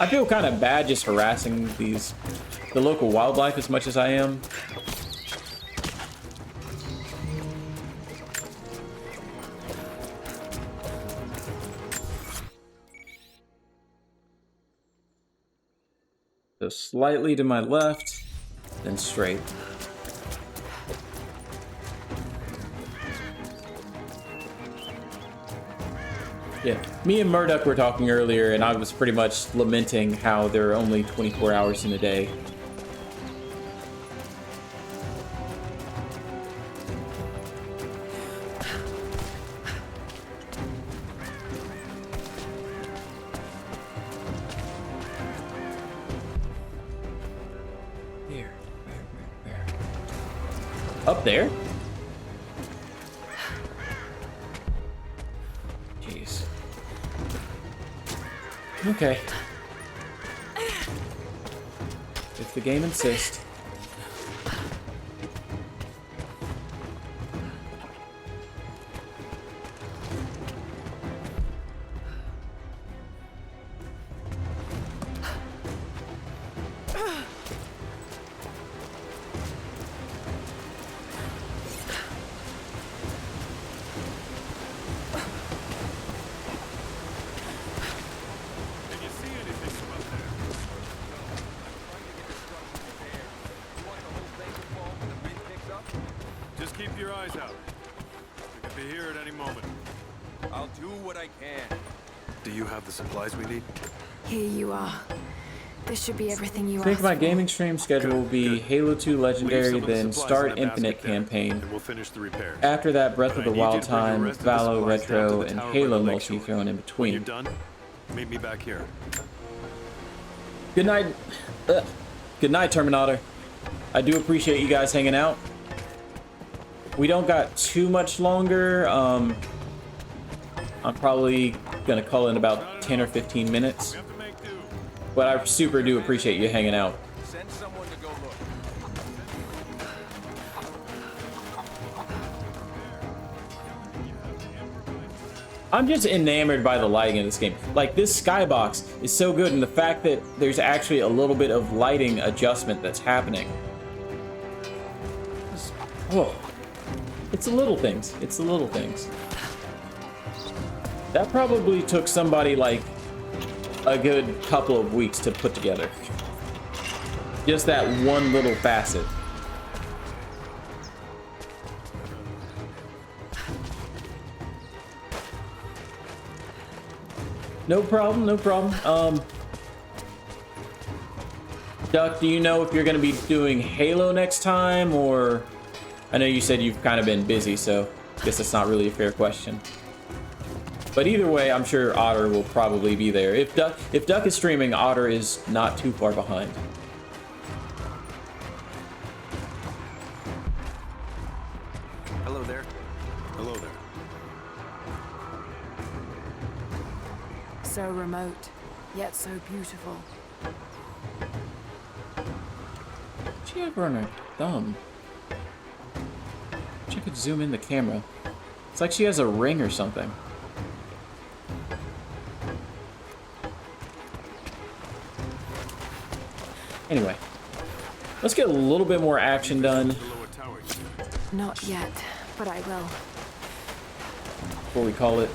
I feel kind of bad just harassing the local wildlife as much as I am. So slightly to my left, then straight. Yeah, me and Murdoch were talking earlier, and I was pretty much lamenting how there are only 24 hours in a day. Where? Up there? Jeez. Okay. If the game insists. Just keep your eyes out. We could be here at any moment. I'll do what I can. Do you have the supplies we need? Here you are. This should be everything you I think asked my for. gaming stream schedule will be Halo 2 Legendary, then supplies Start in the Infinite basket there, campaign. and we'll finish the repairs. After that, Breath of But the I need you Wild to bring the Time, rest of the Valo supplies down Retro, to the and tower Halo by the mostly lakeshore. thrown in When between. you're done, meet me back here. Good night. Good night, Terminator. I do appreciate you guys hanging out. We don't got too much longer. I'm probably gonna call in about 10 or 15 minutes. But I super do appreciate you hanging out. Send someone to go look. I'm just enamored by the lighting in this game. Like, this skybox is so good, and the fact that there's actually a little bit of lighting adjustment that's happening. Whoa. It's the little things. It's the little things. That probably took somebody like a good couple of weeks to put together. Just that one little facet. No problem, no problem. Duck, do you know if you're gonna be doing Halo next time, or... I know you said you've kind of been busy, so I guess that's not really a fair question. But either way, I'm sure Otter will probably be there. If Duck is streaming, Otter is not too far behind. Hello there. Hello there. So remote, yet so beautiful. What's she have on her thumb? She could zoom in the camera. It's like she has a ring or something. Anyway, let's get a little bit more action done Not yet, but I will. before we call it.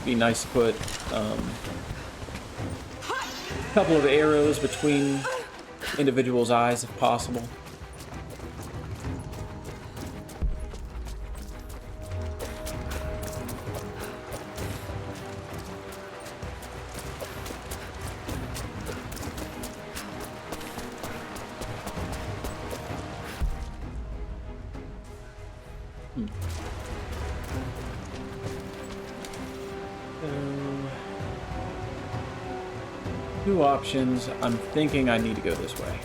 Be nice to put a couple of arrows between individuals' eyes if possible. Two options. I'm thinking I need to go this way.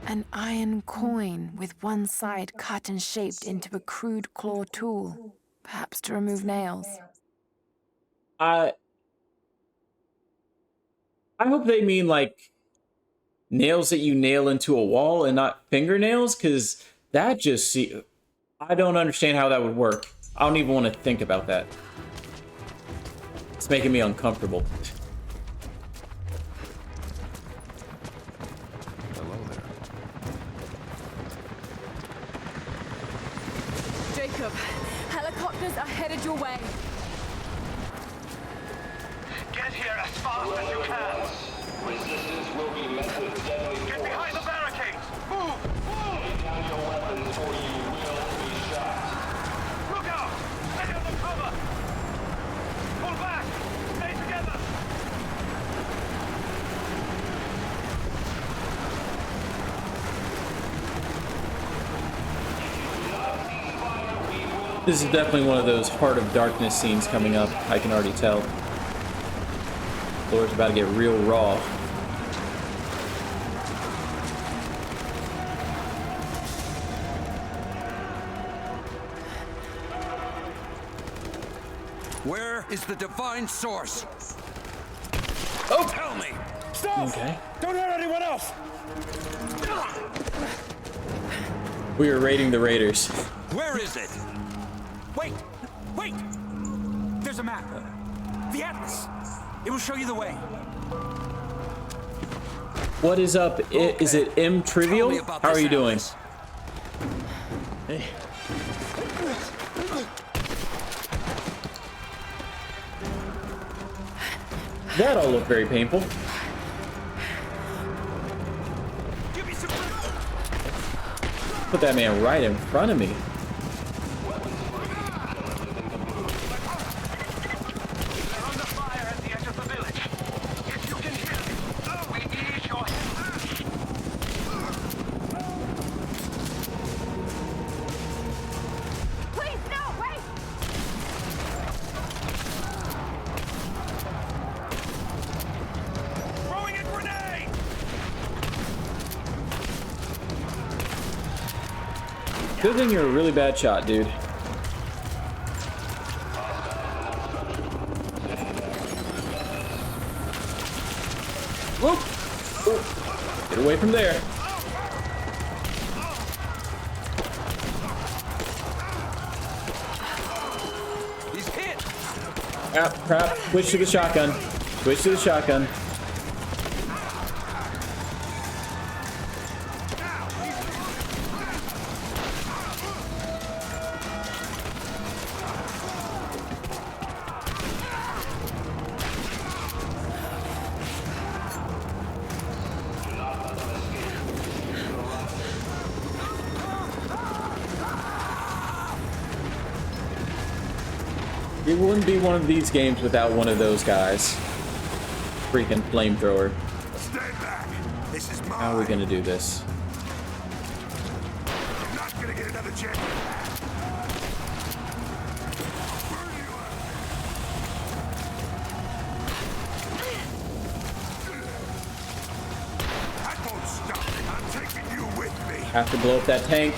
An iron coin with one side cut and shaped into a crude claw tool, perhaps to remove nails. I hope they mean like nails that you nail into a wall and not fingernails, because that just I don't understand how that would work. I don't even want to think about that. It's making me uncomfortable. Hello there. Jacob, helicopters are headed your way. Get here as fast as you can. Resistance will be met with deadly force. Get behind the barricades. Move! Move! Lay down your weapons or you will be shot. Look out! Stay under cover! Pull back! Stay together! This is definitely one of those Heart of Darkness scenes coming up. I can already tell. Floor's about to get real raw. Where is the divine source? Oh! Tell me! Stop! Okay. Don't hurt anyone else! We are raiding the Raiders. Where is it? Wait! Wait! There's a map. The Atlas. It will show you the way. What is up? Is it M Trivial? How are you doing? Hey. That all looked very painful. Put that man right in front of me. Good thing you're a really bad shot, dude. Whoop! Oh. Get away from there. He's hit. Crap. Switch to the shotgun. Switch to the shotgun. It wouldn't be one of these games without one of those guys. Freaking flamethrower. Stand back. This is mine. How are we gonna do this? I'm not gonna get another chance. I won't stop. I'm taking you with me. Have to blow up that tank.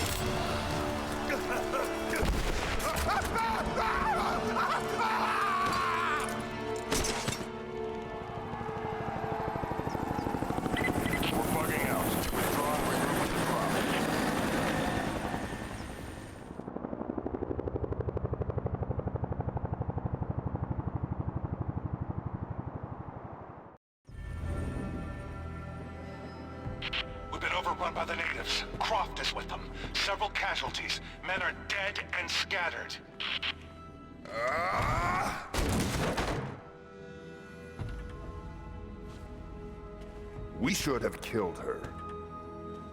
Overrun by the natives. Croft is with them. Several casualties. Men are dead and scattered. We should have killed her.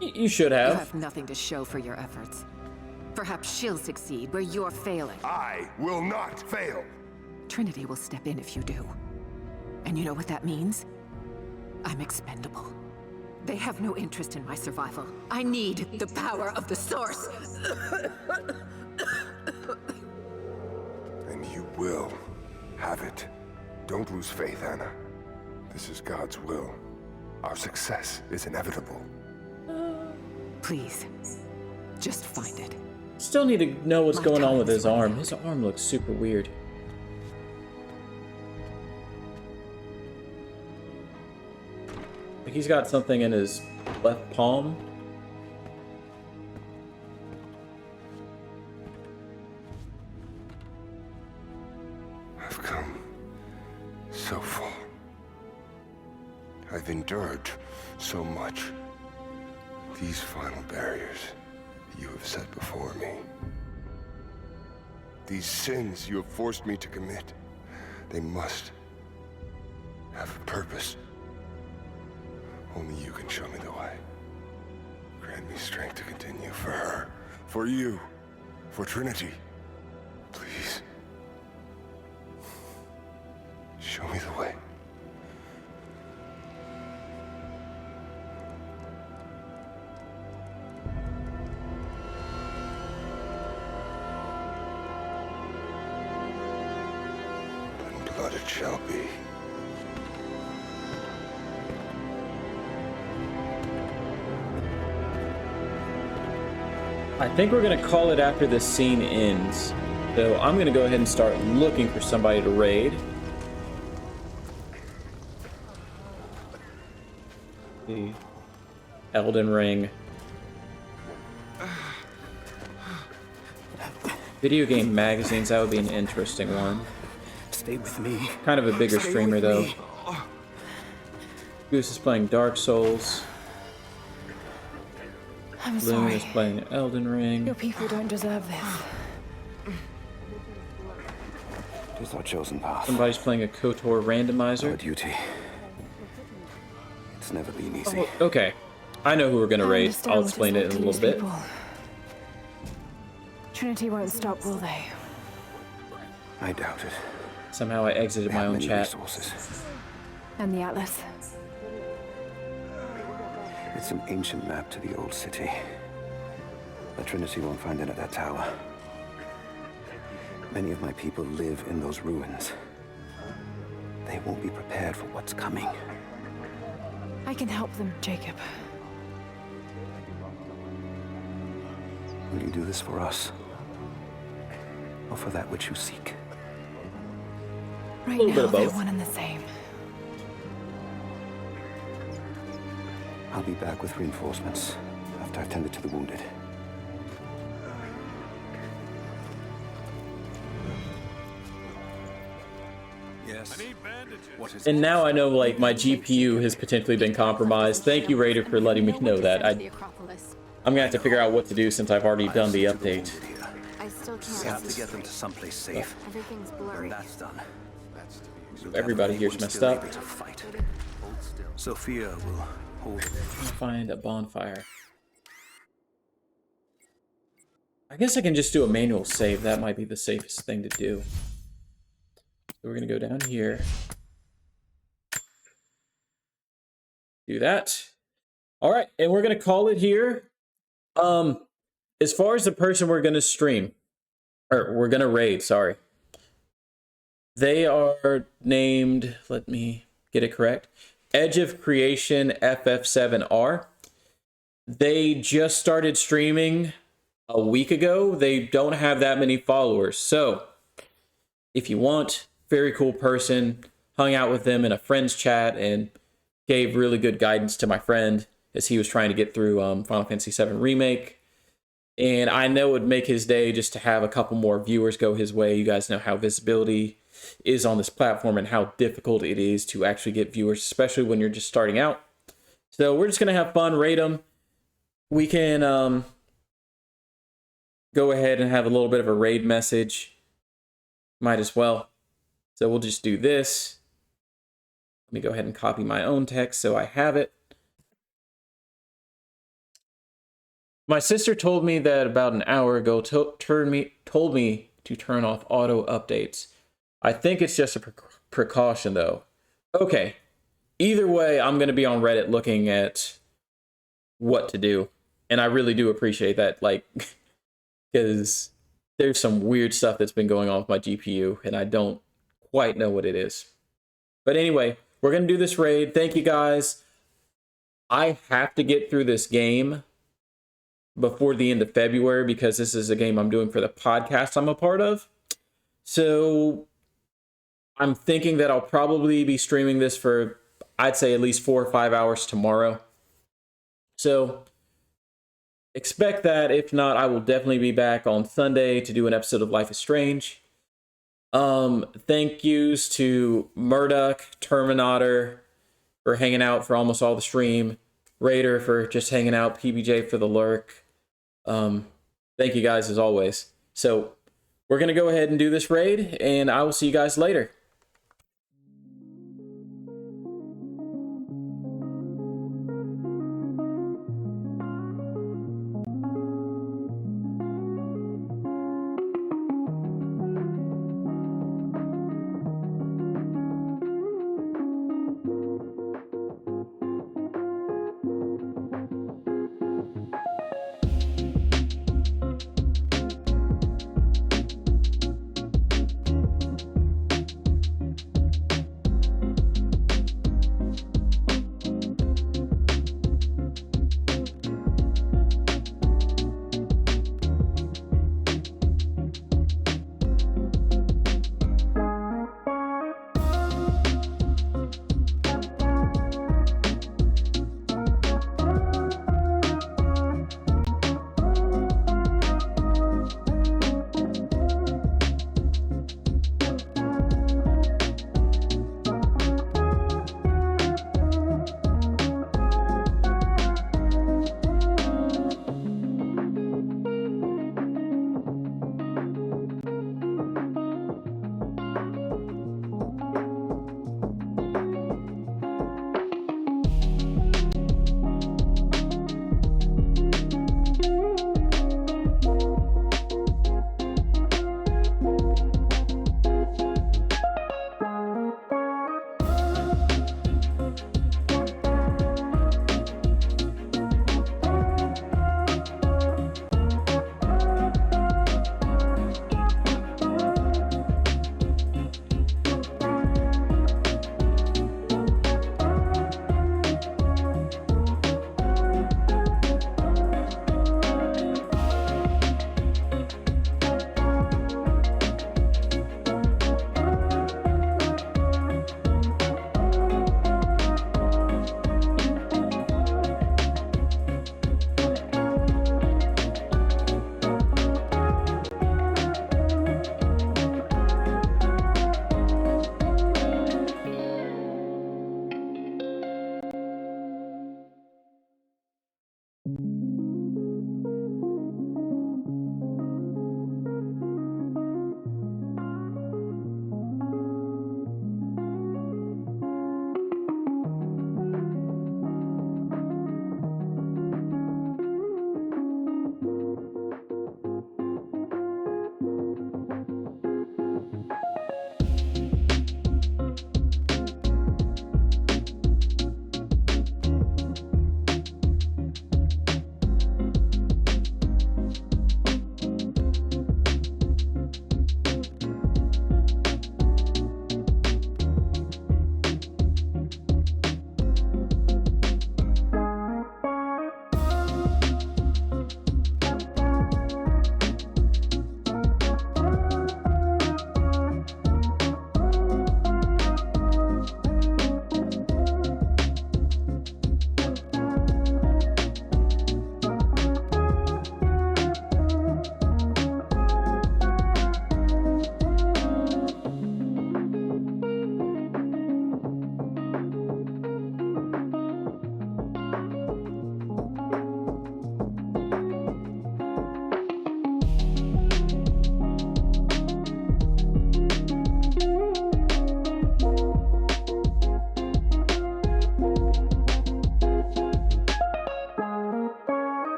You should have. You have nothing to show for your efforts. Perhaps she'll succeed where you're failing. I will not fail. Trinity will step in if you do. And you know what that means? I'm expendable. They have no interest in my survival. I need the power of the Source. And you will have it. Don't lose faith, Anna. This is God's will. Our success is inevitable. Please, just find it. Still need to know what's My going on time with is his arm. His arm looks super weird. Like he's got something in his left palm. I've come so far. I've endured so much. These final barriers you have set before me. These sins you have forced me to commit, they must have a purpose. Only you can show me the way. Grant me strength to continue for her, for you, for Trinity. Please. Show me the way. And blood it shall be. I think we're gonna call it after this scene ends. So I'm gonna go ahead and start looking for somebody to raid. The Elden Ring. Video game magazines, that would be an interesting one. Stay with me. Kind of a bigger Stay streamer with though. me. Goose is playing Dark Souls. I'm Loon sorry. is playing Elden Ring. Your people don't deserve this. It is our chosen path. Somebody's playing a KOTOR randomizer. Our duty. It's never been easy. Oh, okay. I know who we're gonna raid. I'll explain it in a little bit. Trinity won't stop, will they? I doubt it. Somehow I exited my own chat. Resources. And the Atlas. It's an ancient map to the old city. The Trinity won't find it at that tower. Many of my people live in those ruins. They won't be prepared for what's coming. I can help them, Jacob. Will you do this for us? Or for that which you seek? Right little bit now, of they're both. one and the same. I'll be back with reinforcements after I've tended to the wounded. Yes. I need bandages. What is And now I know, like, my GPU has potentially been compromised. Thank you, Raider, for letting me know that. I'm gonna have to figure out what to do since I've already done the update. I still can't. We have to get them to someplace safe. Everything's blurry. When that's done, Everybody here's messed up. able to fight. Sophia will hold it. Find a bonfire. I guess I can just do a manual save. That might be the safest thing to do. So we're gonna go down here. Do that. All right, and we're gonna call it here. As far as the person we're gonna stream, or we're gonna raid, sorry. They are named, let me get it correct, Edge of Creation FF7R. They just started streaming a week ago. They don't have that many followers. So if you want, very cool person, hung out with them in a friend's chat and gave really good guidance to my friend as he was trying to get through Final Fantasy VII Remake. And I know it would make his day just to have a couple more viewers go his way. You guys know how visibility is on this platform and how difficult it is to actually get viewers, especially when you're just starting out. So we're just going to have fun, rate them. We can go ahead and have a little bit of a raid message. Might as well. So we'll just do this. Let me go ahead and copy my own text so I have it. My sister told me that about an hour ago, told me to turn off auto updates. I think it's just a precaution though. Okay. Either way, I'm going to be on Reddit looking at what to do. And I really do appreciate that, like, because there's some weird stuff that's been going on with my GPU, and I don't quite know what it is. But anyway, we're going to do this raid. Thank you, guys. I have to get through this game before the end of February because this is a game I'm doing for the podcast I'm a part of. So I'm thinking that I'll probably be streaming this for, I'd say, at least 4 or 5 hours tomorrow. So expect that. If not, I will definitely be back on Sunday to do an episode of Life is Strange. Thank yous to Murdoch, Terminator for hanging out for almost all the stream, Raider for just hanging out, PBJ for the lurk. Thank you guys as always. So we're going to go ahead and do this raid, and I will see you guys later.